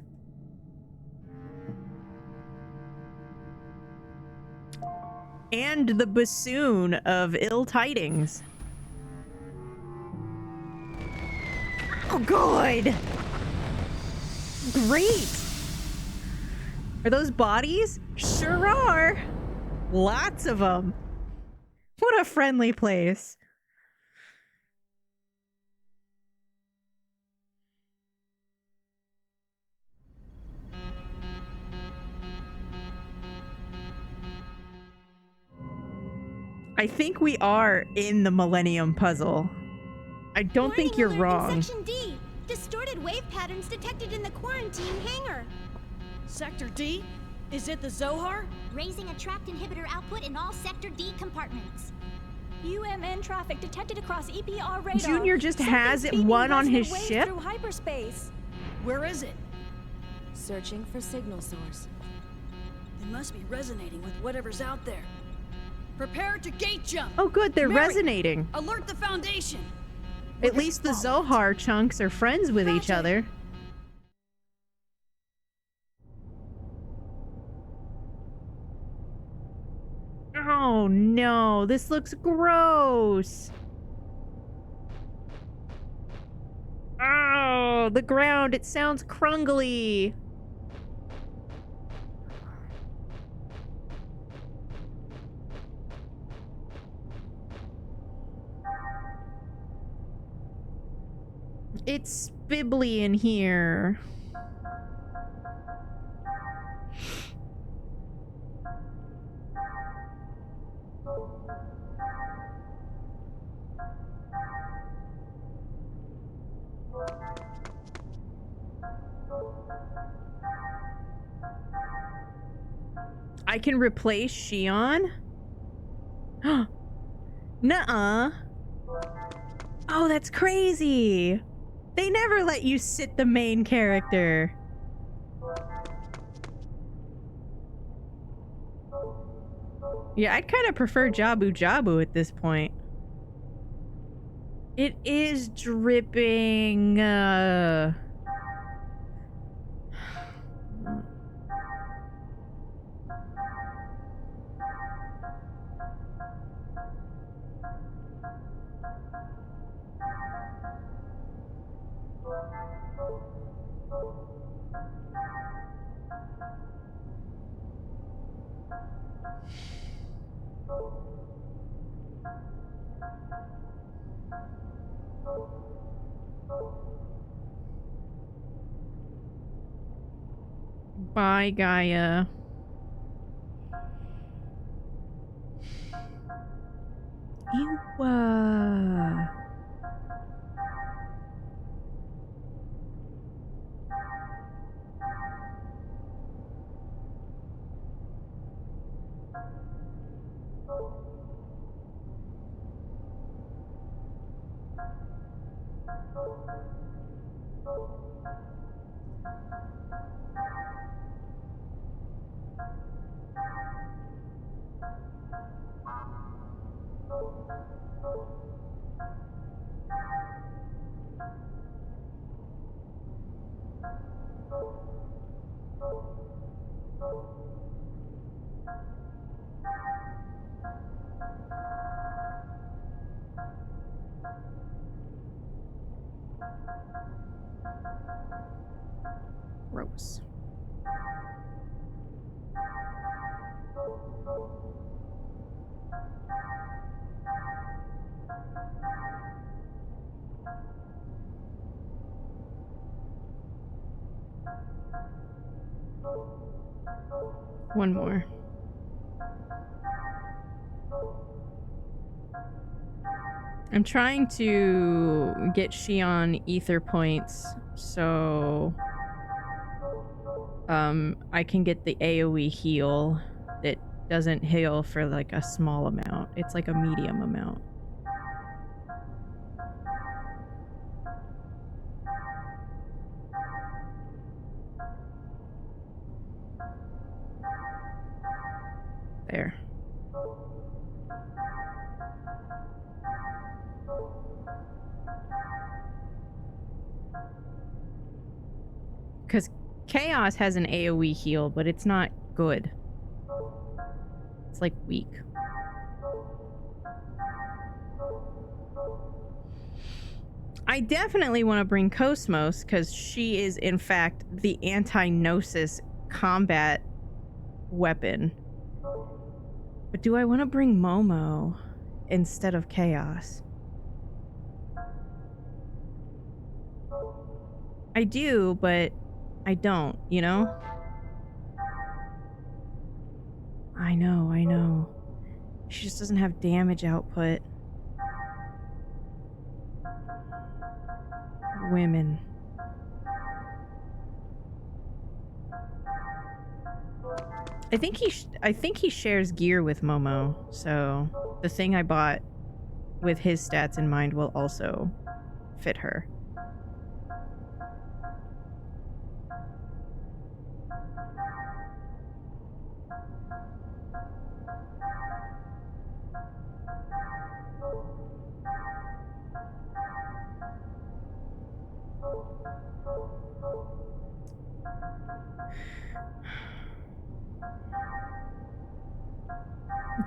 And the bassoon of ill tidings. Oh, good. Great. Are those bodies? Sure are. Lots of them. What a friendly place. I think we are in the Millennium Puzzle. I don't think you're wrong. Section D. Distorted wave patterns detected in the quarantine hangar. Sector D? Is it the Zohar? Raising a trapped inhibitor output in all Sector D compartments. UMN traffic detected across EPR radar. Junior just has it one on his ship. Through hyperspace. Where is it? Searching for signal source. It must be resonating with whatever's out there. Prepare to gate jump. Oh, good, they're Mary, resonating. Alert the Foundation. At least the Zohar chunks are friends with each other. Oh no, this looks gross. Oh, the ground, it sounds crungly. It's spibbly in here. I can replace Shion? Nuh-uh. Oh, that's crazy. They never let you sit the main character. Yeah, I'd kind of prefer Jabu Jabu at this point. It is dripping. Bye, Gaia. Ew. Gross. One more. I'm trying to get Shion ether points so I can get the AoE heal that doesn't heal for like a small amount. It's like a medium amount. There. Because Chaos has an AoE heal, but it's not good. It's like weak. I definitely want to bring Cosmos because she is in fact the anti-Gnosis combat weapon. But do I want to bring Momo instead of Chaos? I do, but I don't, you know? I know. She just doesn't have damage output. Women. I think he shares gear with Momo, so the thing I bought with his stats in mind will also fit her.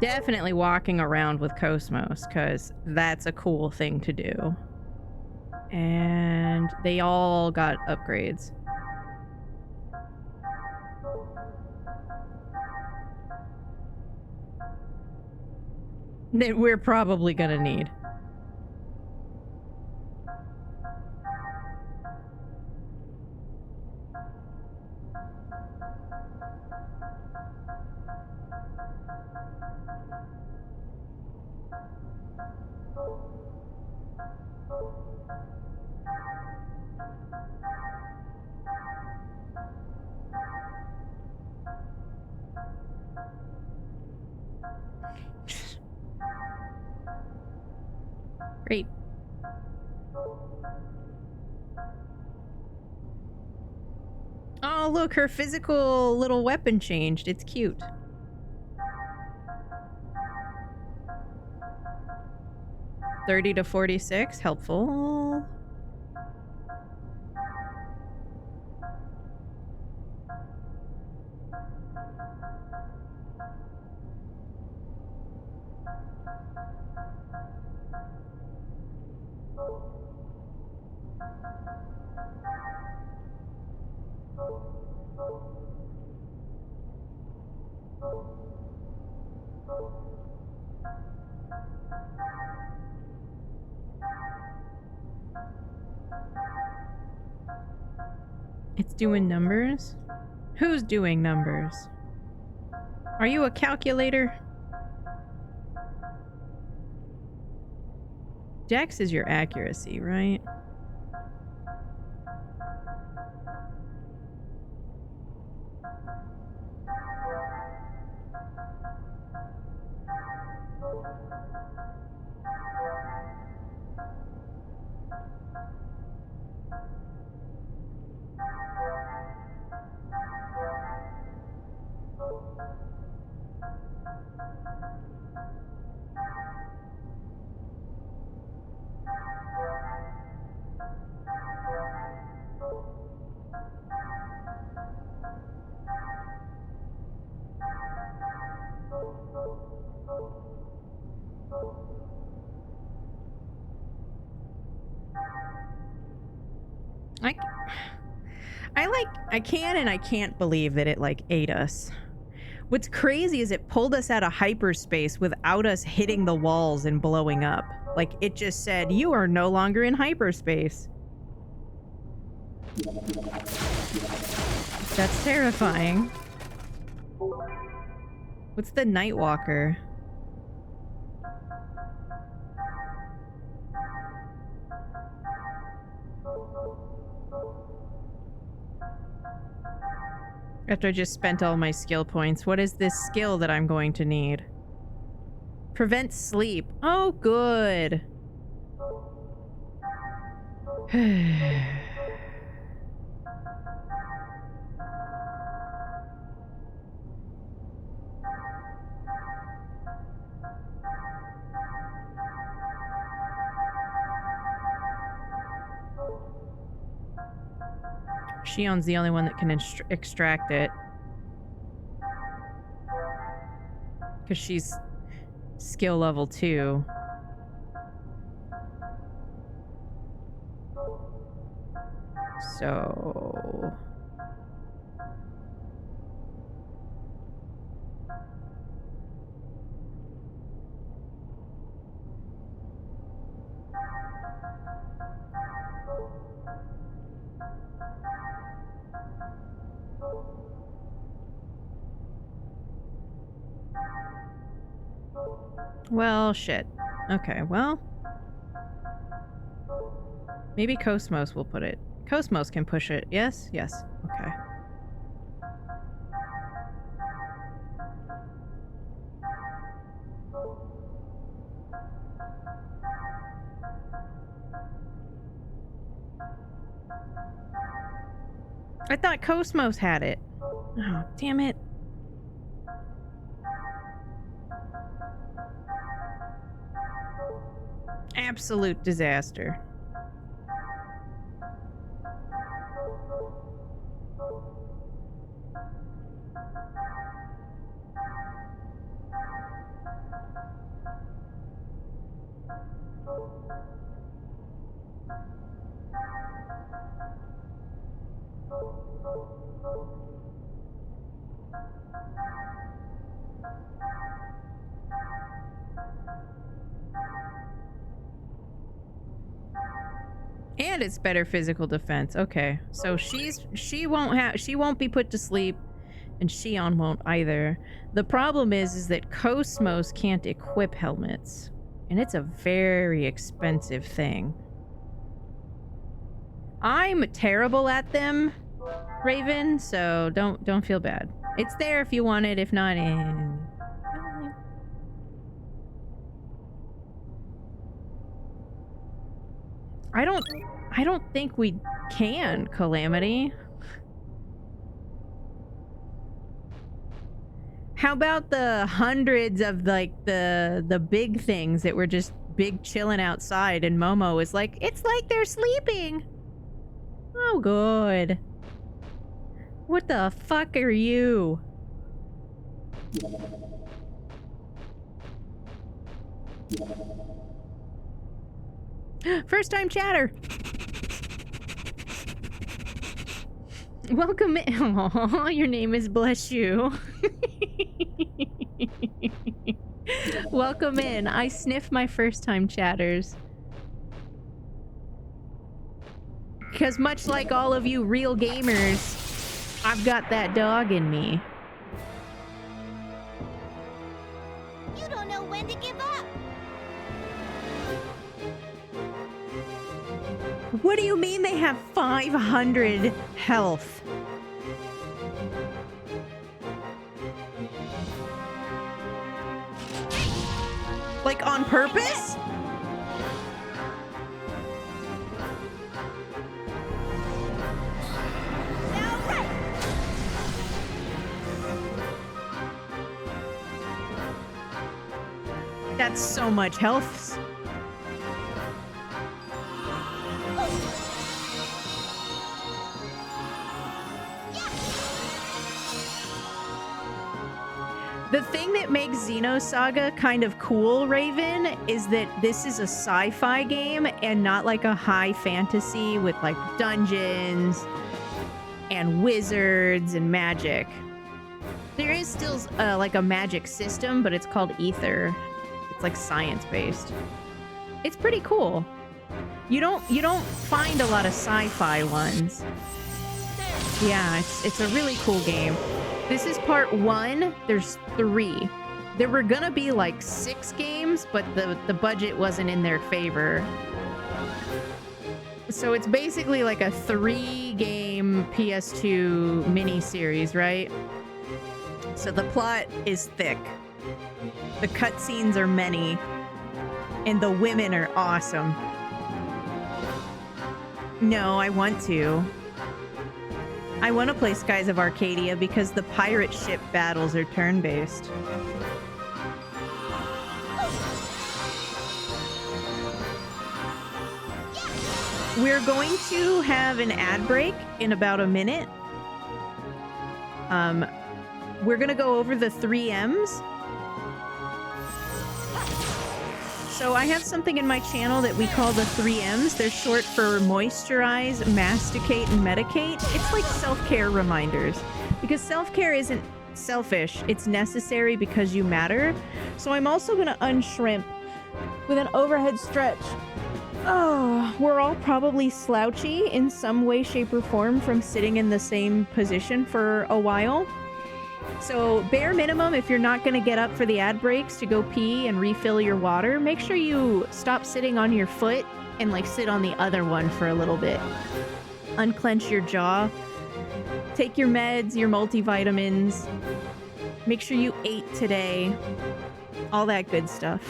Definitely walking around with Cosmos, because that's a cool thing to do. And they all got upgrades. That we're probably gonna need. Great. Oh, look, her physical little weapon changed. It's cute. $30 to $46, helpful. It's doing numbers? Who's doing numbers? Are you a calculator? Dex is your accuracy, right? I can and I can't believe that it like ate us. What's crazy is it pulled us out of hyperspace without us hitting the walls and blowing up. Like it just said, you are no longer in hyperspace. That's terrifying. What's the Nightwalker? After I just spent all my skill points, what is this skill that I'm going to need? Prevent sleep. Oh, good. Shion's the only one that can extract it. Because she's skill level 2. So... Well, shit. Okay, well... Maybe Cosmos will put it. Cosmos can push it. Yes? Yes. Okay. I thought Cosmos had it. Oh, damn it. Absolute disaster. And it's better physical defense. Okay, so she won't be put to sleep, and Shion won't either. The problem is that Cosmos can't equip helmets, and it's a very expensive thing. I'm terrible at them, Raven, so don't feel bad. It's there if you want it. If not, I don't think we can, Calamity. How about the hundreds of like the big things that were just big chilling outside, and Momo is like, it's like they're sleeping. Oh, good. What the fuck are you? First time chatter. Welcome in. Aww, your name is Bless You. Welcome in. I sniff my first time chatters. Because much like all of you real gamers, I've got that dog in me. You don't know when to give up. What do you mean they have 500 health? Like on purpose? That's so much health. The thing that makes Xenosaga kind of cool, Raven, is that this is a sci-fi game and not like a high fantasy with like dungeons and wizards and magic. There is still like a magic system, but it's called Ether. It's like science-based. It's pretty cool. You don't find a lot of sci-fi ones. Yeah, it's a really cool game. This is part 1. There's 3. There were gonna be like 6 games, but the budget wasn't in their favor. So it's basically like a 3-game PS2 mini-series, right? So the plot is thick. The cutscenes are many. And the women are awesome. No, I want to. I want to play Skies of Arcadia because the pirate ship battles are turn-based. We're going to have an ad break in about a minute. We're going to go over the 3 M's. So I have something in my channel that we call the 3 M's. They're short for moisturize, masticate, and medicate. It's like self-care reminders. Because self-care isn't selfish. It's necessary because you matter. So I'm also going to unshrimp with an overhead stretch. Oh, we're all probably slouchy in some way, shape, or form from sitting in the same position for a while. So bare minimum, if you're not going to get up for the ad breaks to go pee and refill your water, make sure you stop sitting on your foot and like sit on the other one for a little bit. Unclench your jaw. Take your meds, your multivitamins. Make sure you ate today. All that good stuff.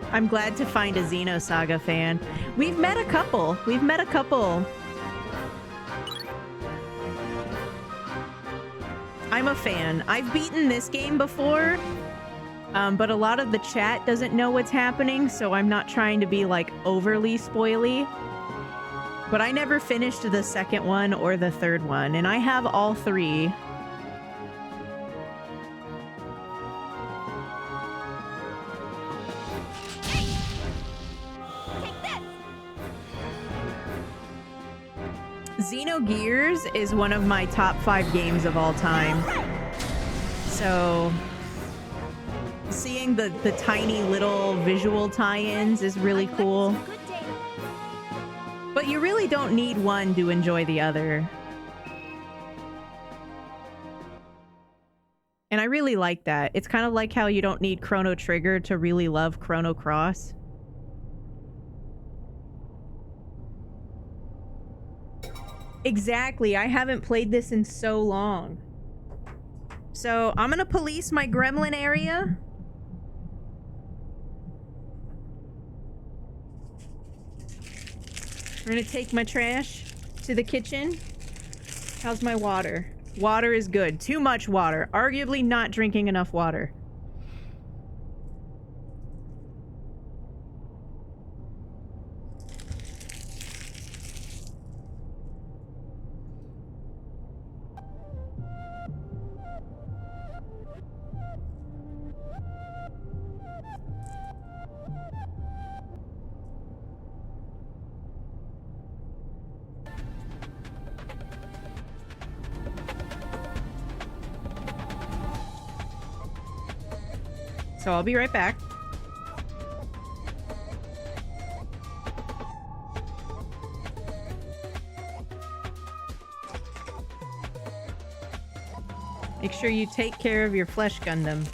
I'm glad to find a Xenosaga fan. We've met a couple. I'm a fan. I've beaten this game before, but a lot of the chat doesn't know what's happening, so I'm not trying to be like overly spoily. But I never finished the second one or the third one, and I have all 3. Xenogears is one of my top 5 games of all time. So seeing the tiny little visual tie-ins is really cool. But you really don't need one to enjoy the other. And I really like that. It's kind of like how you don't need Chrono Trigger to really love Chrono Cross. Exactly. I haven't played this in so long. So I'm gonna police my gremlin area. We're gonna take my trash to the kitchen. How's my water? Water is good. Too much water. Arguably not drinking enough water. So I'll be right back. Make sure you take care of your flesh Gundam.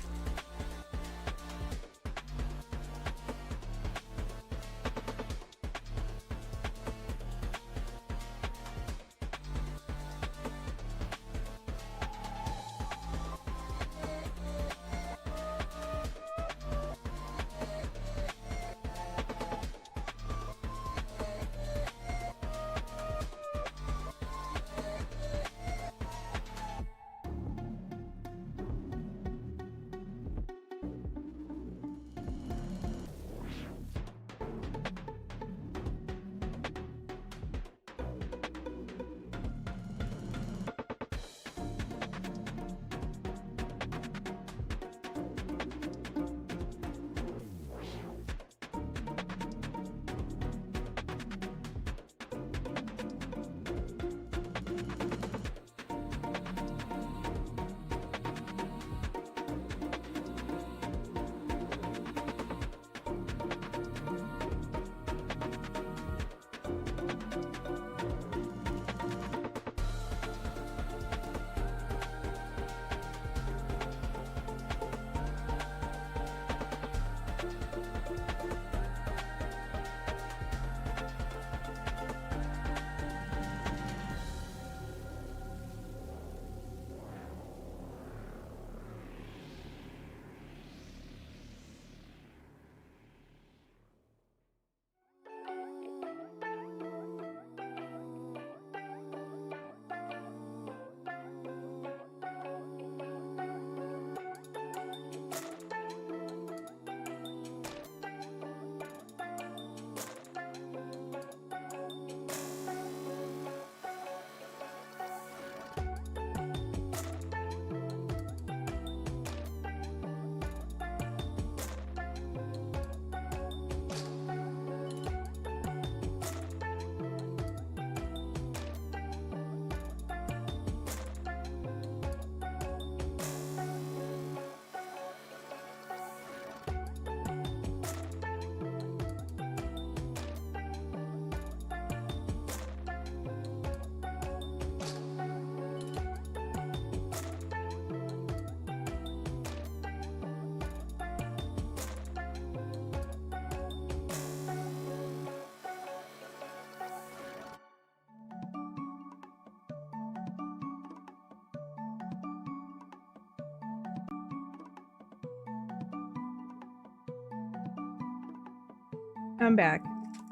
I'm back.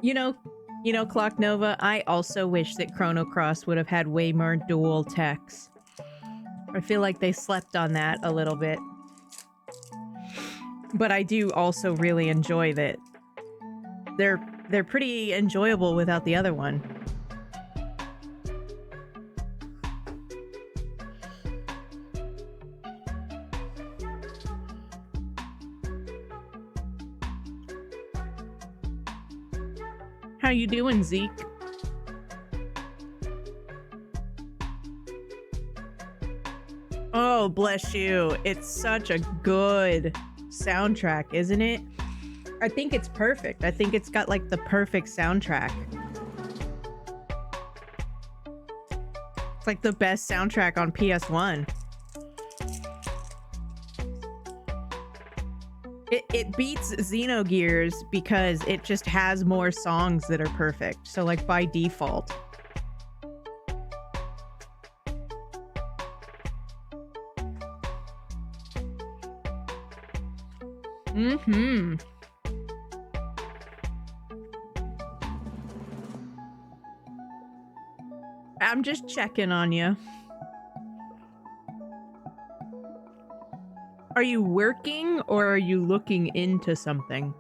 You know, Clock Nova, I also wish that Chrono Cross would have had way more dual techs. I feel like they slept on that a little bit. But I do also really enjoy that. They're pretty enjoyable without the other one. How you doing, Zeke? Oh, bless you. It's such a good soundtrack, isn't it? I think it's perfect. I think it's got like the perfect soundtrack. It's like the best soundtrack on PS1. It beats Xenogears because it just has more songs that are perfect. So like by default. Mm-hmm. I'm just checking on you. Are you working or are you looking into something?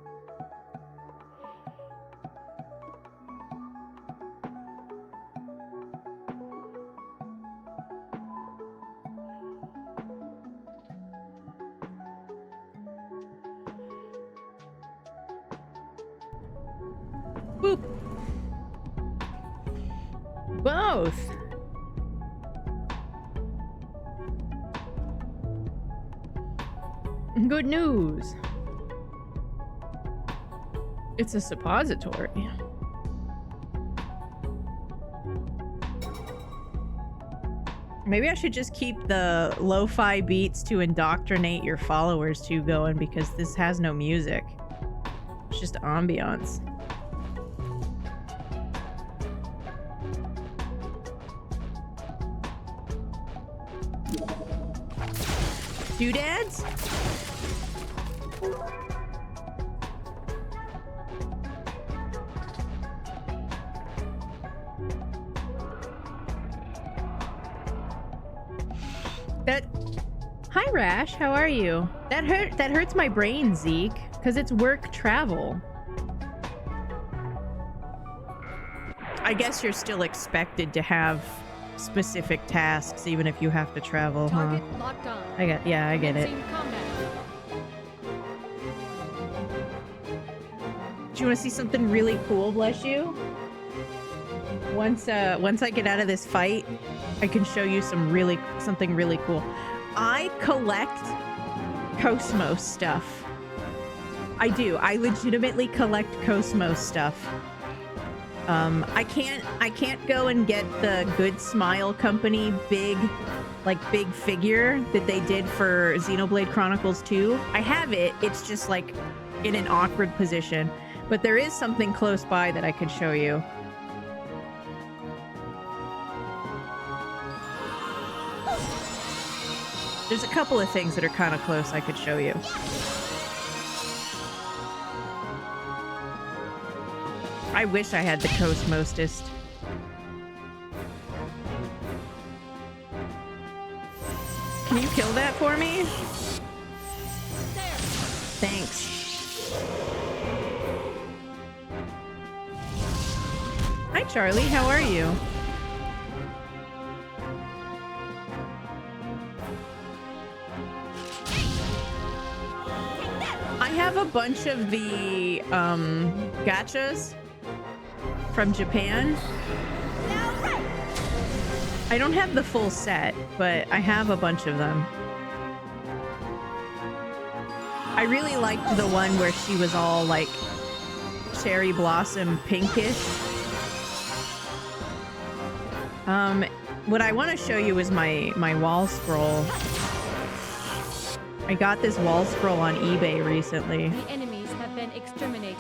Boop. Both. Good news. It's a suppository. Maybe I should just keep the lo-fi beats to indoctrinate your followers to going because this has no music. It's just ambiance. Doodads? Hi Rash, how are you? That hurts my brain, Zeke, because it's work travel. I guess you're still expected to have specific tasks even if you have to travel, huh? Target locked on. I get it. Do you want to see something really cool, bless you? Once I get out of this fight, I can show you something really cool. I collect Cosmos stuff. I do. I legitimately collect Cosmos stuff. I can't go and get the Good Smile Company big figure that they did for Xenoblade Chronicles 2. I have it. It's just like in an awkward position. But there is something close by that I could show you. There's a couple of things that are kind of close I could show you. I wish I had the Cosmostist. Can you kill that for me? Thanks. Hi Charlie, how are you? I have a bunch of the gachas from Japan. I don't have the full set, but I have a bunch of them. I really liked the one where she was all like cherry blossom pinkish. What I want to show you is my wall scroll. I got this wall scroll on eBay recently. The enemies have been exterminated.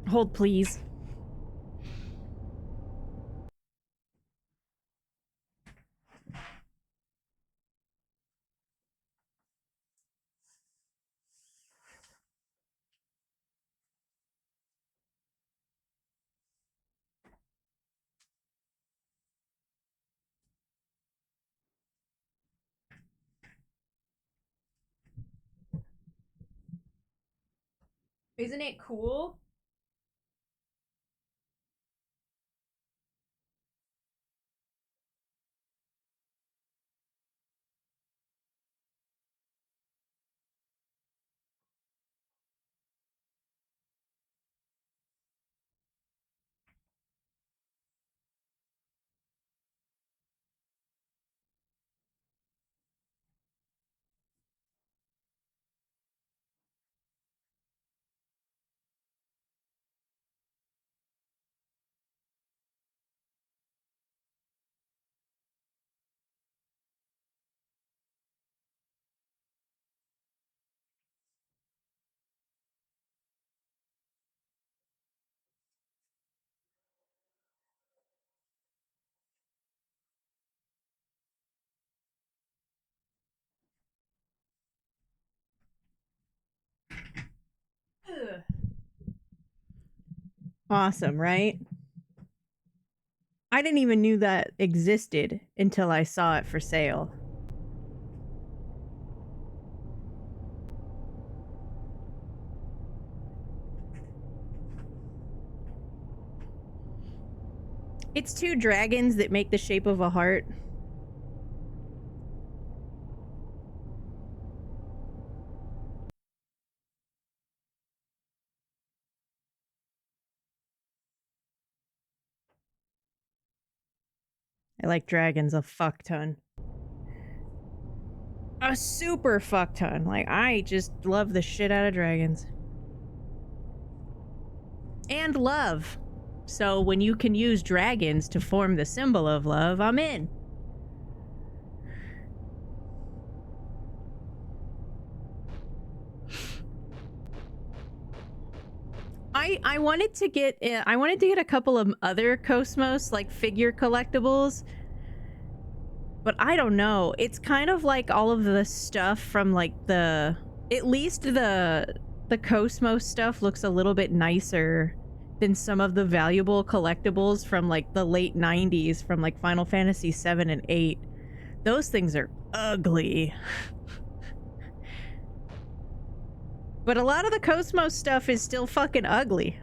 Hold, please. Isn't it cool? Ugh. Awesome, right? I didn't even knew that existed until I saw it for sale. It's two dragons that make the shape of a heart. I like dragons a fuck ton. A super fuck ton. Like, I just love the shit out of dragons. And love. So when you can use dragons to form the symbol of love, I'm in. I wanted to get a couple of other Cosmos like figure collectibles, but I don't know. It's kind of like all of the stuff from like at least the Cosmos stuff looks a little bit nicer than some of the valuable collectibles from like the late 90s from like Final Fantasy 7 and 8. Those things are ugly. But a lot of the Cosmos stuff is still fucking ugly.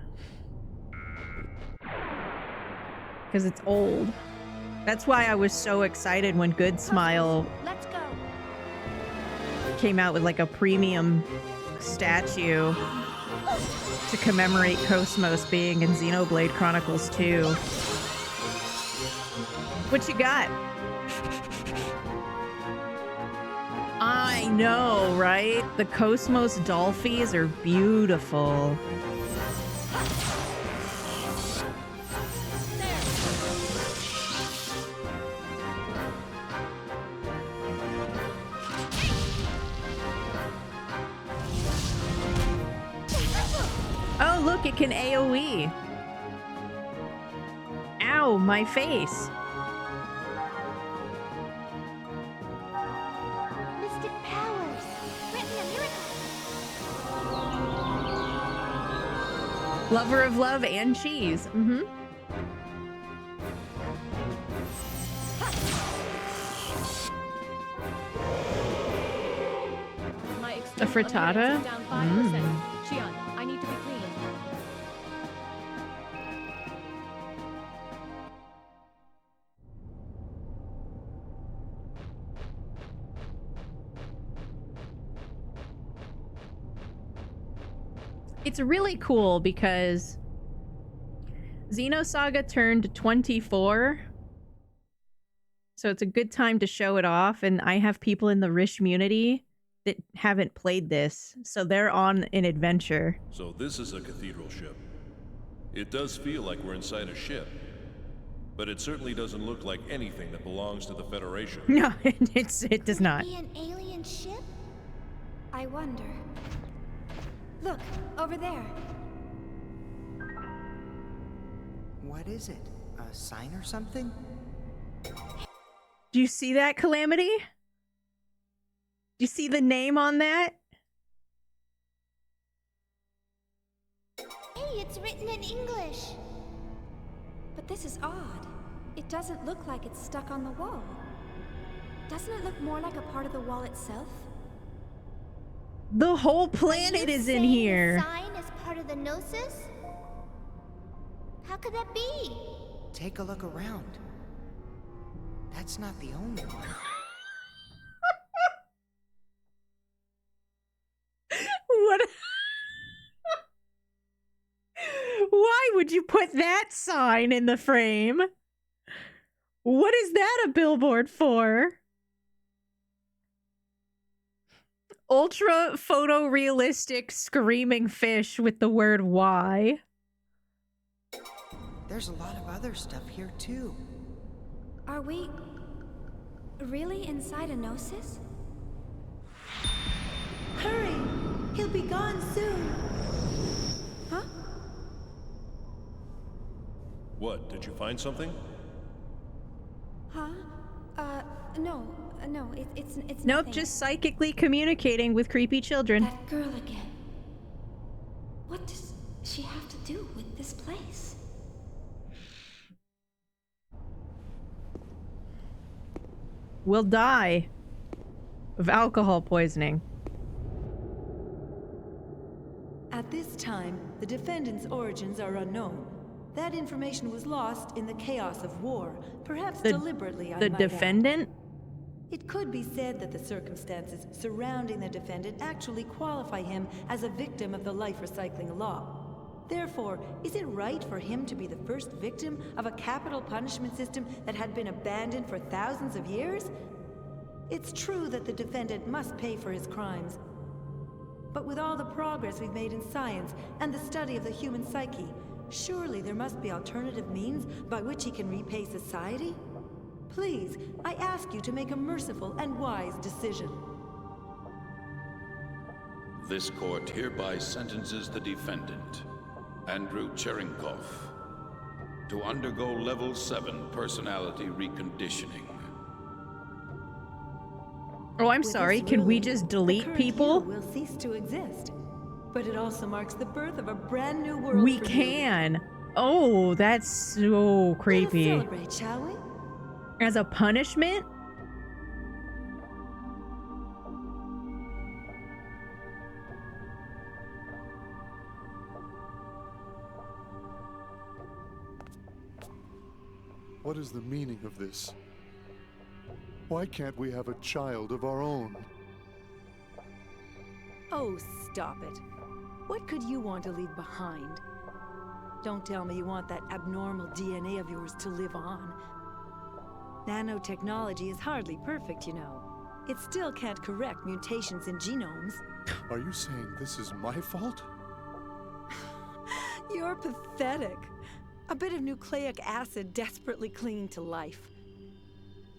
Because it's old. That's why I was so excited when Good Smile came out with like a premium statue to commemorate Cosmos being in Xenoblade Chronicles 2. What you got? I know, right? The Cosmos Dolphies are beautiful. Oh, look, it can AoE. Ow, my face. Lover of love and cheese. Mm-hmm. A frittata? Shion, I need to be clean. It's really cool because Xenosaga turned 24. So it's a good time to show it off, and I have people in the Rish community that haven't played this, so they're on an adventure. So this is a cathedral ship. It does feel like we're inside a ship, but it certainly doesn't look like anything that belongs to the Federation. No, it does not. Be an alien ship? I wonder. Look, over there. What is it? A sign or something? Do you see that, Calamity? Do you see the name on that? Hey, it's written in English. But this is odd. It doesn't look like it's stuck on the wall. Doesn't it look more like a part of the wall itself? The whole planet is in here. The sign is part of the Gnosis? How could that be? Take a look around. That's not the only one. What? Why would you put that sign in the frame? What is that a billboard for? Ultra photorealistic screaming fish with the word "Y." There's a lot of other stuff here too. Are we really inside a Gnosis? Hurry! He'll be gone soon. Huh? What, did you find something? Huh? No, it's Nope, nothing. just psychically communicating with creepy children. That girl again. What does she have to do with this place? Will die of alcohol poisoning. At this time, the defendant's origins are unknown. That information was lost in the chaos of war, perhaps deliberately, I The might add. defendant? It could be said that the circumstances surrounding the defendant actually qualify him as a victim of the life recycling law. Therefore, is it right for him to be the first victim of a capital punishment system that had been abandoned for thousands of years? It's true that the defendant must pay for his crimes. But with all the progress we've made in science and the study of the human psyche, surely there must be alternative means by which he can repay society? Please, I ask you to make a merciful and wise decision. This court hereby sentences the defendant, Andrew Cherenkov, to undergo Level 7 personality reconditioning. Oh, I'm With sorry. this Can we ruling, just the delete current people? you will cease to exist. But it also marks the birth of a brand new world We for you. can. Oh, that's so Let us creepy. celebrate, shall we? As a punishment? What is the meaning of this? Why can't we have a child of our own? Oh, stop it. What could you want to leave behind? Don't tell me you want that abnormal DNA of yours to live on. Nanotechnology is hardly perfect, you know. It still can't correct mutations in genomes. Are you saying this is my fault? You're pathetic. A bit of nucleic acid desperately clinging to life.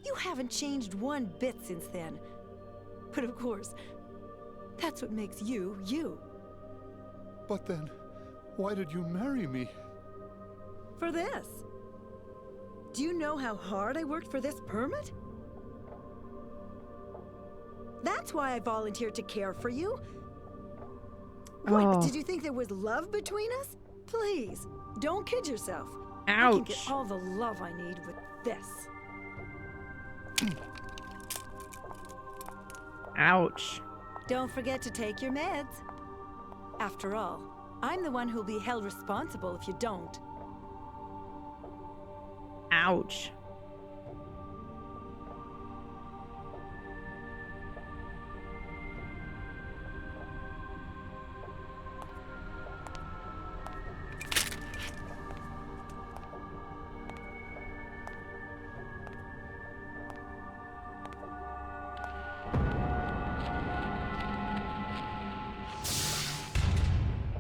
You haven't changed one bit since then. But of course, that's what makes you, you. But then, why did you marry me? For this. Do you know how hard I worked for this permit? That's why I volunteered to care for you. What, Oh. did you think there was love between us? Please, don't kid yourself. I can get Ouch. all the love I need with this. Ouch. Don't forget to take your meds. After all, I'm the one who'll be held responsible if you don't. Ouch.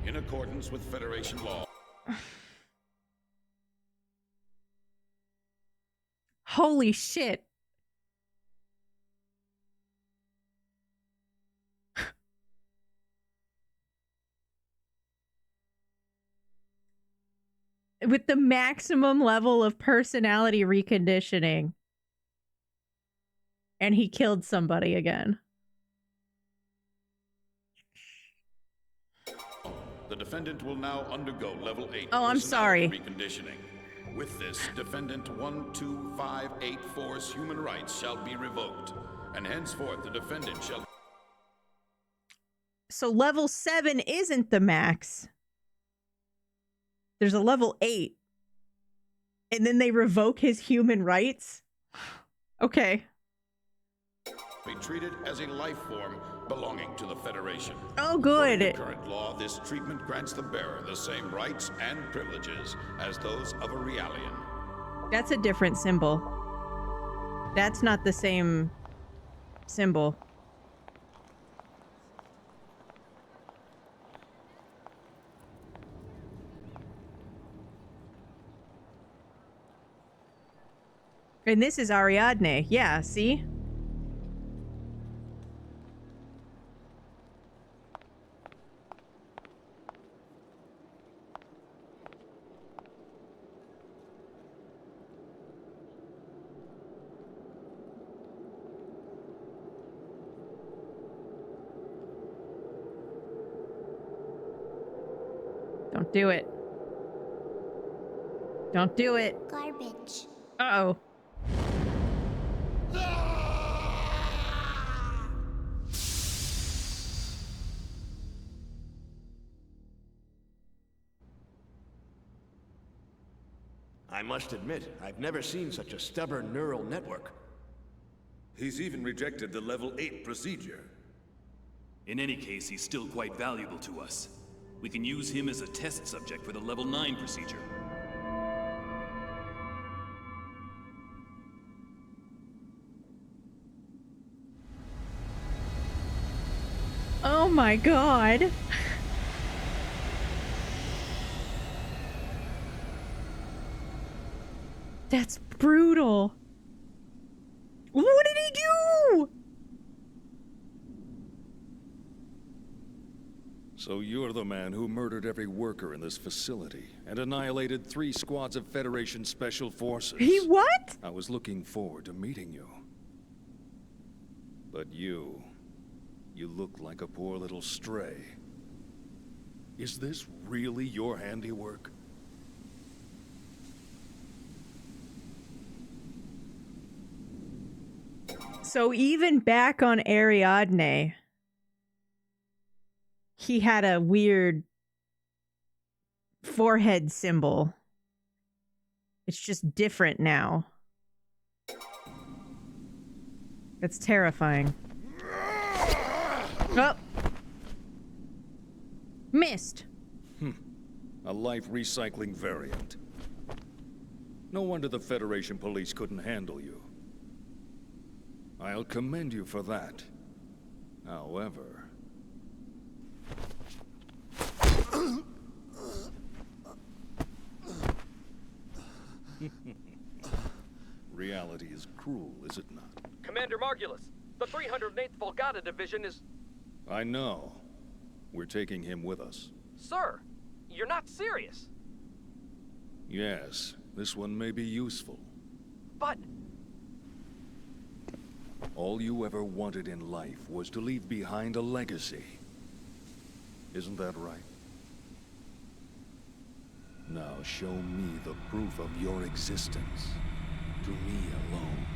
In accordance with Federation law. Holy shit. With the maximum level of personality reconditioning. And he killed somebody again. The defendant will now undergo Level 8 Oh, I'm sorry. reconditioning. With this, Defendant 12584's human rights shall be revoked, and henceforth the defendant shall... So level 7 isn't the max. There's a level 8. And then they revoke his human rights? Okay. Be treated as a life form belonging to the Federation. Oh, good. According to current law, this treatment grants the bearer the same rights and privileges as those of a Realian. That's a different symbol. That's not the same symbol. And this is Ariadne. Yeah, see? Don't do it. Don't do it. Garbage. Uh-oh. I must admit, I've never seen such a stubborn neural network. He's even rejected the level 8 procedure. In any case, he's still quite valuable to us. We can use him as a test subject for the level 9 procedure. Oh my god. That's brutal. What did he do? So you're the man who murdered every worker in this facility and annihilated 3 squads of Federation Special Forces. He what? I was looking forward to meeting you. But you look like a poor little stray. Is this really your handiwork? So even back on Ariadne, he had a weird forehead symbol. It's just different now. That's terrifying. Oh. Missed. A life recycling variant. No wonder the Federation police couldn't handle you. I'll commend you for that. However... Reality is cruel, is it not? Commander Margulis, the 308th Volgata Division is... I know. We're taking him with us. Sir, you're not serious. Yes, this one may be useful. But... All you ever wanted in life was to leave behind a legacy. Isn't that right? Now show me the proof of your existence. To me alone.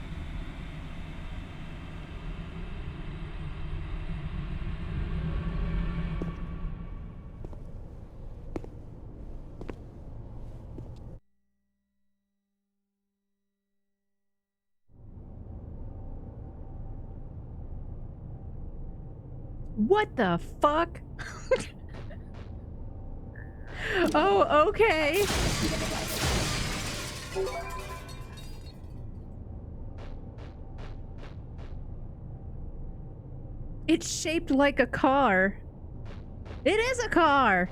What the fuck? Oh, okay. It's shaped like a car. It is a car.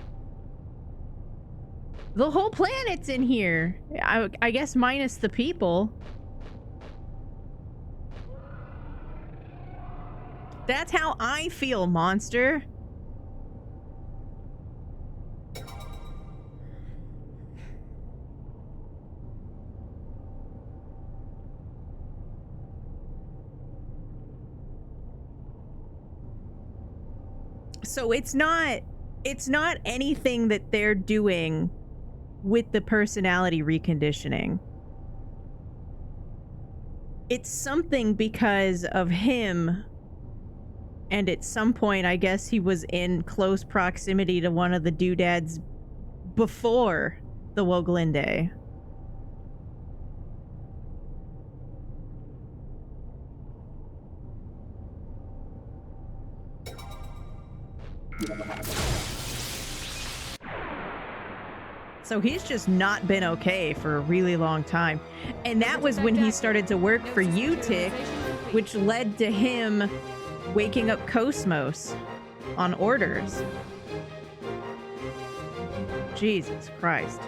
The whole planet's in here. I guess minus the people. That's how I feel, monster. So it's not anything that they're doing with the personality reconditioning. It's something because of him And at some point, I guess he was in close proximity to one of the doodads before the Woglinde. So he's just not been okay for a really long time. And that was when he started to work for UTIC, which led to him waking up Cosmos on orders. Jesus Christ.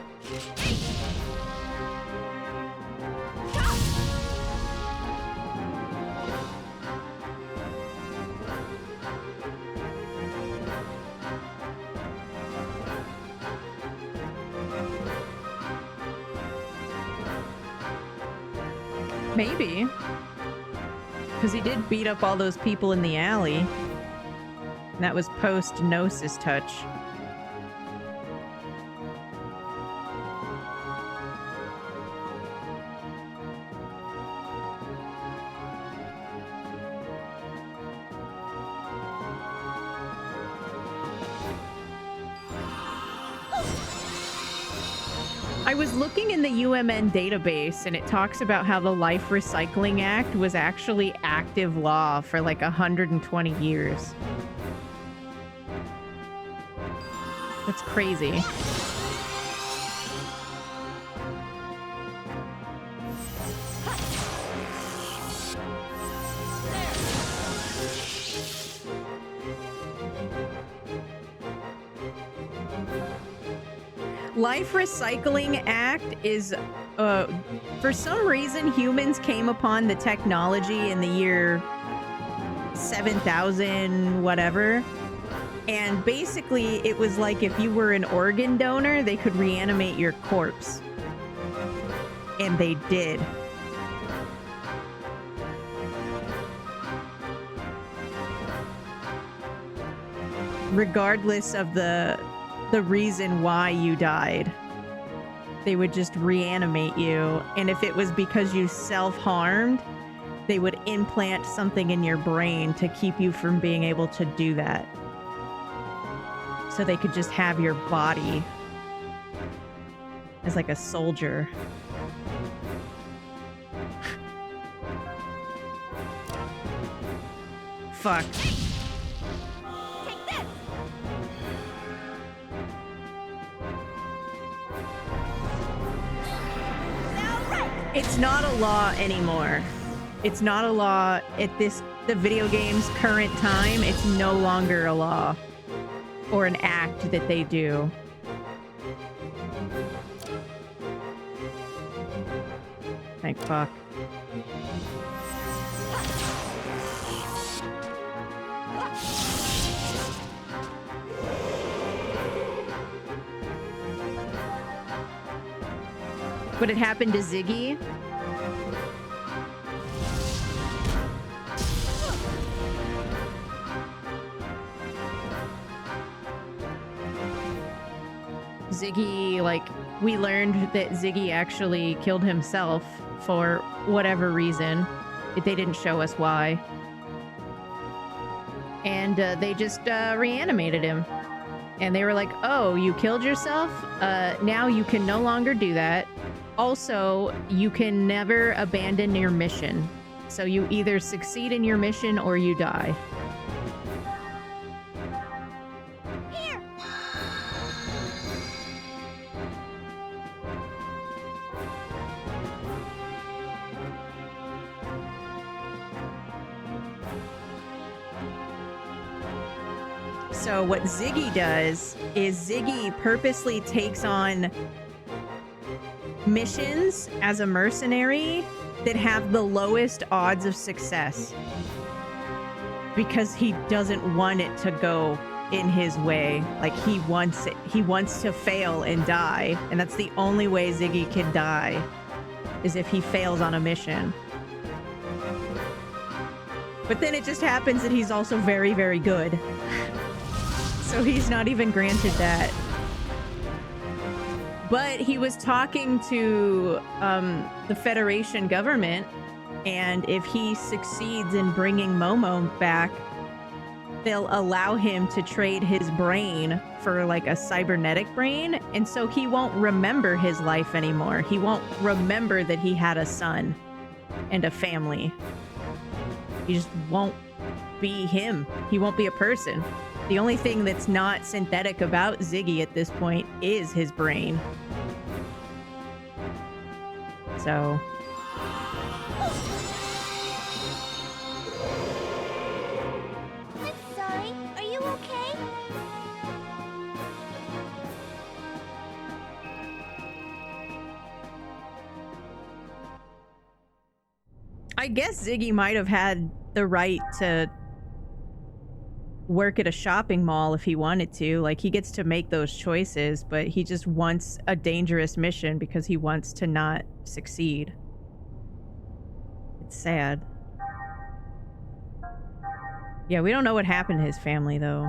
Maybe. Because he did beat up all those people in the alley. And that was post-Gnosis touch. I was looking in the UMN database, and it talks about how the Life Recycling Act was actually active law for like 120 years. That's crazy. Life Recycling Act is, for some reason, humans came upon the technology in the year 7000, whatever. And basically, it was like if you were an organ donor, they could reanimate your corpse. And they did. Regardless of the reason why you died. They would just reanimate you, and if it was because you self-harmed, they would implant something in your brain to keep you from being able to do that. So they could just have your body as like a soldier. Fuck. It's not a law anymore. It's not a law at the video game's current time. It's no longer a law or an act that they do. Thank fuck. But it happened to Ziggy. Ziggy, like, we learned that Ziggy actually killed himself for whatever reason. They didn't show us why. And they just reanimated him. And they were like, oh, you killed yourself? Now you can no longer do that. Also, you can never abandon your mission. So you either succeed in your mission or you die. Here. So what Ziggy does is Ziggy purposely takes on missions as a mercenary that have the lowest odds of success because he doesn't want it to go in his way. Like, he wants to fail and die, and that's the only way Ziggy can die, is if he fails on a mission. But then it just happens that he's also very, very good. So he's not even granted that. But he was talking to the Federation government, and if he succeeds in bringing Momo back, they'll allow him to trade his brain for like a cybernetic brain, and so he won't remember his life anymore. He won't remember that he had a son and a family. He just won't be him. He won't be a person. The only thing that's not synthetic about Ziggy at this point is his brain. So... Sorry, are you okay? I guess Ziggy might have had the right to work at a shopping mall if he wanted to. Like, he gets to make those choices, but he just wants a dangerous mission because he wants to not succeed. It's sad. Yeah, we don't know what happened to his family, though.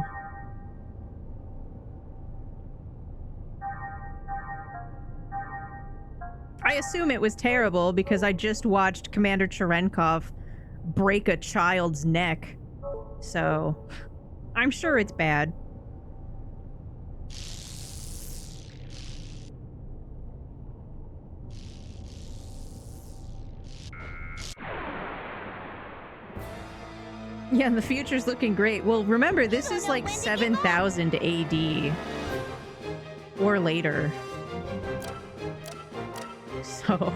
I assume it was terrible because I just watched Commander Cherenkov break a child's neck. So, I'm sure it's bad. Yeah, the future's looking great. Well, remember, this is like 7000 AD. Or later. So...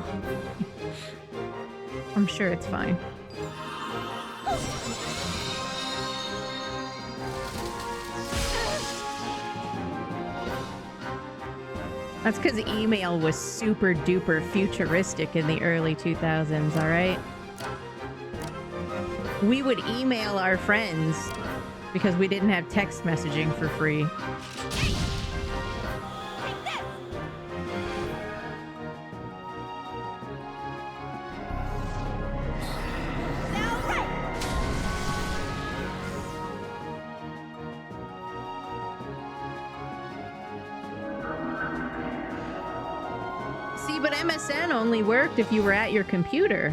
I'm sure it's fine. That's because email was super duper futuristic in the early 2000s, alright? We would email our friends because we didn't have text messaging for free. See, but MSN only worked if you were at your computer.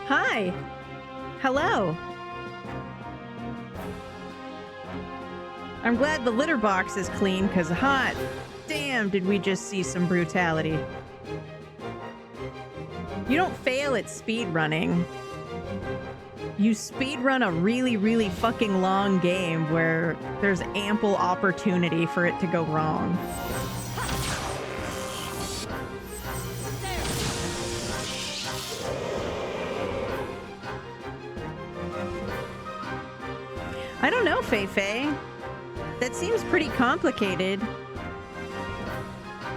Hi. Hello. I'm glad the litter box is clean, because hot damn did we just see some brutality. You don't fail at speedrunning. You speedrun a really, really fucking long game where there's ample opportunity for it to go wrong. I don't know, Faye. That seems pretty complicated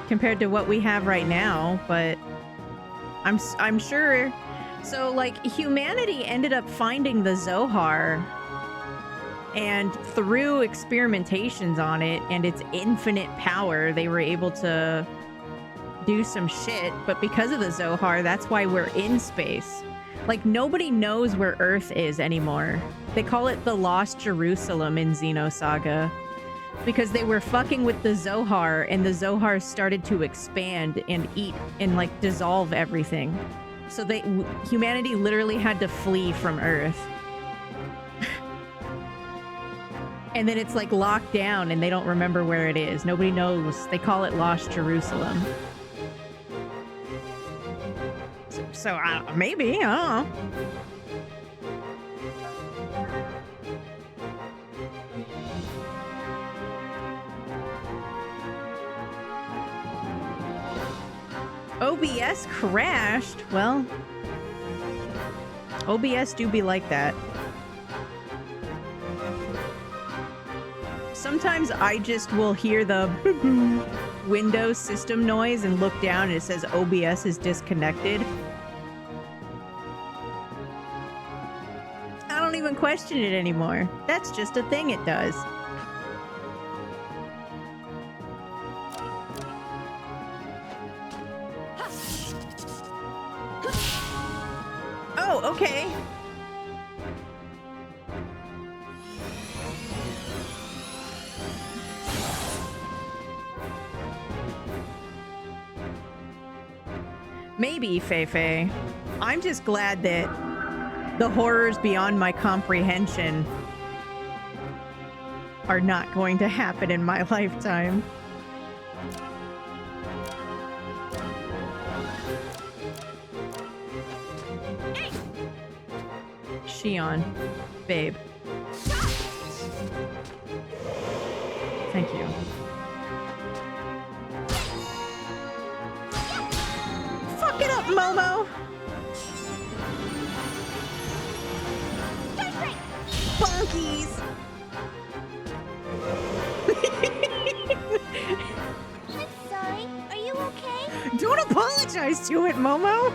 compared to what we have right now, but I'm sure. So, like, humanity ended up finding the Zohar, and through experimentations on it and its infinite power, they were able to do some shit. But because of the Zohar, that's why we're in space. Like, nobody knows where Earth is anymore. They call it the Lost Jerusalem in Xenosaga. Because they were fucking with the Zohar, and the Zohar started to expand and eat and, like, dissolve everything. So humanity literally had to flee from Earth. And then it's, like, locked down, and they don't remember where it is. Nobody knows. They call it Lost Jerusalem. So maybe, I don't know. OBS crashed? Well, OBS do be like that. Sometimes I just will hear the Windows system noise and look down and it says OBS is disconnected. I don't even question it anymore. That's just a thing it does. Oh, okay. Maybe, Feifei. I'm just glad that the horrors beyond my comprehension are not going to happen in my lifetime. Shion, babe. Thank you. Fuck it up, Momo! Bonkies! I'm sorry. Are you okay? Don't apologize to it, Momo!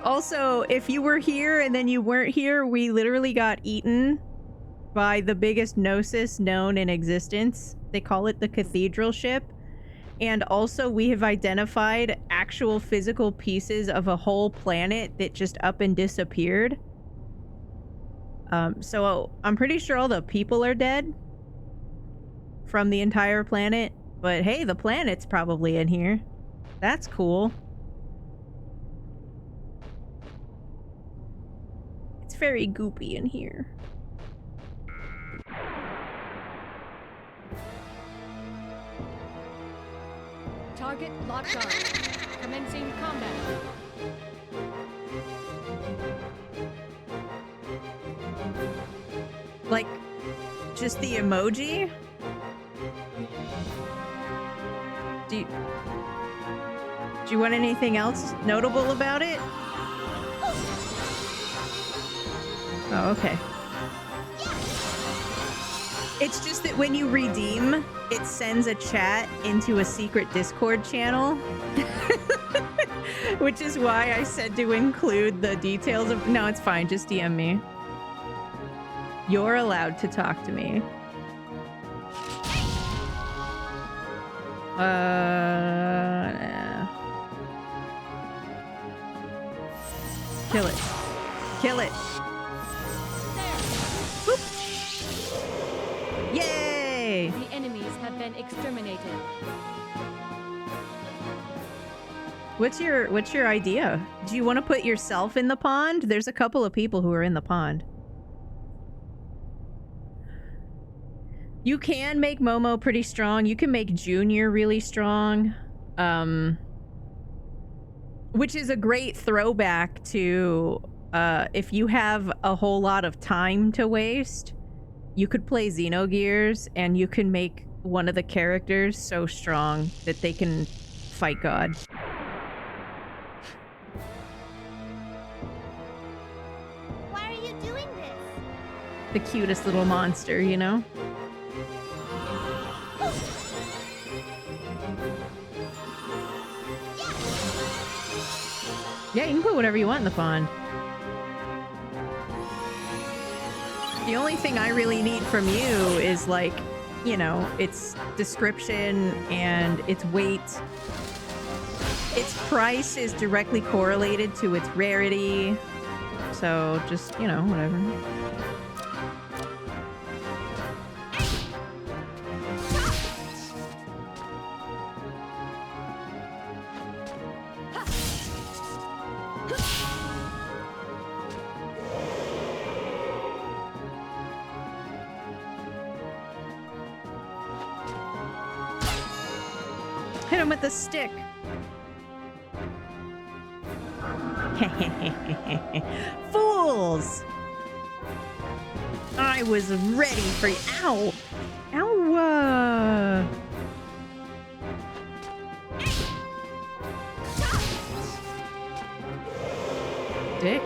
Also, if you were here and then you weren't here, we literally got eaten by the biggest Gnosis known in existence. They call it the Cathedral Ship. And also, we have identified actual physical pieces of a whole planet that just up and disappeared. So I'm pretty sure all the people are dead from the entire planet. But hey, the planet's probably in here. That's cool. It's very goopy in here. Target locked on. Commencing combat. Like, just the emoji? Do you want anything else notable about it? Oh, okay. It's just that when you redeem, it sends a chat into a secret Discord channel. Which is why I said to include the details of... No, it's fine. Just DM me. You're allowed to talk to me. Nah. Kill it. Kill it. Boop. Yay! The enemies have been exterminated. What's your idea? Do you want to put yourself in the pond? There's a couple of people who are in the pond. You can make Momo pretty strong. You can make Junior really strong. Which is a great throwback to if you have a whole lot of time to waste, you could play Xenogears and you can make one of the characters so strong that they can fight God. Why are you doing this? The cutest little monster, you know? Yeah, you can put whatever you want in the pond. The only thing I really need from you is, like, you know, its description and its weight. Its price is directly correlated to its rarity. So, just, you know, whatever. Hit him with the stick. Fools! I was ready for you. Ow! Ow! Dick.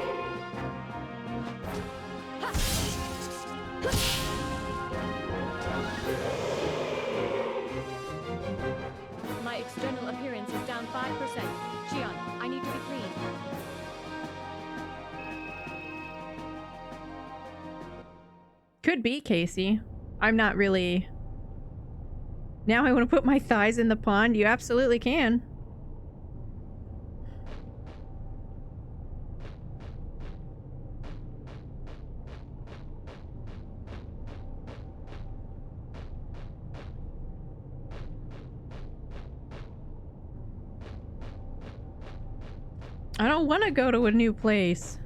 My external appearance is down 5%. Shion, I need to be clean. Could be, Casey. I'm not really... Now I want to put my thighs in the pond. You absolutely can. I don't want to go to a new place.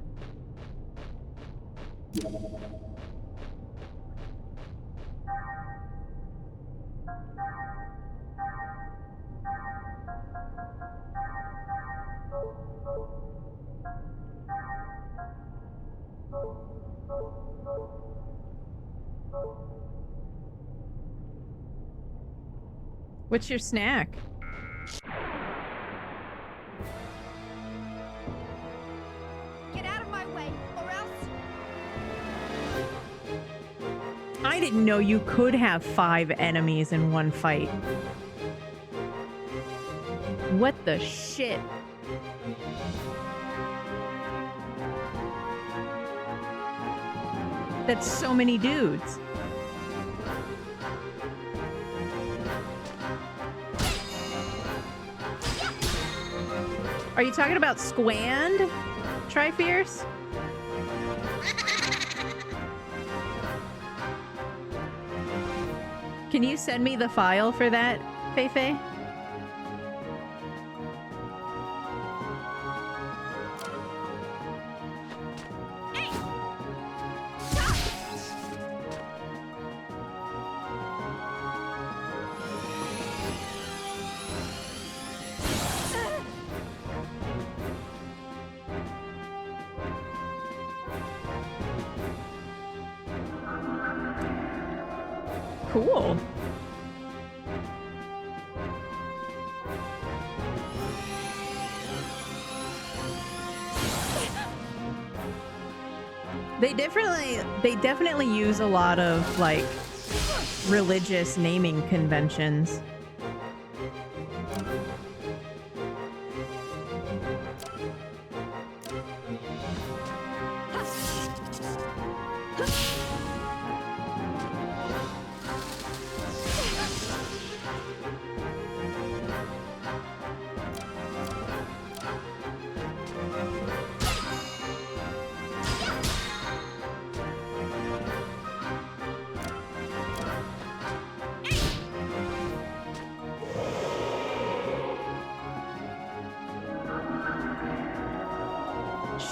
What's your snack? Get out of my way, or else... I didn't know you could have 5 enemies in one fight. What the shit? That's so many dudes. Are you talking about Squand, Tri-Fierce? Can you send me the file for that, Feifei? Cool. They definitely use a lot of like religious naming conventions.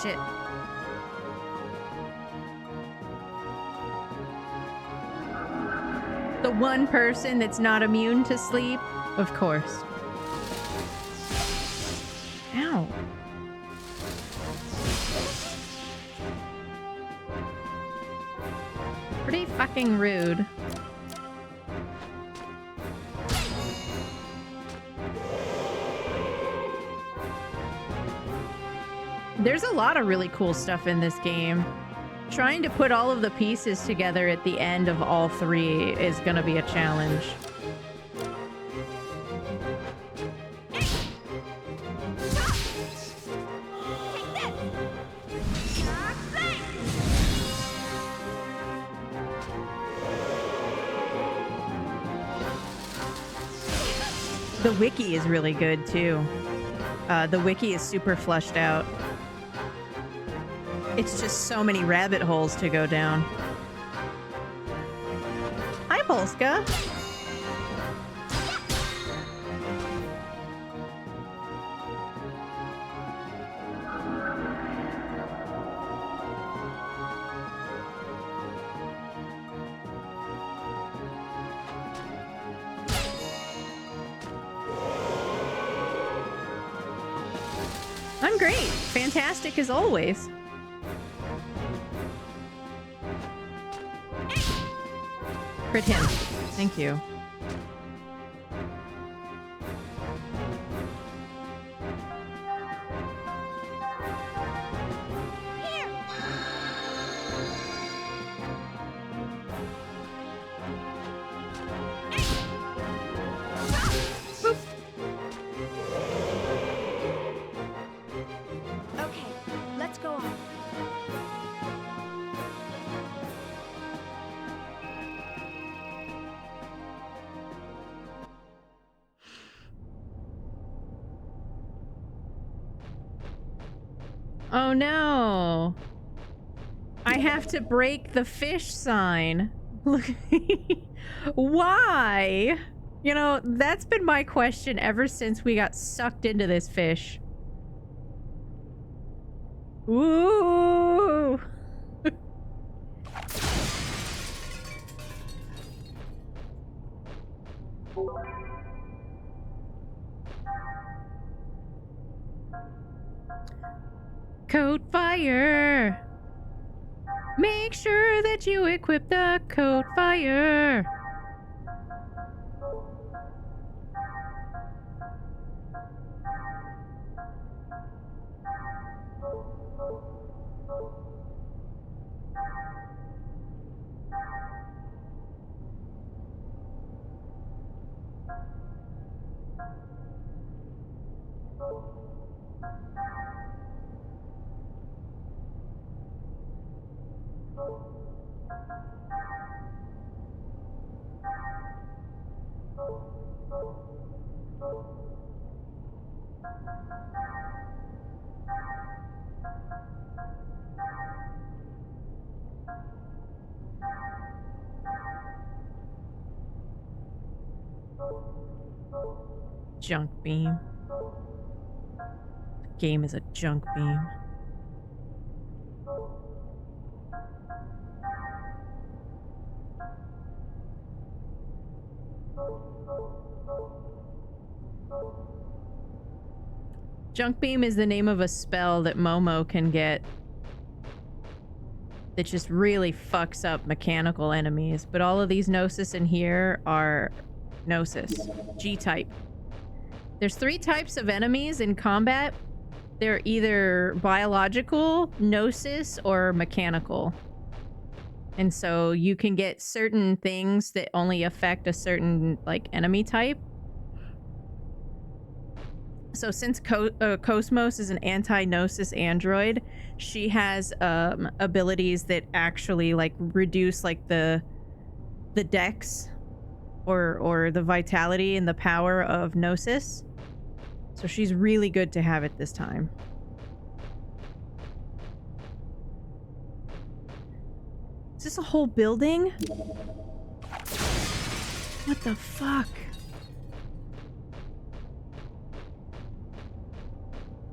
Shit. The one person that's not immune to sleep? Of course. Ow. Pretty fucking rude. There's a lot of really cool stuff in this game. Trying to put all of the pieces together at the end of all 3 is gonna be a challenge. The wiki is really good too. The wiki is super fleshed out. It's just so many rabbit holes to go down. Hi, Polska. I'm great. Fantastic as always. Crit him. Thank you. Okay, let's go on. Oh no. I have to break the fish sign. Look. Why? You know, that's been my question ever since we got sucked into this fish. Ooh. Coat fire. Make sure that you equip the coat fire. Junk beam. The game is a junk beam. Junk beam is the name of a spell that Momo can get that just really fucks up mechanical enemies. But all of these Gnosis in here are Gnosis. G-type. There's 3 types of enemies in combat. They're either biological, Gnosis, or mechanical. And so you can get certain things that only affect a certain, like, enemy type. So since Cosmos is an anti-Gnosis android, she has abilities that actually, like, reduce, like, the dex or the vitality and the power of Gnosis. So she's really good to have at this time. Is this a whole building? What the fuck?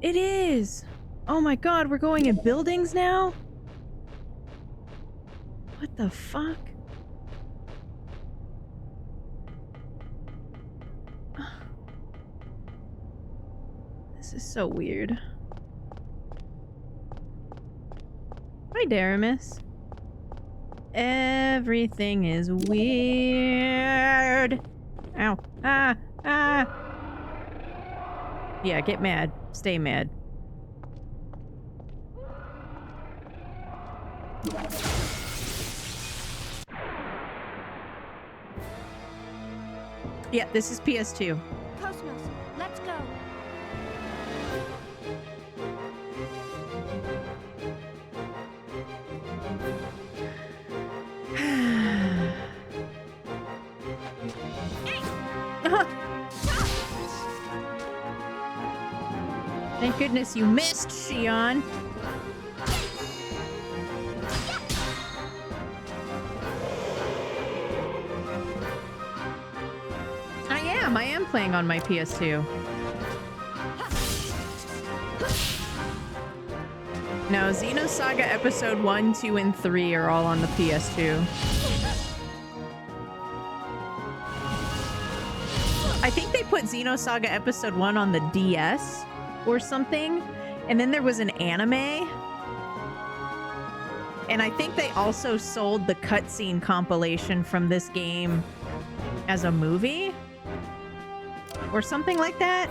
It is! Oh my god, we're going in buildings now? What the fuck? This is so weird. Hi, Daramus. Everything is weird. Ow. Ah. Ah. Yeah, get mad. Stay mad. Yeah, this is PS2. Cosmos, let's go. Thank goodness you missed, Shion. I am playing on my PS2. No, Xenosaga Episode 1, 2, and 3 are all on the PS2. I think they put Xenosaga Episode 1 on the DS or something, and then there was an anime. And I think they also sold the cutscene compilation from this game as a movie or something like that.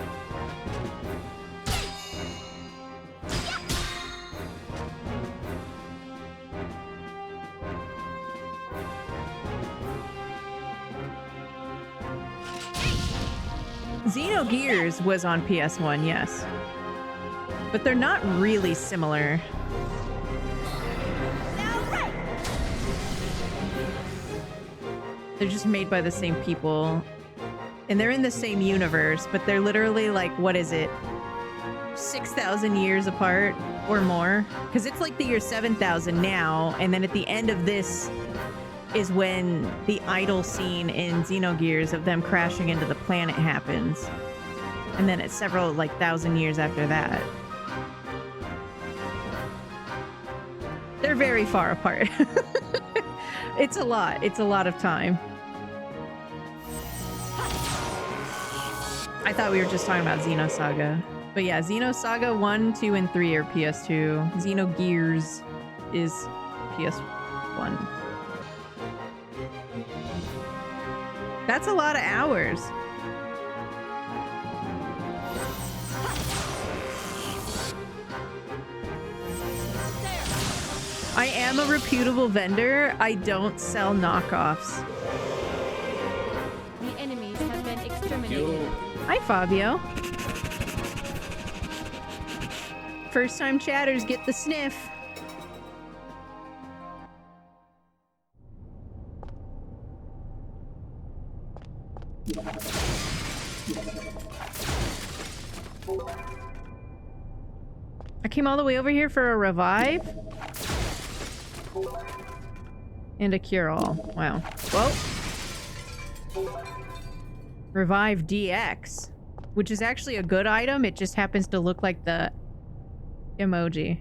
Xenogears was on PS1, yes. But they're not really similar. They're just made by the same people. And they're in the same universe, but they're literally like, what is it? 6,000 years apart or more? Because it's like the year 7,000 now, and then at the end of this is when the idle scene in Xenogears of them crashing into the planet happens. And then it's several, like, 1,000 years after that. They're very far apart. It's a lot. It's a lot of time. I thought we were just talking about Xenosaga. But yeah, Xenosaga 1, 2, and 3 are PS2. Xenogears is PS1. That's a lot of hours. I am a reputable vendor. I don't sell knockoffs. The enemies have been exterminated. Hi, Fabio. First time chatters get the sniff. I came all the way over here for a revive and a cure-all. Wow. Whoa. Revive DX, which is actually a good item. It just happens to look like the emoji.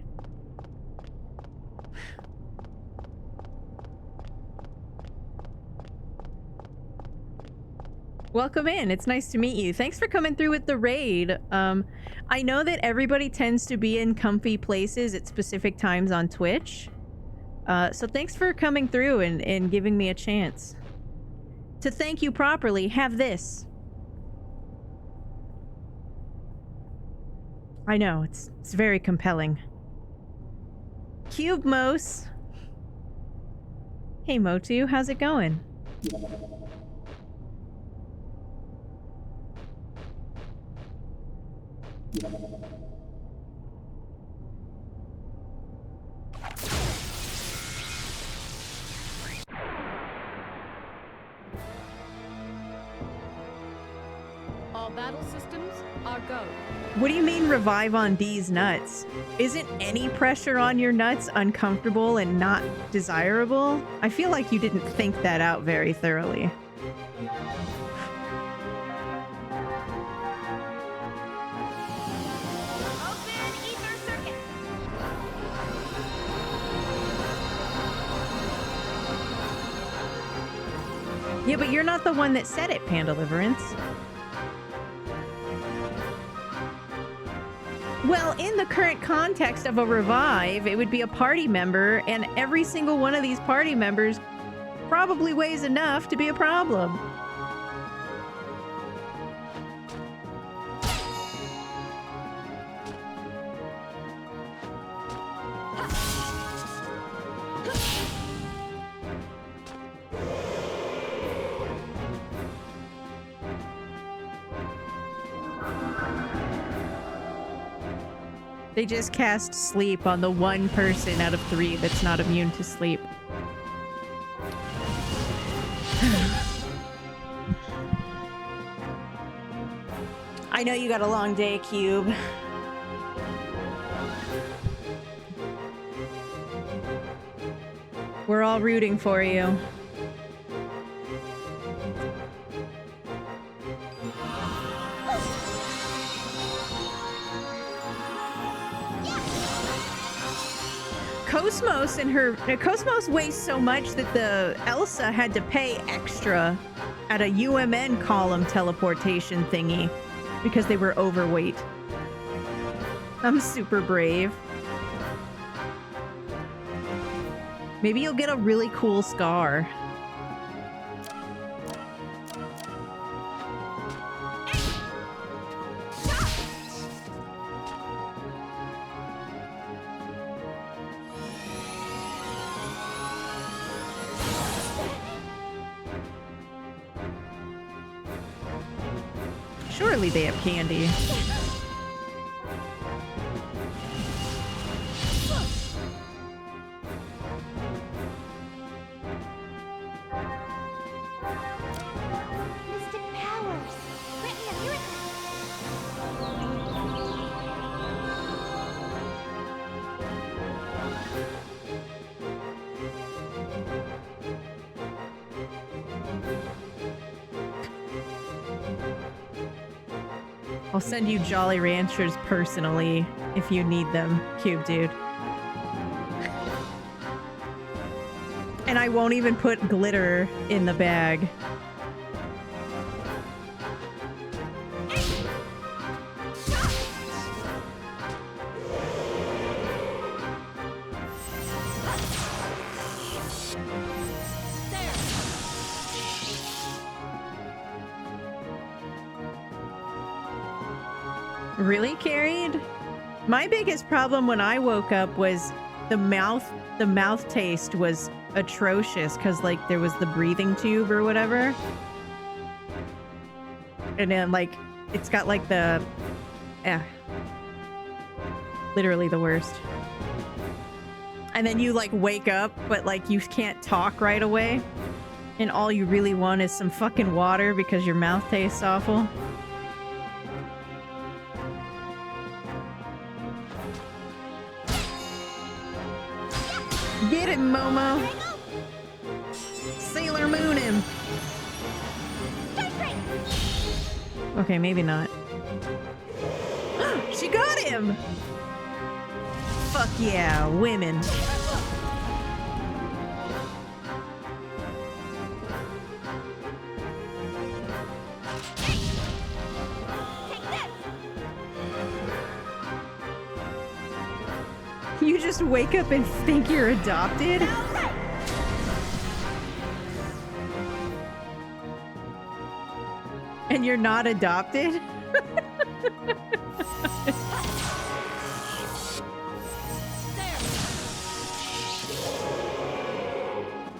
Welcome in. It's nice to meet you. Thanks for coming through with the raid. I know that everybody tends to be in comfy places at specific times on Twitch. So thanks for coming through and giving me a chance. To thank you properly, have this. I know, it's very compelling. Cube Mose. Hey Motu, how's it going? All battle systems are go. What do you mean revive on D's nuts? Isn't any pressure on your nuts uncomfortable and not desirable? I feel like you didn't think that out very thoroughly. Yeah, but you're not the one that said it, Pandaliverance. Well, in the current context of a revive, it would be a party member, and every single one of these party members probably weighs enough to be a problem. They just cast sleep on the one person out of 3 that's not immune to sleep. I know you got a long day, Cube. We're all rooting for you. Cosmos weighs so much that the Elsa had to pay extra at a UMN column teleportation thingy because they were overweight. I'm super brave. Maybe you'll get a really cool scar. Surely they have candy. Mystic powers. Grant me a miracle. I'll send you Jolly Ranchers personally if you need them, Cube Dude. And I won't even put glitter in the bag. Really carried? My biggest problem when I woke up was the mouth taste was atrocious because like there was the breathing tube or whatever. And then like it's got like the literally the worst. And then you like wake up but like you can't talk right away. And all you really want is some fucking water because your mouth tastes awful. Get him, Momo! Sailor Moon him! Okay, maybe not. She got him! Fuck yeah, women. You just wake up and think you're adopted? And you're not adopted?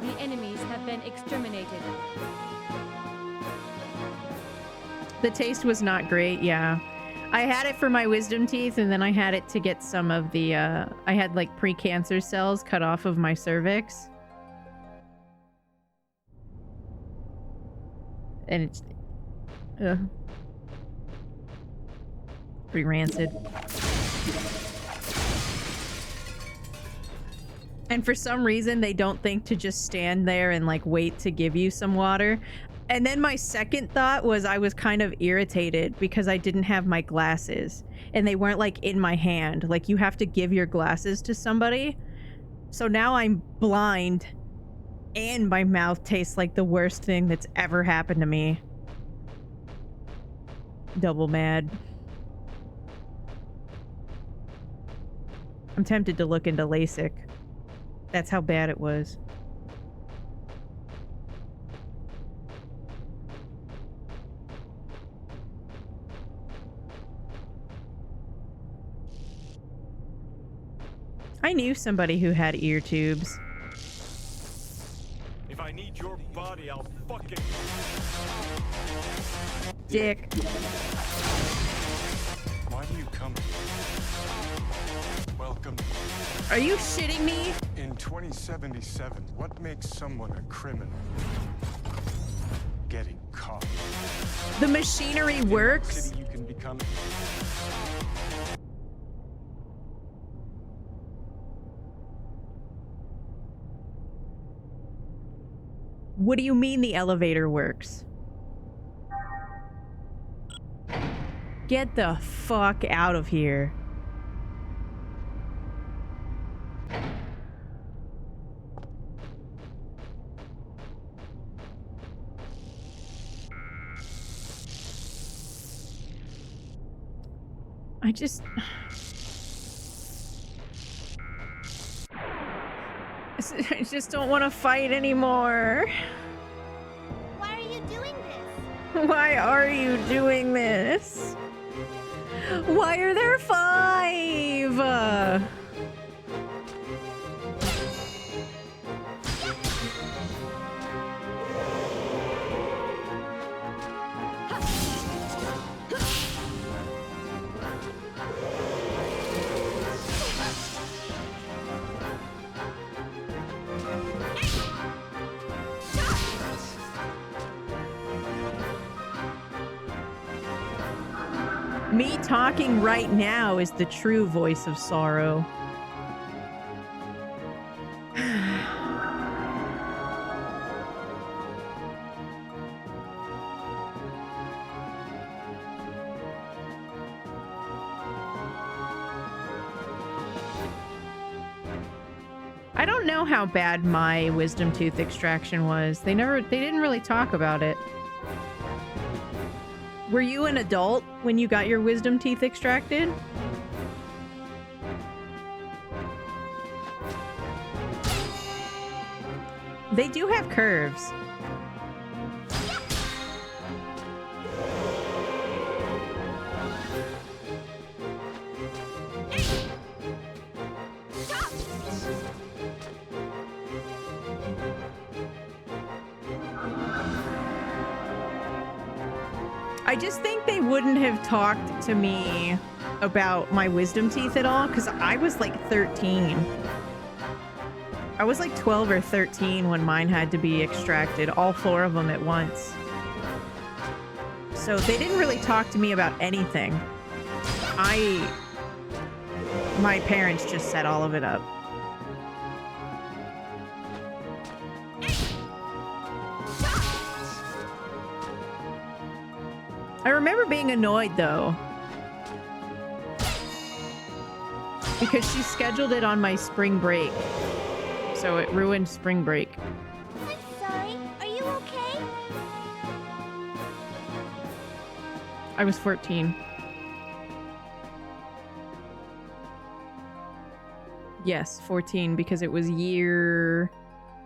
The enemies have been exterminated. The taste was not great, yeah. I had it for my wisdom teeth, and then I had it to get some of the, I had like pre-cancer cells cut off of my cervix. And it's, pretty rancid. And for some reason, they don't think to just stand there and like wait to give you some water. And then my second thought was I was kind of irritated because I didn't have my glasses and they weren't like in my hand. Like you have to give your glasses to somebody. So now I'm blind and my mouth tastes like the worst thing that's ever happened to me. Double mad. I'm tempted to look into LASIK. That's how bad it was. I knew somebody who had ear tubes. If I need your body, I'll fucking... Dick. Why do you come? Welcome. Are you shitting me? In 2077, what makes someone a criminal? Getting caught. The machinery works. City you can become... What do you mean the elevator works? Get the fuck out of here. I just don't want to fight anymore. Why are you doing this? Why are you doing this? Why are there 5? Me talking right now is the true voice of sorrow. I don't don't know how bad my wisdom tooth extraction was. They didn't really talk about it. Were you an adult when you got your wisdom teeth extracted? They do have curves. I just think they wouldn't have talked to me about my wisdom teeth at all because I was like 13. I was like 12 or 13 when mine had to be extracted, all 4 of them at once. So they didn't really talk to me about anything. My parents just set all of it up. I remember being annoyed though, because she scheduled it on my spring break, so it ruined spring break. I'm sorry. Are you okay? I was 14. Yes, 14, because it was year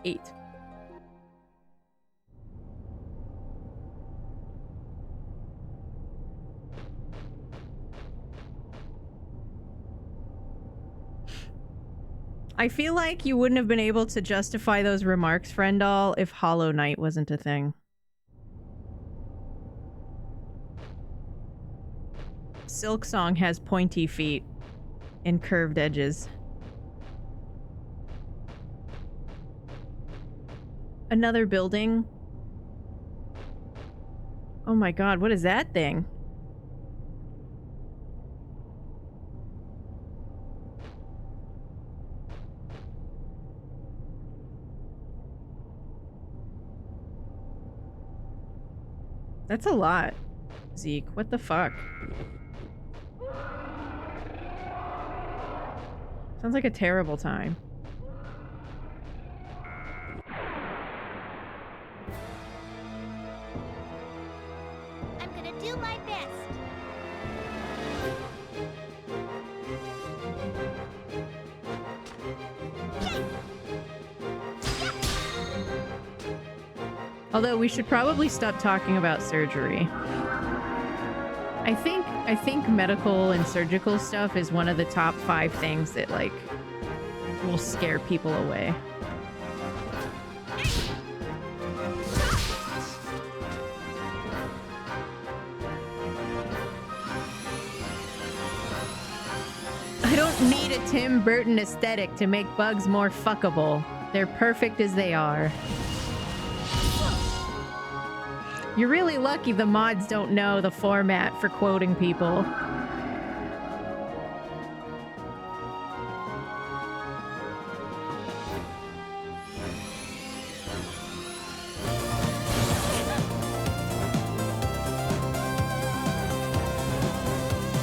8. I feel like you wouldn't have been able to justify those remarks, Friendall, if Hollow Knight wasn't a thing. Silksong has pointy feet and curved edges. Another building. Oh my god, what is that thing? That's a lot, Zeke. What the fuck? Sounds like a terrible time. I'm gonna do my best. Although we should probably stop talking about surgery. I think medical and surgical stuff is one of the top 5 things that like will scare people away. I don't need a Tim Burton aesthetic to make bugs more fuckable. They're perfect as they are. You're really lucky the mods don't know the format for quoting people.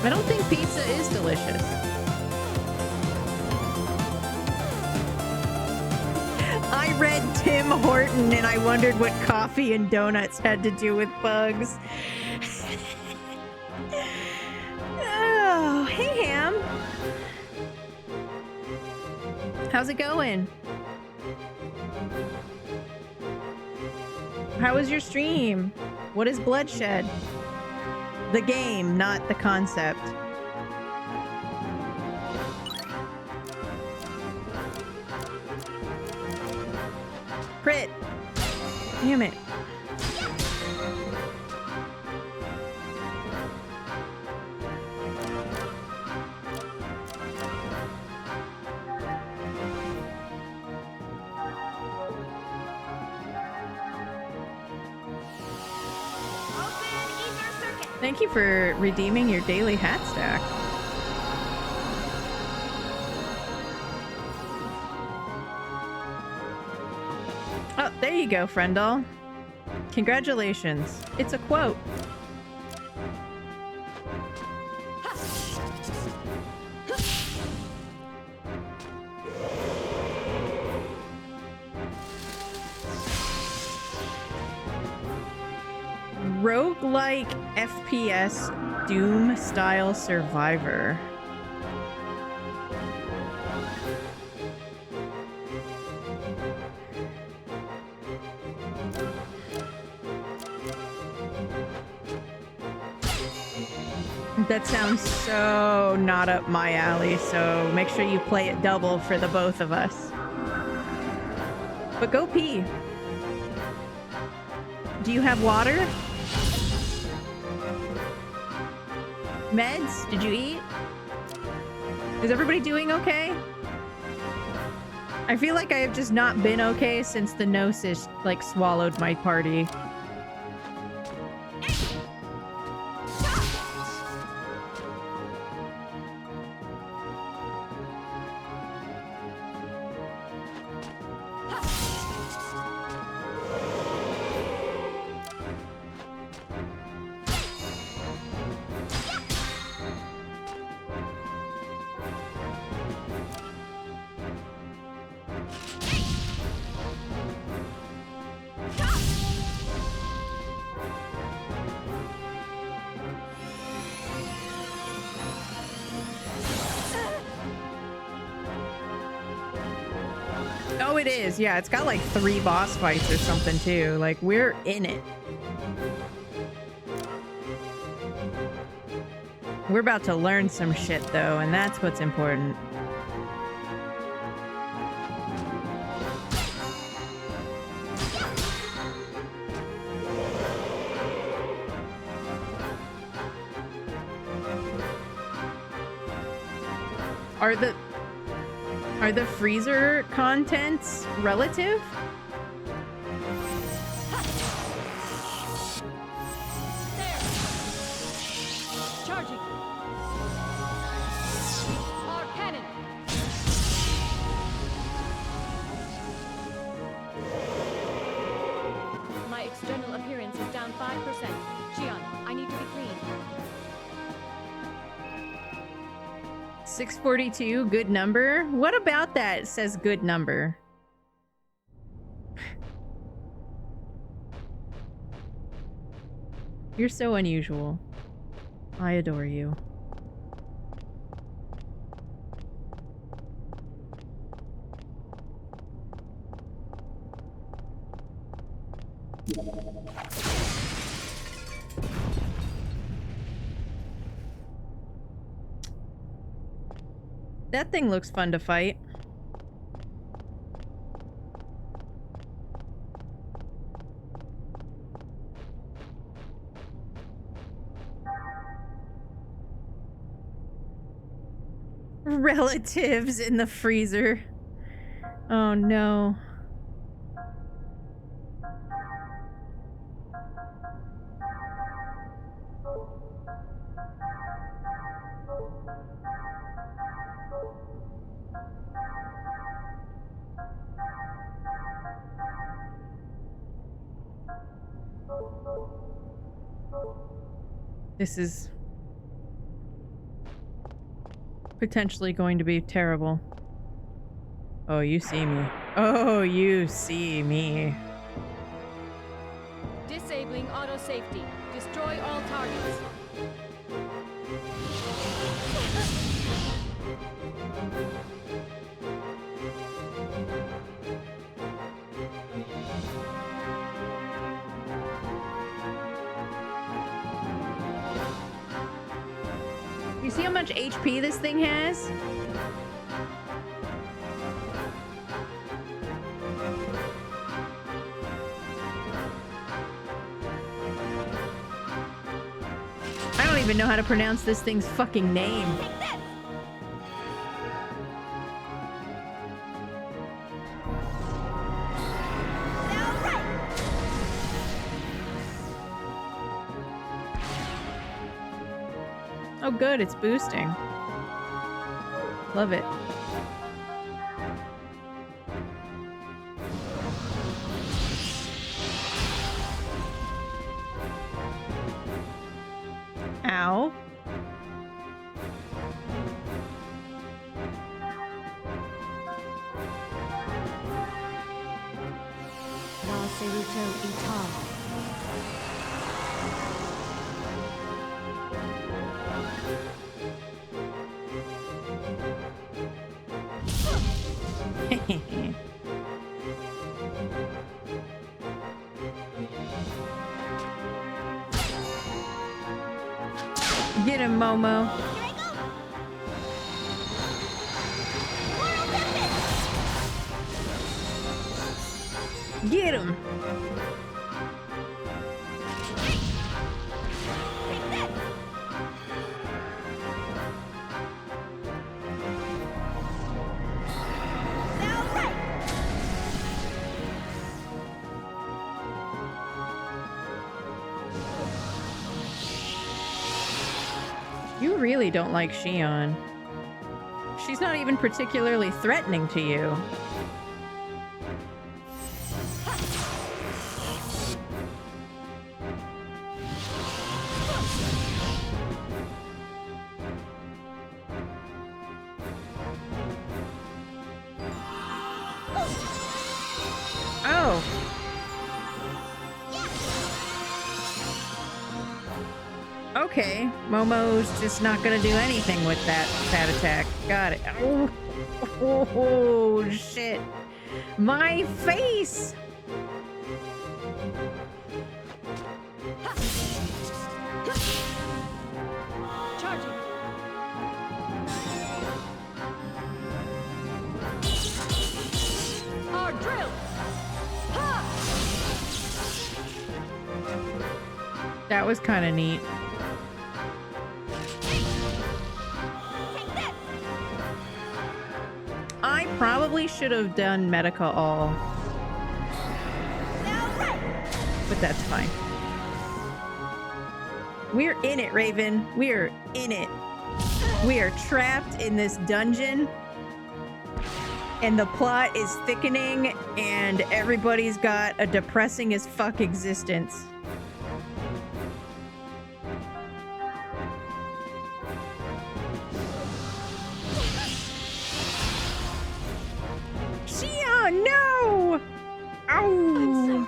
I don't think pizza is delicious. I read Tim Horton and I wondered what coffee and donuts had to do with bugs. Oh, hey Ham. How's it going? How was your stream? What is Bloodshed? The game, not the concept. Crit. Damn it. Thank you for redeeming your daily hat stack. Oh, there you go, Friendall. Congratulations. It's a quote. roguelike FPS Doom-style survivor. That sounds so not up my alley, so make sure you play it double for the both of us. But go pee. Do you have water? Meds? Did you eat? Is everybody doing okay? I feel like I have just not been okay since the Gnosis, like, swallowed my party. Oh, it is. Yeah, it's got like 3 boss fights or something too. Like, we're in it. We're about to learn some shit though, and that's what's important. Are the freezer contents relative? Charging. Our cannon. My external appearance is down 5%. Xion, I need to be clean. 642, good number. What about that says good number? You're so unusual. I adore you. That thing looks fun to fight. Relatives in the freezer. Oh no. This is potentially going to be terrible. Oh, you see me. Oh, you see me. Disabling auto safety. Destroy all targets. You see how much HP this thing has? I don't even know how to pronounce this thing's fucking name. Oh good, it's boosting. Love it. Ow. Eh. Get him, Momo. Get him. You really don't like Xion. She's not even particularly threatening to you. Oh. Okay, Momo's just not gonna do anything with that attack. Got it. Oh, shit. My face! Charging. Our drill. Ha! That was kind of neat. I probably should have done Medica all. But that's fine. We're in it, Raven. We're in it. We are trapped in this dungeon. And the plot is thickening, and everybody's got a depressing as fuck existence. Xion, no! Ow!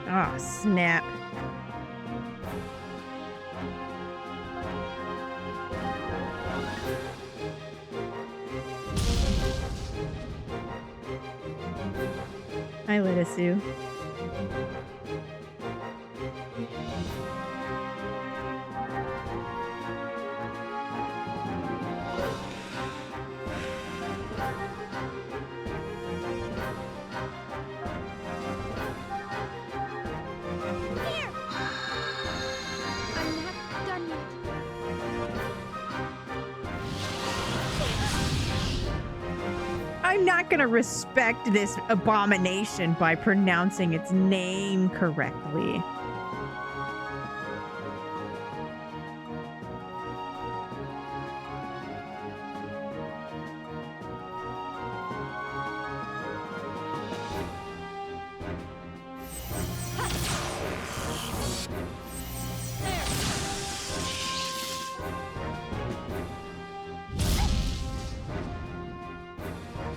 Ah, snap. Hi, Litisu. I'm not gonna respect this abomination by pronouncing its name correctly.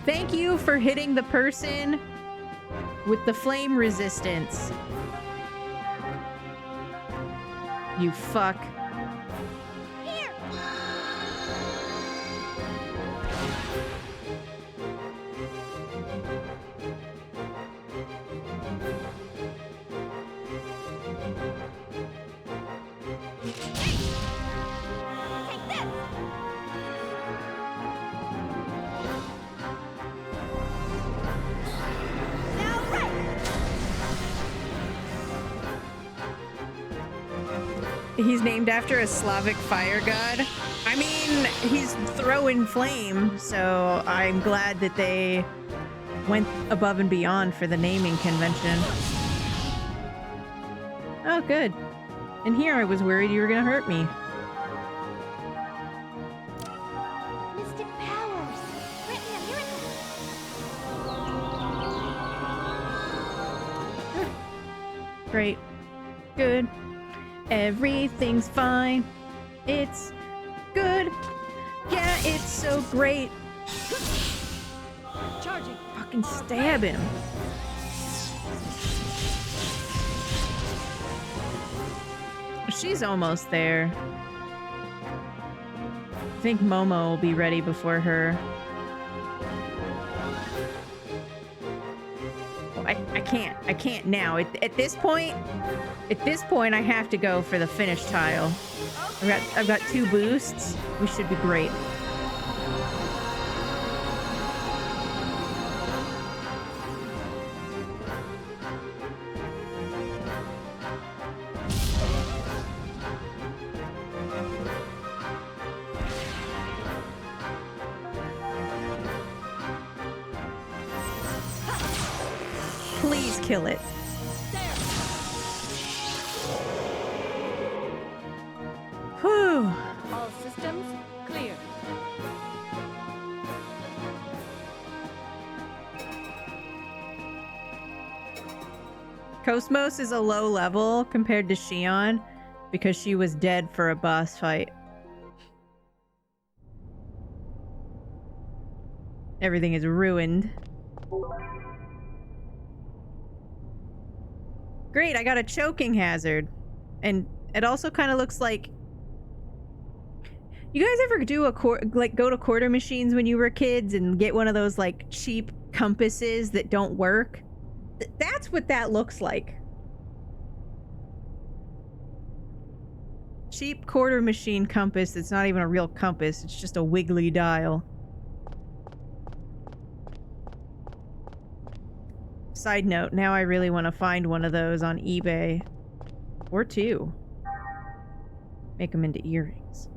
Thank you for hitting the person with the flame resistance. You fuck. Here. Take this. He's named after a Slavic fire god. I mean, he's throwing flame, so I'm glad that they went above and beyond for the naming convention. Oh, good. And here I was worried you were gonna hurt me. Mystic powers. Grant me a miracle. Great. Good. Everything's fine. It's good. Yeah, it's so great. Charging. Fucking stab him. She's almost there. I think Momo will be ready before her. I can't now. At this point, I have to go for the finish tile. I've got 2 boosts. We should be great. Please kill it. Whew. All systems clear. Cosmos is a low level compared to Xion because she was dead for a boss fight. Everything is ruined. Great, I got a choking hazard. And it also kind of looks like... You guys ever do go to quarter machines when you were kids and get one of those like cheap compasses that don't work? That's what that looks like. Cheap quarter machine compass that's not even a real compass, it's just a wiggly dial. Side note, now I really want to find one of those on eBay. Or 2. Make them into earrings.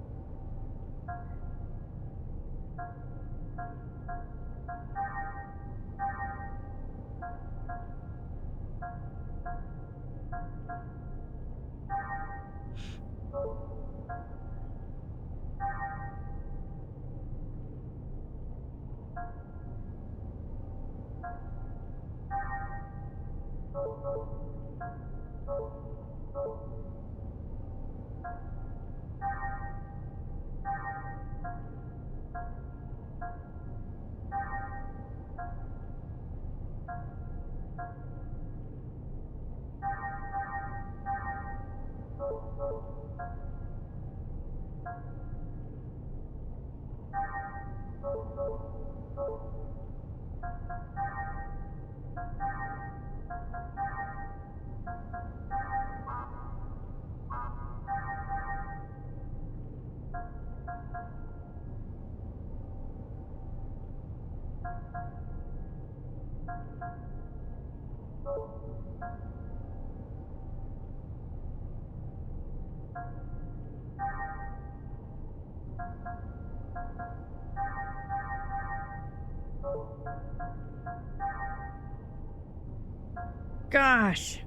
Gosh.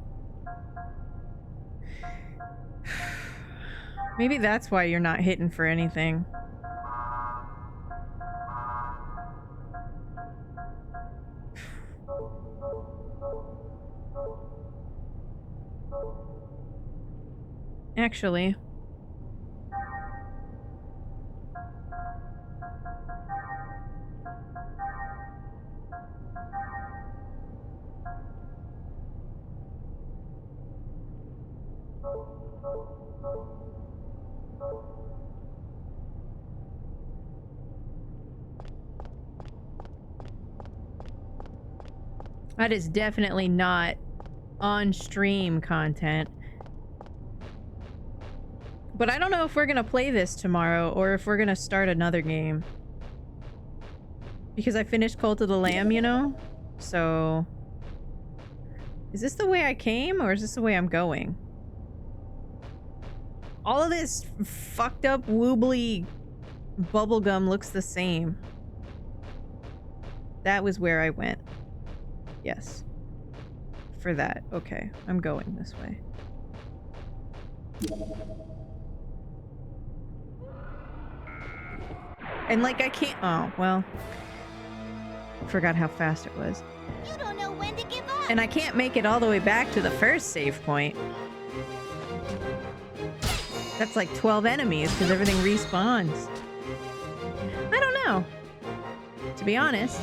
Maybe that's why you're not hitting for anything. Actually. That is definitely not on-stream content. But I don't know if we're gonna play this tomorrow or if we're gonna start another game. Because I finished Cult of the Lamb, you know? So... Is this the way I came or is this the way I'm going? All of this fucked up woobly bubblegum looks the same. That was where I went. Yes. For that. Okay. I'm going this way. And like I can't... Oh, well. Forgot how fast it was. You don't know when to give up. And I can't make it all the way back to the first save point. That's like 12 enemies because everything respawns. I don't know. To be honest.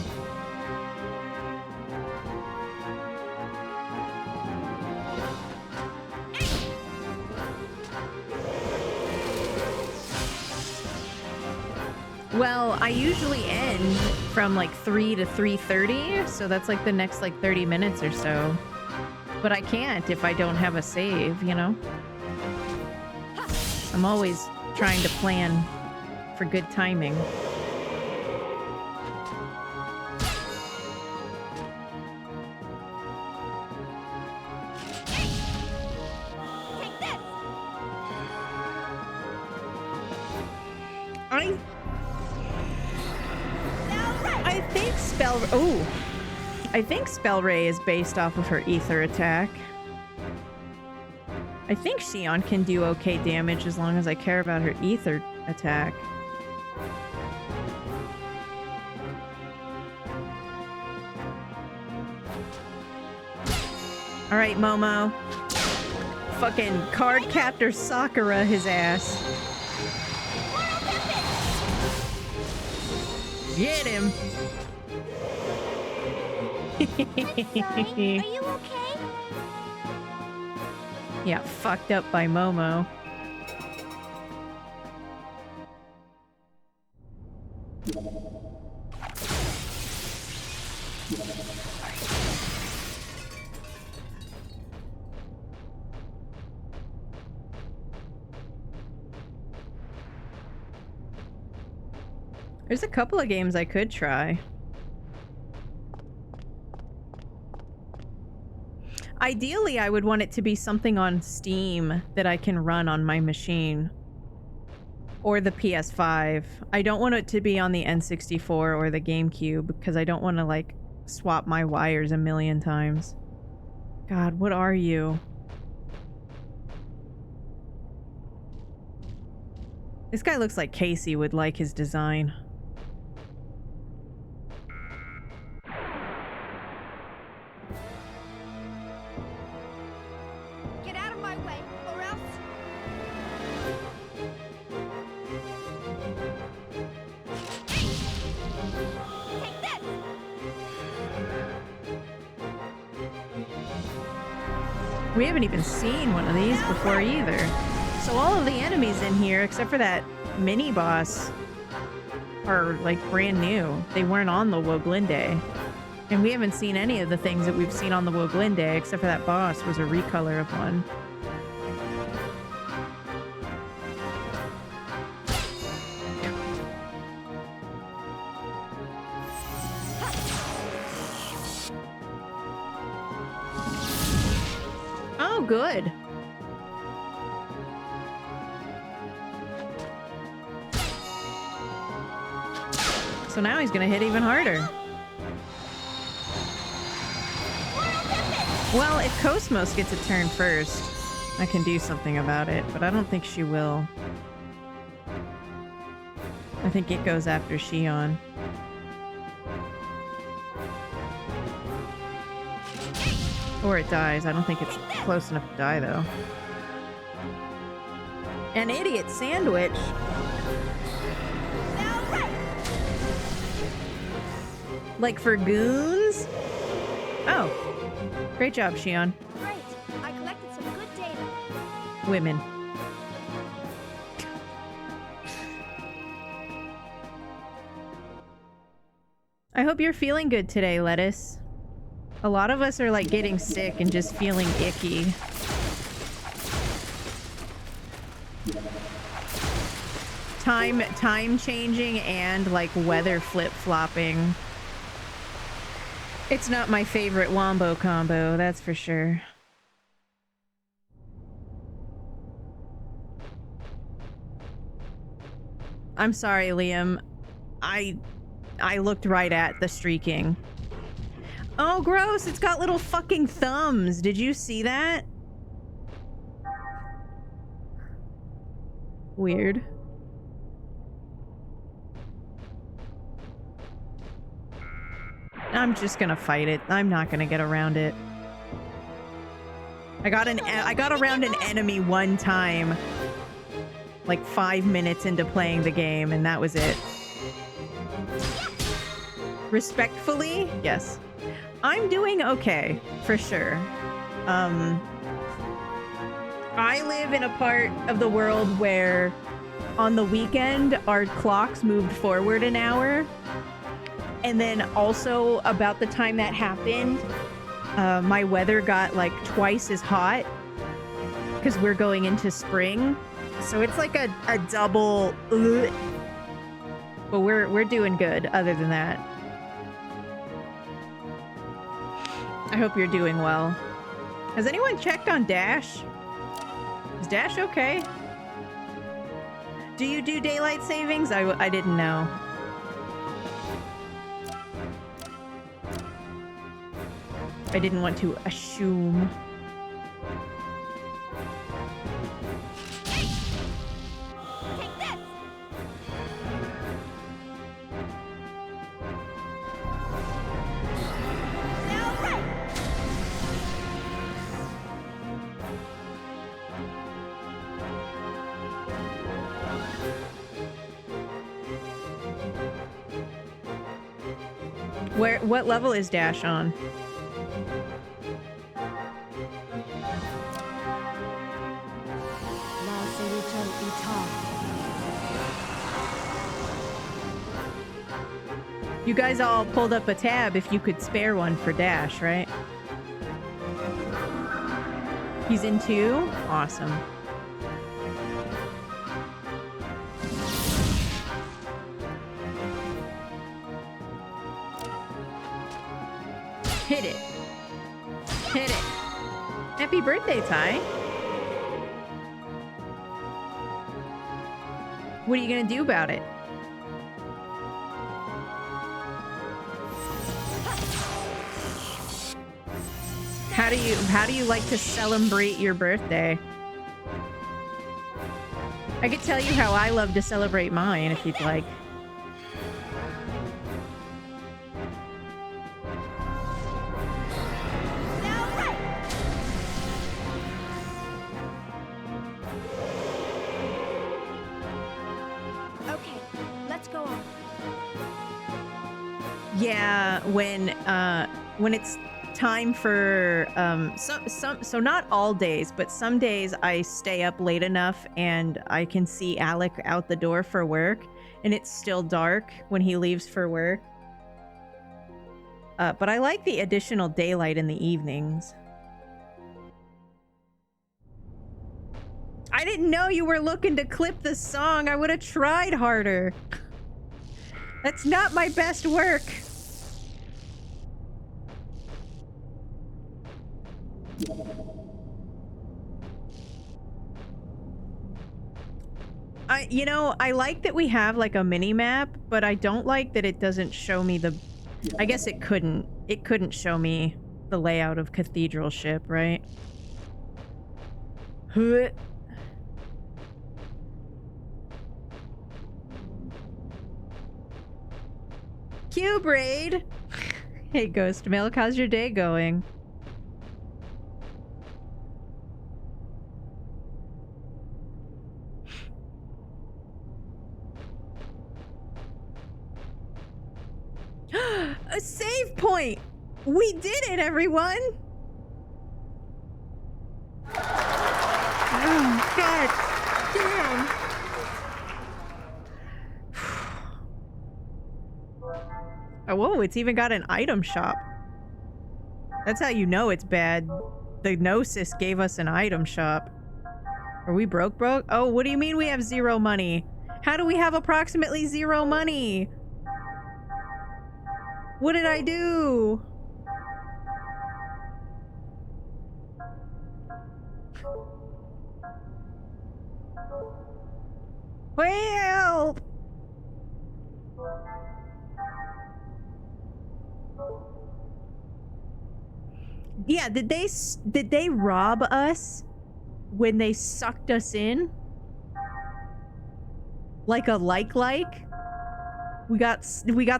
Well, I usually end from like 3 to 3:30, so that's like the next like 30 minutes or so. But I can't if I don't have a save, you know? I'm always trying to plan for good timing. I think Spell Ray is based off of her ether attack. I think Xion can do okay damage as long as I care about her ether attack. Alright, Momo. Fucking card captor Sakura his ass. Get him! Sorry, are you okay? Yeah, fucked up by Momo. There's a couple of games I could try. Ideally, I would want it to be something on Steam that I can run on my machine. Or the PS5. I don't want it to be on the N64 or the GameCube because I don't want to, like, swap my wires a million times. God, what are you? This guy looks like Casey would like his design. Get out of my way, or else... Take this! We haven't even seen one of these before either. So all of the enemies in here, except for that mini-boss, are like brand new. They weren't on the Woglinde. And we haven't seen any of the things that we've seen on the Woglinde, except for that boss was a recolor of one. Oh, good. So now he's gonna hit even harder. Well, if Cosmos gets a turn first, I can do something about it, but I don't think she will. I think it goes after Xion. Or it dies. I don't think it's close enough to die, though. An idiot sandwich! Like for goons? Oh. Great job, Xion. Great. I collected some good data. Women. I hope you're feeling good today, Lettuce. A lot of us are like getting sick and just feeling icky. Time changing and like weather flip-flopping. It's not my favorite wombo combo, that's for sure. I'm sorry, Liam. I looked right at the streaking. Oh, gross! It's got little fucking thumbs! Did you see that? Weird. I'm just gonna fight it. I'm not gonna get around it. I got around an enemy one time, like 5 minutes into playing the game, and that was it. Respectfully, yes. I'm doing okay, for sure. I live in a part of the world where on the weekend, our clocks moved forward an hour. And then also about the time that happened, my weather got like twice as hot because we're going into spring. So it's like a double. Ugh. But we're doing good other than that. I hope you're doing well. Has anyone checked on Dash? Is Dash okay? Do you do daylight savings? I didn't know. I didn't want to assume. What level is Dash on? You guys all pulled up a tab if you could spare one for Dash, right? He's in 2? Awesome. Hit it. Hit it. Happy birthday, Ty. What are you gonna do about it? How do you like to celebrate your birthday? I could tell you how I love to celebrate mine if you'd like. Okay, let's go on. Yeah, when it's time for so not all days, but some days I stay up late enough and I can see Alec out the door for work and it's still dark when he leaves for work. But I like the additional daylight in the evenings. I didn't know you were looking to clip the song. I would have tried harder. That's not my best work. I like that we have like a mini map, but I don't like that it doesn't show me the... I guess it couldn't show me the layout of Cathedral Ship, right? Cube Raid! Hey Ghost Milk, how's your day going? A save point! We did it, everyone! Oh, God damn! Oh, whoa, it's even got an item shop. That's how you know it's bad. The Gnosis gave us an item shop. Are we broke? Oh, what do you mean we have 0 money? How do we have approximately 0 money? What did I do? Help! Yeah, did they rob us when they sucked us in? Like a like? We got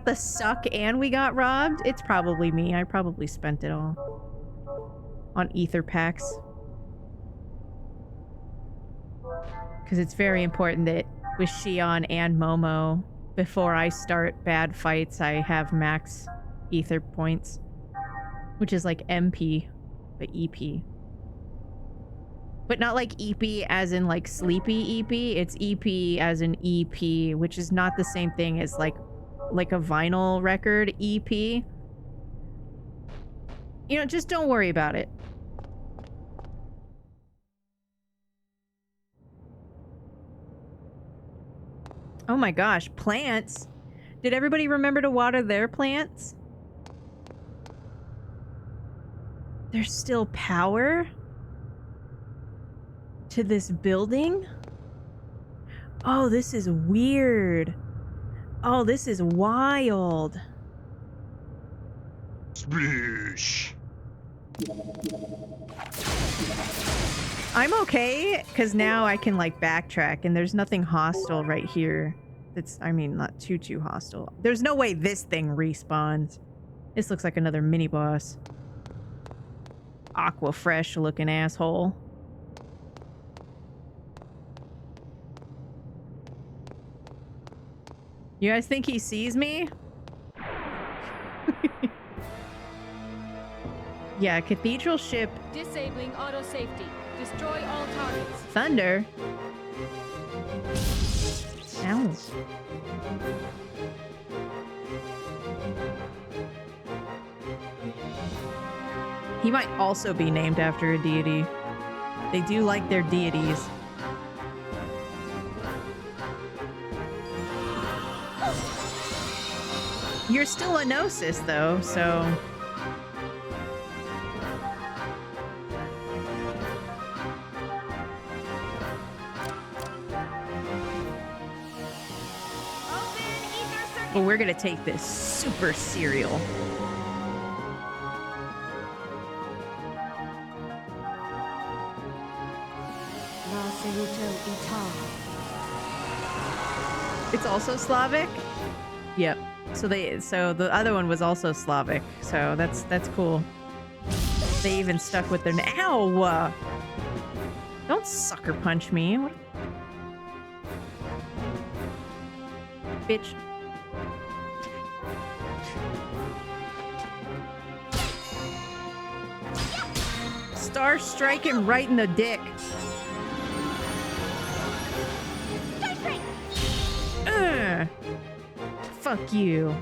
the suck and we got robbed? It's probably me. I probably spent it all on ether packs. Because it's very important that with Shion and Momo, before I start bad fights, I have max ether points. Which is like MP, but EP. But not like EP as in like sleepy EP. It's EP as in EP, which is not the same thing as like a vinyl record EP. You know, just don't worry about it. Oh my gosh, plants. Did everybody remember to water their plants? There's still power to this building? Oh, this is weird. Oh, this is wild. Sploosh. I'm okay, because now I can, like, backtrack, and there's nothing hostile right here. That's, I mean, not too hostile. There's no way this thing respawns. This looks like another mini-boss. Aqua fresh looking asshole. You guys think he sees me? Yeah, cathedral ship. Disabling auto safety. Destroy all targets. Thunder. Ow. He might also be named after a deity. They do like their deities. You're still a Gnosis, though, so... But we're gonna take this super cereal. It's also Slavic? Yep. So the other one was also Slavic. So that's cool. They even stuck with their ow! Don't sucker punch me. What? Bitch. Star strike him right in the dick. Fuck you.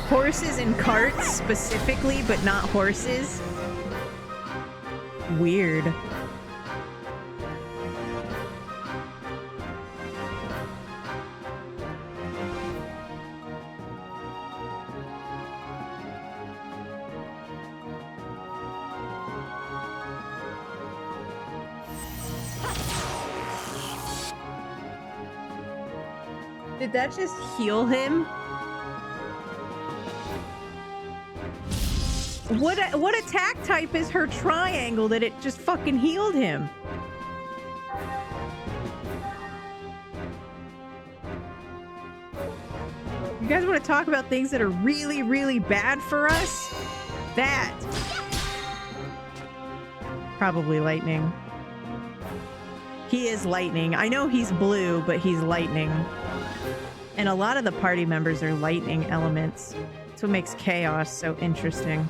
Horses and carts specifically, but not horses. Weird. Did that just heal him? What attack type is her triangle that it just fucking healed him? You guys want to talk about things that are really, really bad for us? That. Probably lightning. He is lightning. I know he's blue, but he's lightning. And a lot of the party members are lightning elements. That's what makes chaos so interesting.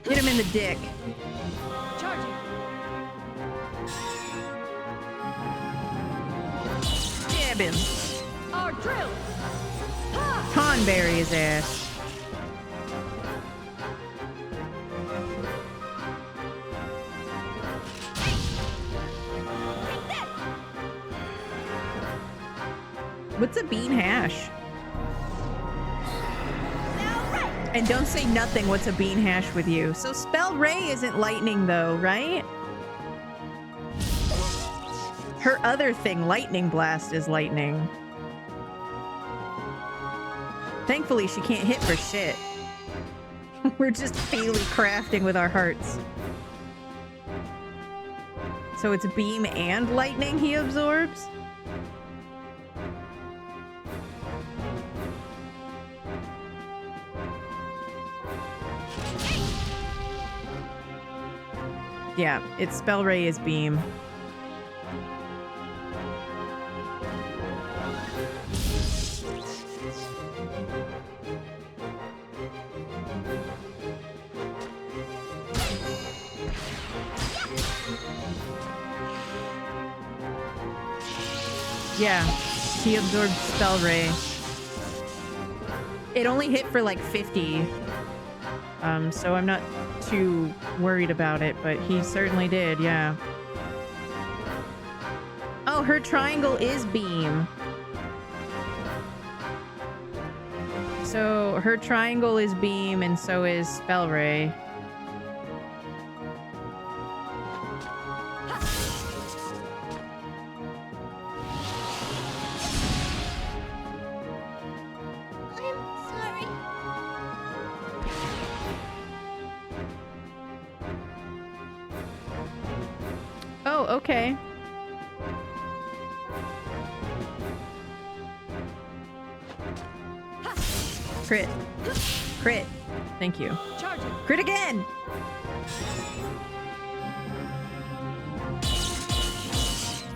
Hit him in the dick. Charging. Stab him. Our drill. Tonberry his ass. What's a bean hash? And don't say nothing, what's a bean hash with you? So spell ray isn't lightning though, right? Her other thing, lightning blast, is lightning. Thankfully, she can't hit for shit. We're just feely crafting with our hearts. So it's beam and lightning he absorbs? Yeah, its spell ray is beam. Yeah, he absorbed spell ray. It only hit for like 50. So I'm not too worried about it, but he certainly did, yeah. Oh, her triangle is beam. So her triangle is beam and so is spell ray. Oh, okay. Crit. Crit. Thank you. Crit again!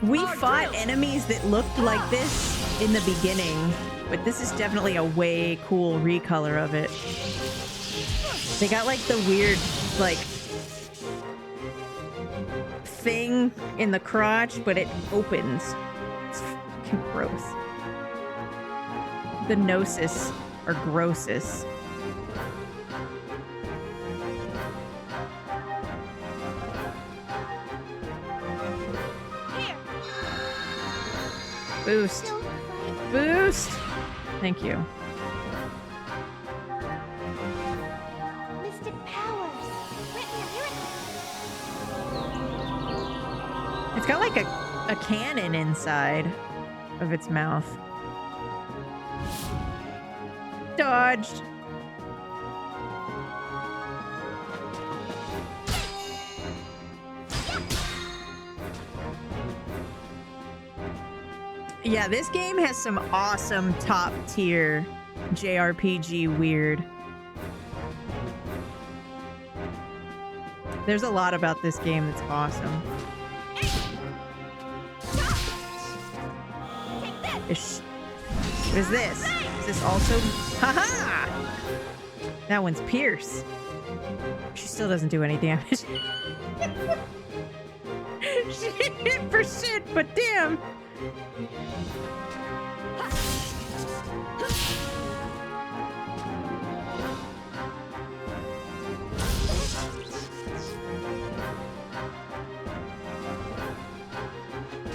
We fought enemies that looked like this in the beginning, but this is definitely a way cool recolor of it. They got like the weird, like, thing in the crotch, but it opens. It's fucking gross. The Gnosis, or Grossus. Boost. Boost! Thank you. Mystic powers. Grant me a miracle. It's got like a cannon inside of its mouth. Dodged. Yeah, this game has some awesome top tier JRPG weird. There's a lot about this game that's awesome. What is this? Is this also... Haha! That one's Pierce. She still doesn't do any damage. She hit for shit, but damn!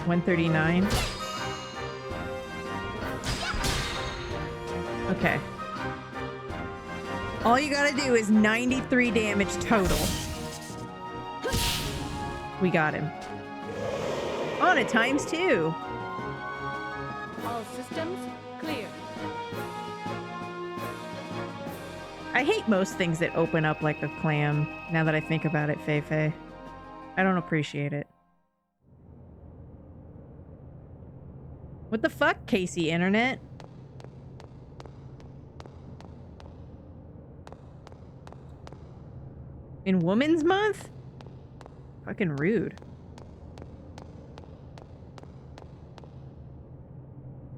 $139. Okay. All you gotta do is 93 damage total. We got him. Oh, and it times 2. All systems clear. I hate most things that open up like a clam, now that I think about it, Feifei. I don't appreciate it. What the fuck, Casey Internet? In Women's Month? Fucking rude.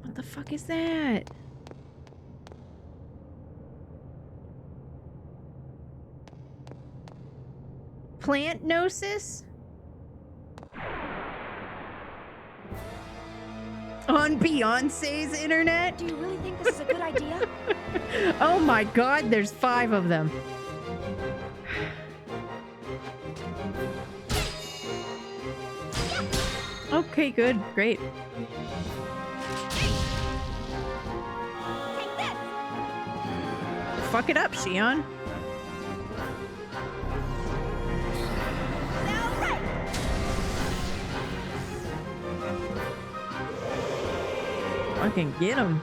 What the fuck is that? Plant Gnosis? On Beyonce's internet? Do you really think this is a good idea? Oh my god, there's 5 of them. Okay, good. Great. Fuck it up, Shion. Fucking get him.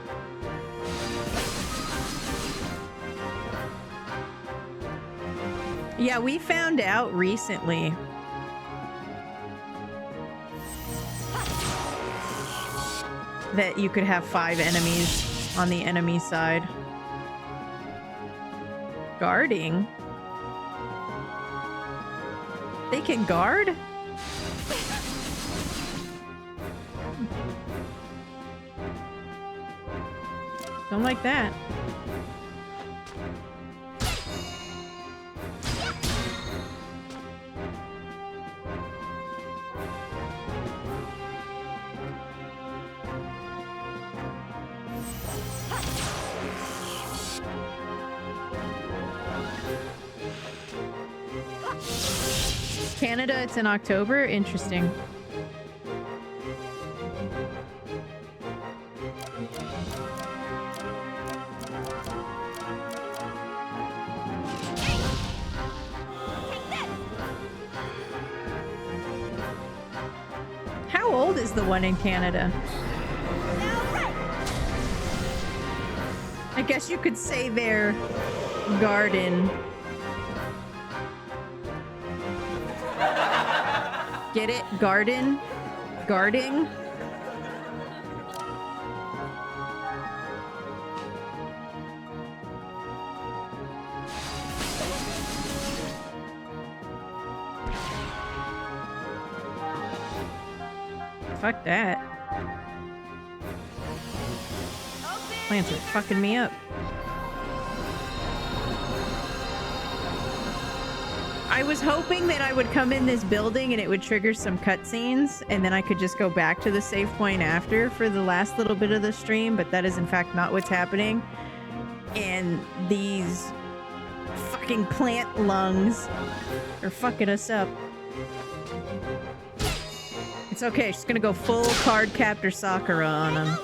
Yeah, we found out recently that you could have 5 enemies on the enemy side. Guarding? They can guard? Don't like that. Canada, it's in October? Interesting. How old is the one in Canada? I guess you could say their garden. Get it? Garden? Guarding? Fuck that. Plants are fucking me up. I was hoping that I would come in this building and it would trigger some cutscenes, and then I could just go back to the save point after for the last little bit of the stream, but that is in fact not what's happening. And these fucking plant lungs are fucking us up. It's okay, she's gonna go full card captor Sakura on them.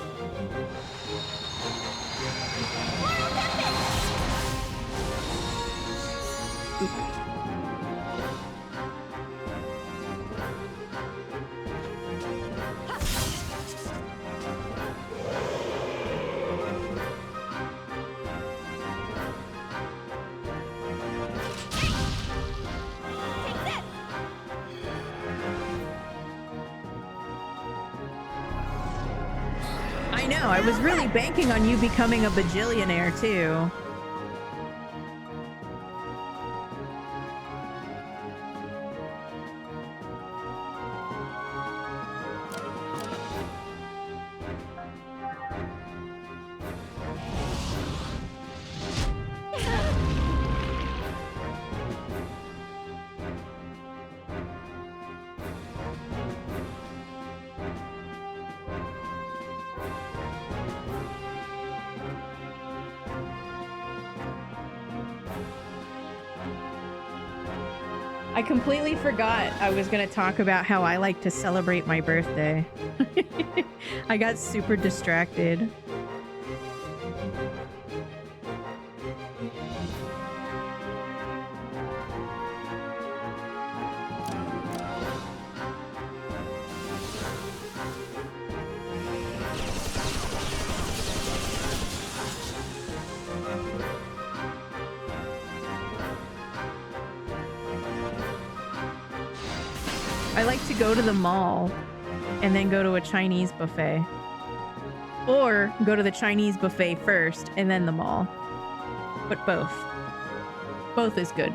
I was really banking on you becoming a bajillionaire, too. I completely forgot I was going to talk about how I like to celebrate my birthday. I got super distracted. I like to go to the mall and then go to a Chinese buffet. Or go to the Chinese buffet first and then the mall. But both. Both is good.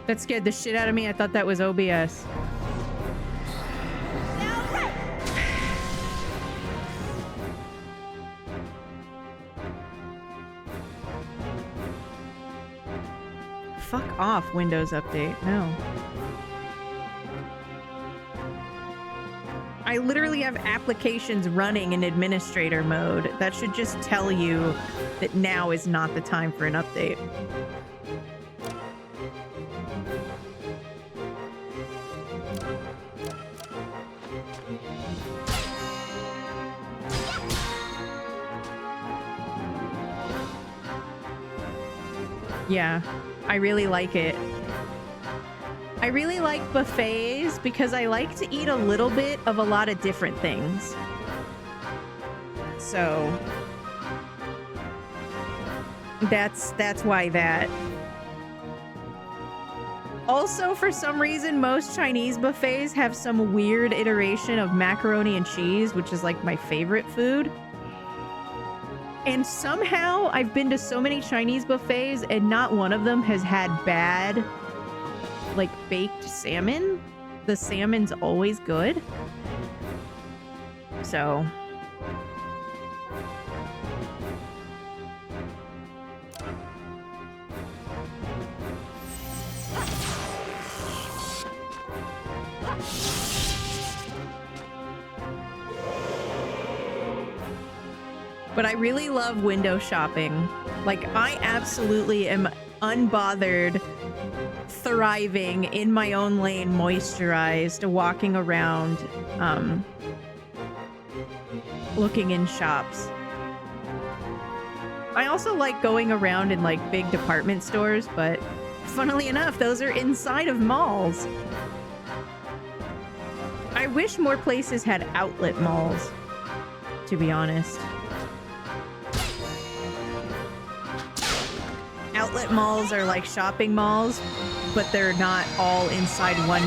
That scared the shit out of me. I thought that was OBS. Fuck off, Windows Update. No. I literally have applications running in administrator mode. That should just tell you that now is not the time for an update. Yeah, I really like it. I really like buffets because I like to eat a little bit of a lot of different things. So that's why that. Also, for some reason, most Chinese buffets have some weird iteration of macaroni and cheese, which is like my favorite food. And somehow I've been to so many Chinese buffets and not one of them has had bad, like, baked salmon. The salmon's always good. So... But I really love window shopping. Like, I absolutely am unbothered, thriving in my own lane, moisturized, walking around, looking in shops. I also like going around in, like, big department stores, but funnily enough, those are inside of malls. I wish more places had outlet malls, to be honest. Outlet malls are like shopping malls, but they're not all inside one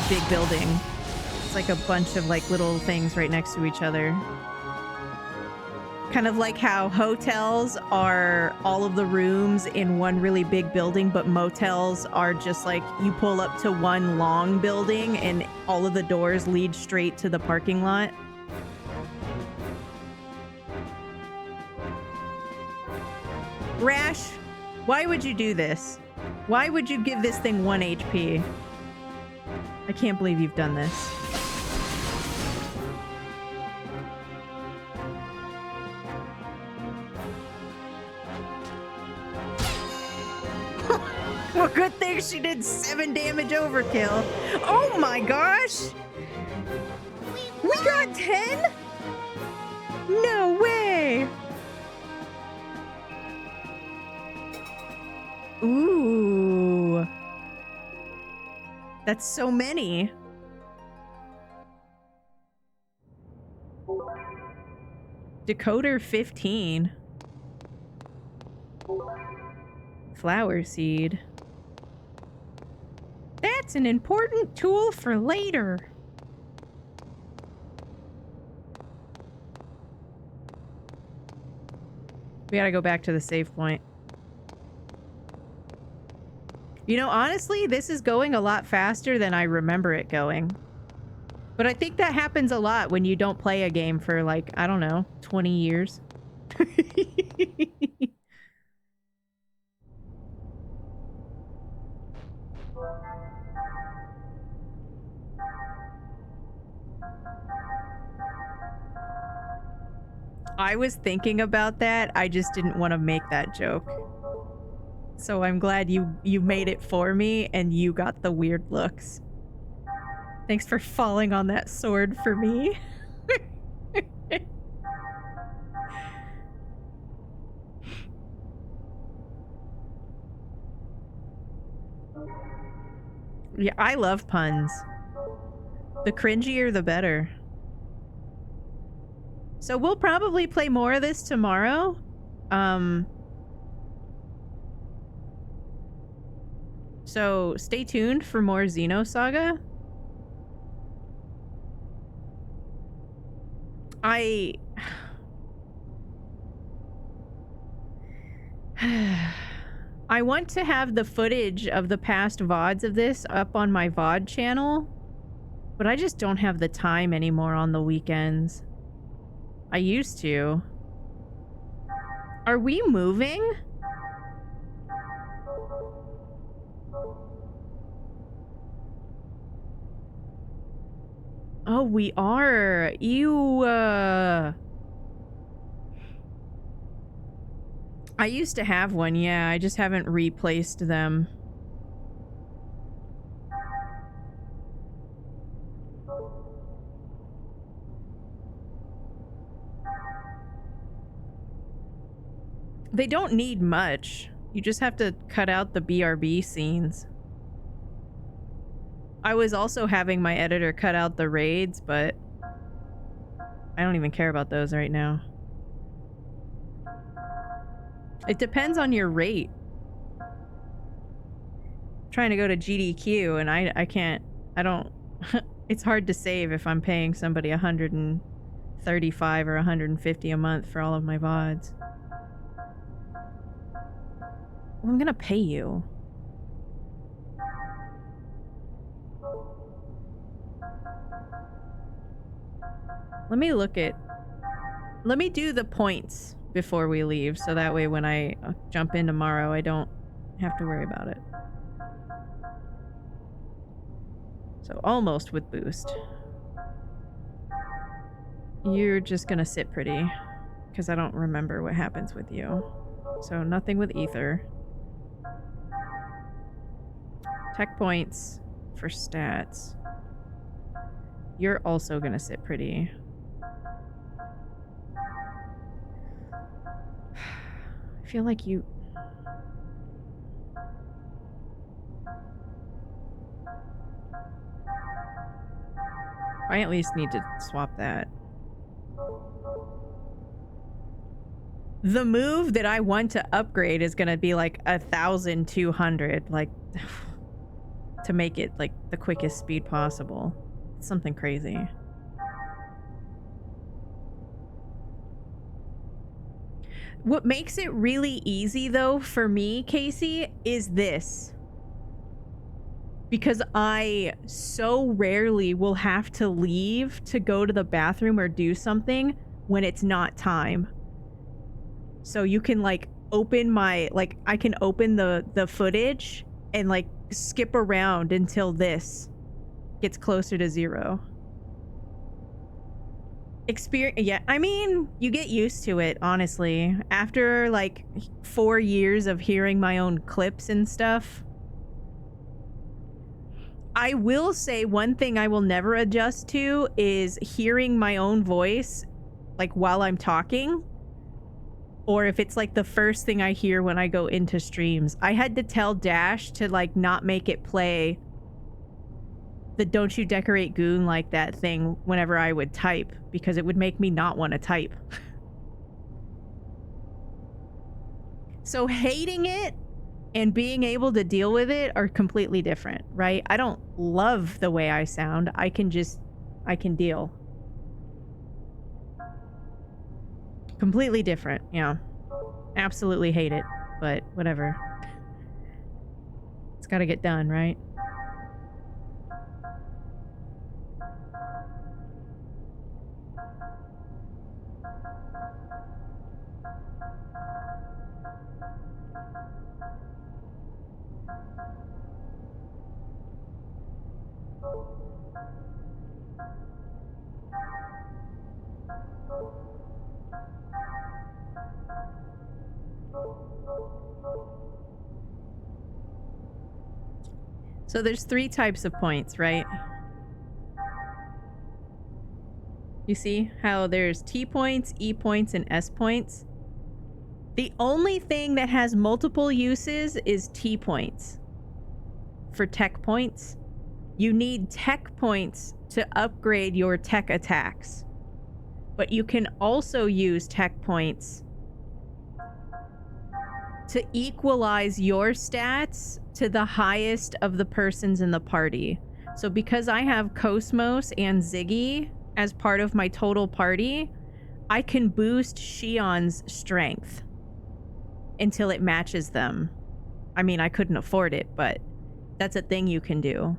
big building. It's like a bunch of like little things right next to each other. Kind of like how hotels are all of the rooms in one really big building, but motels are just like you pull up to one long building and all of the doors lead straight to the parking lot. Rash, why would you do this? Why would you give this thing 1 HP? I can't believe you've done this. Well, good thing she did 7 damage overkill. Oh my gosh! We got 10? No way! Ooh. That's so many. Decoder 15. Flower seed. That's an important tool for later. We gotta go back to the save point. You know, honestly, this is going a lot faster than I remember it going. But I think that happens a lot when you don't play a game for, like, I don't know, 20 years. I was thinking about that. I just didn't want to make that joke. So I'm glad you made it for me and you got the weird looks. Thanks for falling on that sword for me. Yeah, I love puns. The cringier, the better. So we'll probably play more of this tomorrow. So stay tuned for more Xenosaga. I want to have the footage of the past VODs of this up on my VOD channel, but I just don't have the time anymore on the weekends. I used to. Are we moving? Oh, we are. Ew. I used to have one, yeah. I just haven't replaced them. They don't need much. You just have to cut out the BRB scenes. I was also having my editor cut out the raids, but I don't even care about those right now. It depends on your rate. I'm trying to go to GDQ and I can't, I don't, it's hard to save if I'm paying somebody $135 or $150 a month for all of my VODs. Well, I'm gonna pay you. Let me do the points before we leave, so that way when I jump in tomorrow, I don't have to worry about it. So almost with boost. You're just gonna sit pretty, because I don't remember what happens with you. So nothing with ether. Tech points for stats. You're also gonna sit pretty. I feel like you... I at least need to swap that. The move that I want to upgrade is gonna be like 1,200, like, to make it like the quickest speed possible. It's something crazy. What makes it really easy though for me, Casey, is this. Because I so rarely will have to leave to go to the bathroom or do something when it's not time. So you can like open my, like I can open the footage and like skip around until this gets closer to 0. Yeah, I mean, you get used to it, honestly. After like 4 years of hearing my own clips and stuff. I will say one thing I will never adjust to is hearing my own voice, like while I'm talking. Or if it's like the first thing I hear when I go into streams. I had to tell Dash to like not make it play the "Don't you decorate goon like that" thing whenever I would type, because it would make me not want to type. So hating it and being able to deal with it are completely different, right? I don't love the way I sound. I can deal. Completely different, yeah. Absolutely hate it, but whatever. It's gotta get done, right? So there's 3 types of points, right? You see how there's T points, E points, and S points? The only thing that has multiple uses is T points. For tech points, you need tech points to upgrade your tech attacks. But you can also use tech points to equalize your stats to the highest of the persons in the party. So because I have Cosmos and Ziggy as part of my total party, I can boost Shion's strength until it matches them. I mean, I couldn't afford it, but that's a thing you can do.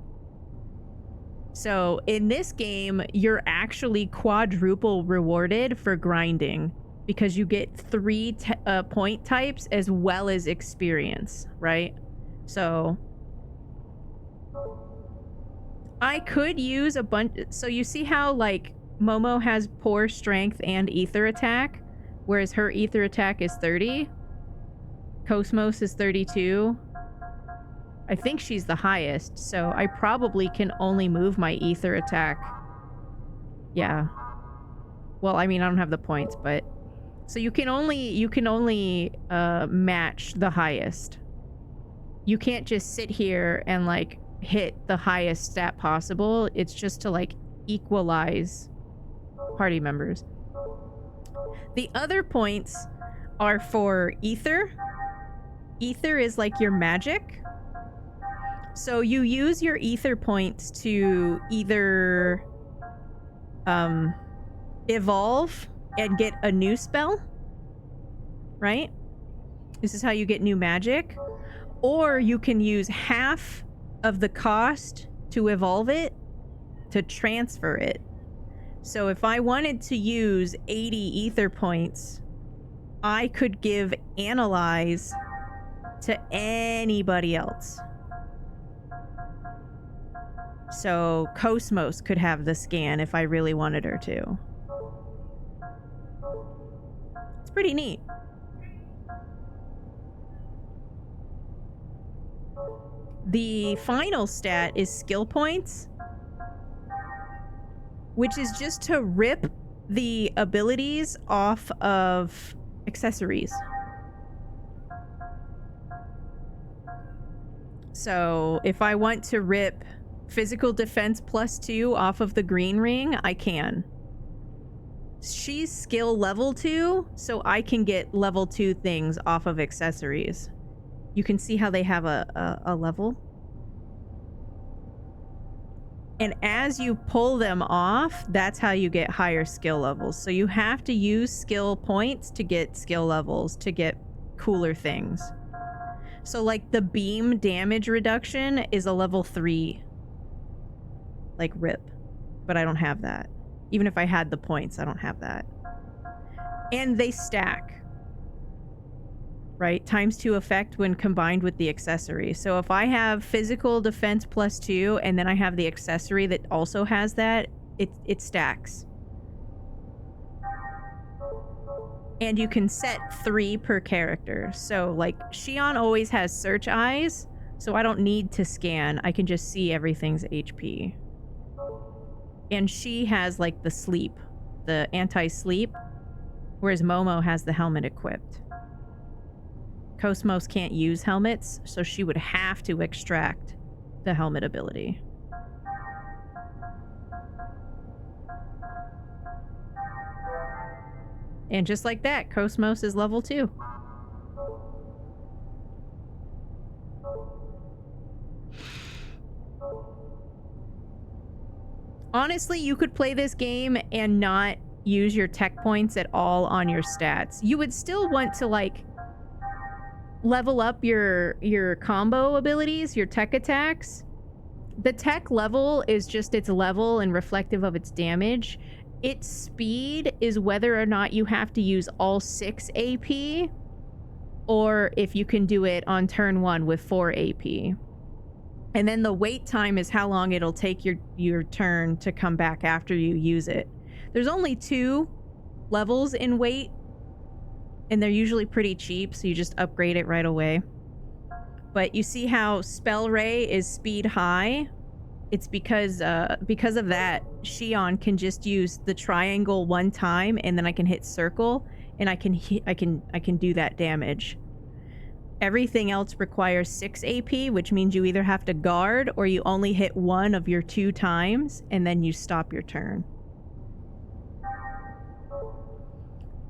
So in this game, you're actually quadruple rewarded for grinding, because you get 3 point types as well as experience, right? So I could use a bunch. So you see how like Momo has poor strength and ether attack, whereas her ether attack is 30. Cosmos is 32. I think she's the highest, so I probably can only move my ether attack. Yeah. Well, I mean, I don't have the points, but so you can only match the highest. You can't just sit here and like hit the highest stat possible. It's just to like equalize party members. The other points are for ether. Ether is like your magic. So you use your ether points to either evolve and get a new spell, right? This is how you get new magic. Or you can use half of the cost to evolve it to transfer it. So if I wanted to use 80 ether points, I could give Analyze to anybody else. So Cosmos could have the scan if I really wanted her to. It's pretty neat. The final stat is skill points, which is just to rip the abilities off of accessories. So if I want to rip physical defense +2 off of the green ring, I can. She's skill level 2, so I can get level 2 things off of accessories. You can see how they have a level. And as you pull them off, that's how you get higher skill levels. So you have to use skill points to get skill levels, to get cooler things. So like the beam damage reduction is a level 3. Like rip. But I don't have that. Even if I had the points, I don't have that. And they stack. Right? ×2 effect when combined with the accessory. So if I have physical defense +2 and then I have the accessory that also has that, it stacks. And you can set 3 per character. So like Xion always has search eyes, so I don't need to scan. I can just see everything's HP. And she has like the sleep, the anti-sleep, whereas Momo has the helmet equipped. Cosmos can't use helmets, so she would have to extract the helmet ability. And just like that, Cosmos is level 2. Honestly, you could play this game and not use your tech points at all on your stats. You would still want to like level up your combo abilities, your tech attacks. The tech level is just its level and reflective of its damage. Its speed is whether or not you have to use all 6 AP, or if you can do it on turn 1 with 4 AP. And then the wait time is how long it'll take your turn to come back after you use it. There's only 2 levels in wait, and they're usually pretty cheap, so you just upgrade it right away. But you see how Spell Ray is speed high? It's because of that, Xion can just use the triangle 1 time, and then I can hit circle, and I can do that damage. Everything else requires 6 AP, which means you either have to guard or you only hit 1 of your 2 times, and then you stop your turn.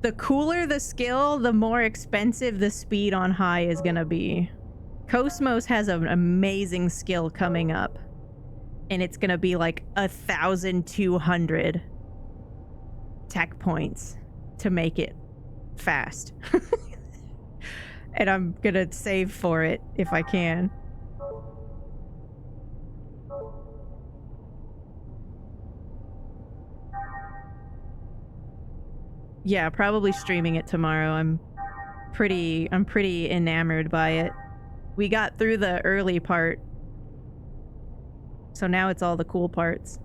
The cooler the skill, the more expensive the speed on high is gonna be. Cosmos has an amazing skill coming up, and it's gonna be like 1,200 tech points to make it fast. And I'm gonna save for it if I can. Yeah, probably streaming it tomorrow. I'm pretty enamored by it. We got through the early part, so now it's all the cool parts.